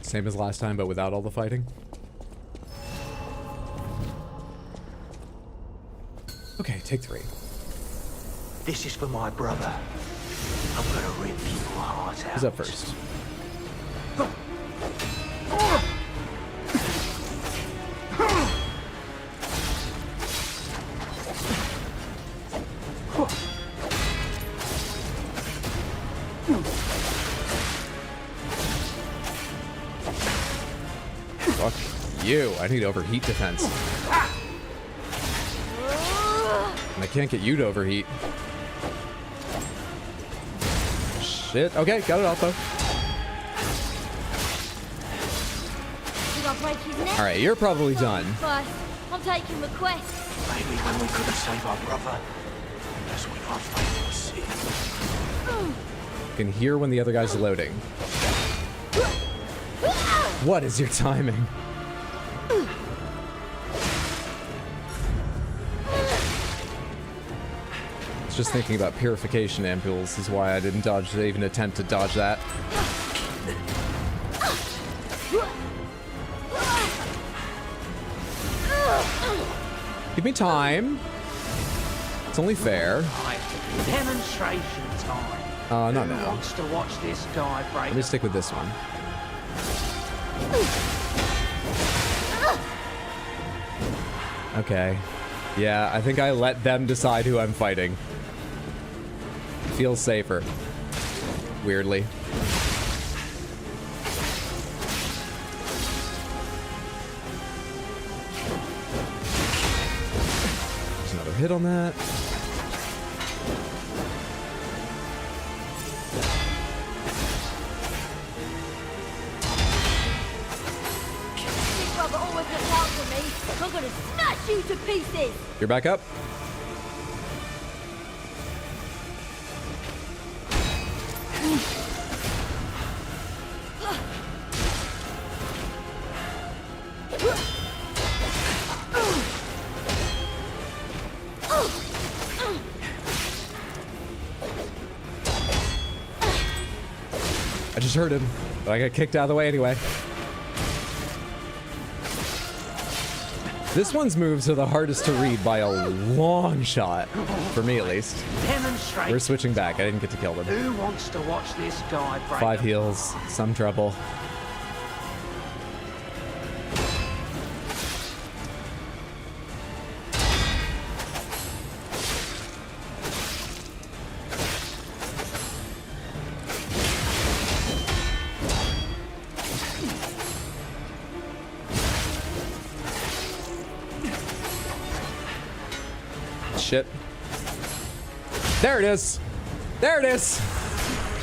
Same as last time, but without all the fighting. Okay, take 3. This is for my brother. I'm gonna rip your heart out. Who's up first? Fuck you. I need overheat defense. And I can't get you to overheat. Shit. Okay, got it off though. Alright, you're probably done. I'm taking requests. Maybe when we couldn't save our brother, that's when our fate was sealed. You can hear when the other guy's loading. What is your timing? Just thinking about purification ampules is why I didn't dodge, even attempt to dodge that. Give me time. It's only fair. Demonstration time. Not Who now. wants to watch this guy break? Let me stick with this one. Okay. Yeah, I think I let them decide who I'm fighting. Feels safer. Weirdly. There's another hit on that. Big brother always looks out for me. I'm gonna smash you to pieces. You're back up. I just heard him, but I got kicked out of the way anyway. This one's moves are the hardest to read by a long shot, for me at least. Demonstrate. We're switching back. I didn't get to kill them. Who wants to watch this guy break? 5 heals, some trouble. Shit. There it is. There it is.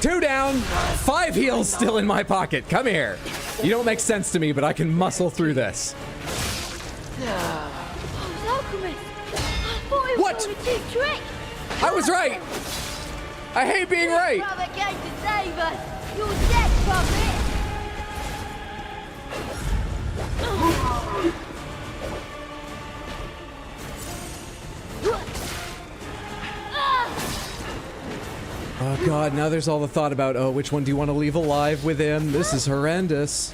2 down. 5 heals still in my pocket. Come here. You don't make sense to me, but I can muscle through this. Alchemist! I thought it was all a cheap trick! I was right! I hate being right! Brother came to save us! You're dead, puppet! Oh god, now there's all the thought about, oh, which one do you want to leave alive with him? This is horrendous.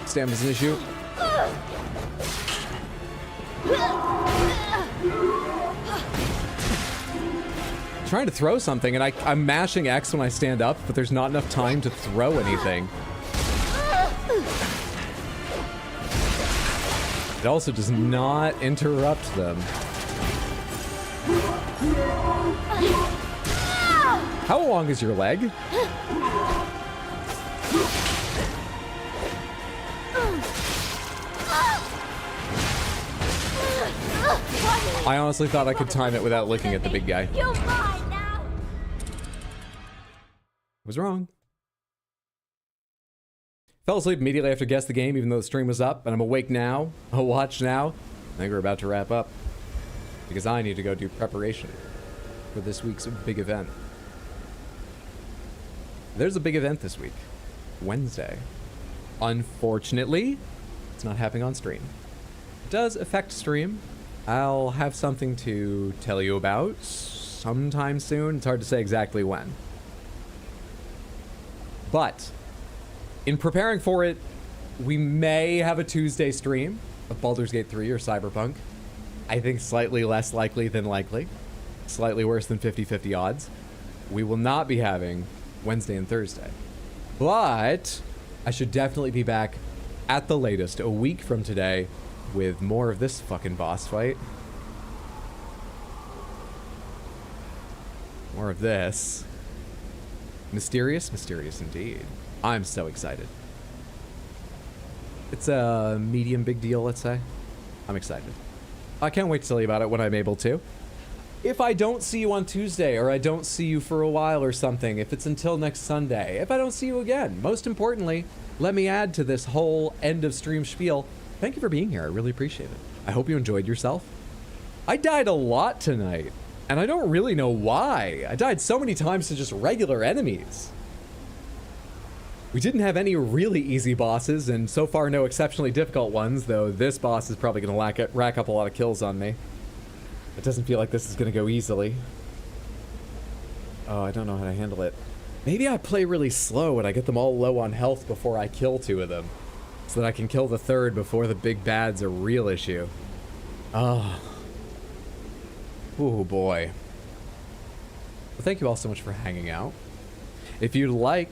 Stamina's an issue. Trying to throw something, and I'm mashing X when I stand up, but there's not enough time to throw anything. It also does not interrupt them. How long is your leg? I honestly thought I could time it without looking at the big guy. You're mine now! Was wrong. Fell asleep immediately after Guess the Game, even though the stream was up, and I'm awake now. I'll watch now. I think we're about to wrap up, because I need to go do preparation for this week's big event. There's a big event this week, Wednesday. Unfortunately, it's not happening on stream. It does affect stream. I'll have something to tell you about sometime soon. It's hard to say exactly when. But in preparing for it, we may have a Tuesday stream of Baldur's Gate 3 or Cyberpunk. I think slightly less likely than likely. Slightly worse than 50-50 odds. We will not be having Wednesday and Thursday. But I should definitely be back at the latest a week from today with more of this fucking boss fight. More of this. Mysterious? Mysterious indeed. I'm so excited. It's a medium big deal, let's say. I'm excited. I can't wait to tell you about it when I'm able to. If I don't see you on Tuesday, or I don't see you for a while or something, if it's until next Sunday, if I don't see you again, most importantly, let me add to this whole end of stream spiel. Thank you for being here. I really appreciate it. I hope you enjoyed yourself. I died a lot tonight, and I don't really know why. I died so many times to just regular enemies. We didn't have any really easy bosses, and so far no exceptionally difficult ones, though this boss is probably going to rack up a lot of kills on me. It doesn't feel like this is going to go easily. Oh, I don't know how to handle it. Maybe I play really slow and I get them all low on health before I kill 2 of them, so that I can kill the 3rd before the big bad's a real issue. Oh. Oh boy. Well, thank you all so much for hanging out. If you'd like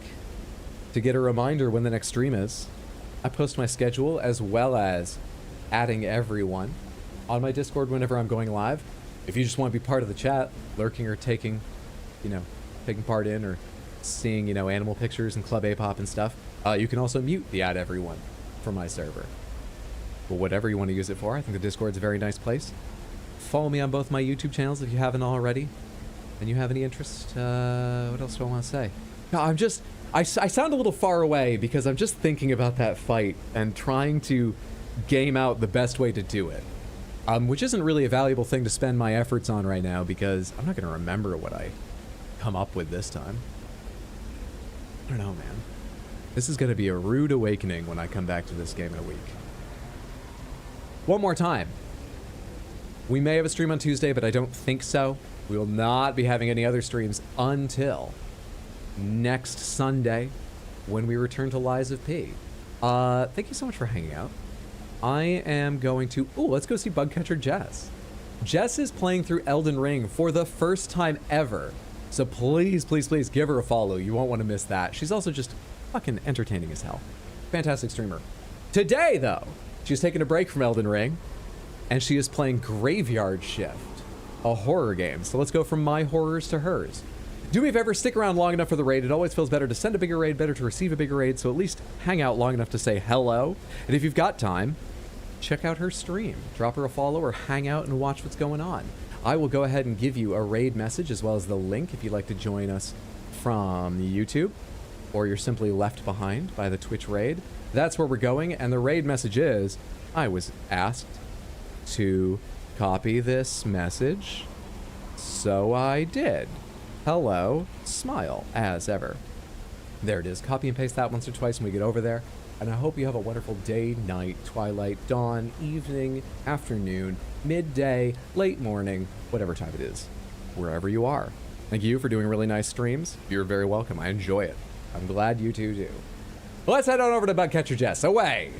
to get a reminder when the next stream is, I post my schedule as well as adding everyone on my Discord whenever I'm going live. If you just want to be part of the chat, lurking or taking part in, or seeing, animal pictures and Club A-pop and stuff, you can also mute the add everyone from my server. But whatever you want to use it for, I think the Discord's a very nice place. Follow me on both my YouTube channels if you haven't already. And you have any interest, what else do I want to say? No, I sound a little far away because I'm just thinking about that fight and trying to game out the best way to do it. Which isn't really a valuable thing to spend my efforts on right now because I'm not going to remember what I come up with this time. I don't know, man. This is going to be a rude awakening when I come back to this game in a week. One more time. We may have a stream on Tuesday, but I don't think so. We will not be having any other streams until next Sunday when we return to Lies of P. Thank you so much for hanging out. I am going to... Ooh, let's go see Bugcatcher Jess. Jess is playing through Elden Ring for the first time ever. So please, please, please give her a follow. You won't want to miss that. She's also just fucking entertaining as hell. Fantastic streamer. Today, though, she's taking a break from Elden Ring, and she is playing Graveyard Shift, a horror game. So let's go from my horrors to hers. Do me a favor, stick around long enough for the raid. It always feels better to send a bigger raid, better to receive a bigger raid, so at least hang out long enough to say hello. And if you've got time, check out her stream. Drop her a follow or hang out and watch what's going on. I will go ahead and give you a raid message as well as the link if you'd like to join us from YouTube, or you're simply left behind by the Twitch raid. That's where we're going, and the raid message is, I was asked to copy this message, so I did. Hello, smile, as ever. There it is. Copy and paste that once or twice when we get over there. And I hope you have a wonderful day, night, twilight, dawn, evening, afternoon, midday, late morning, whatever time it is, wherever you are. Thank you for doing really nice streams. You're very welcome. I enjoy it. I'm glad you two do. Let's head on over to Bugcatcher Jess. Away!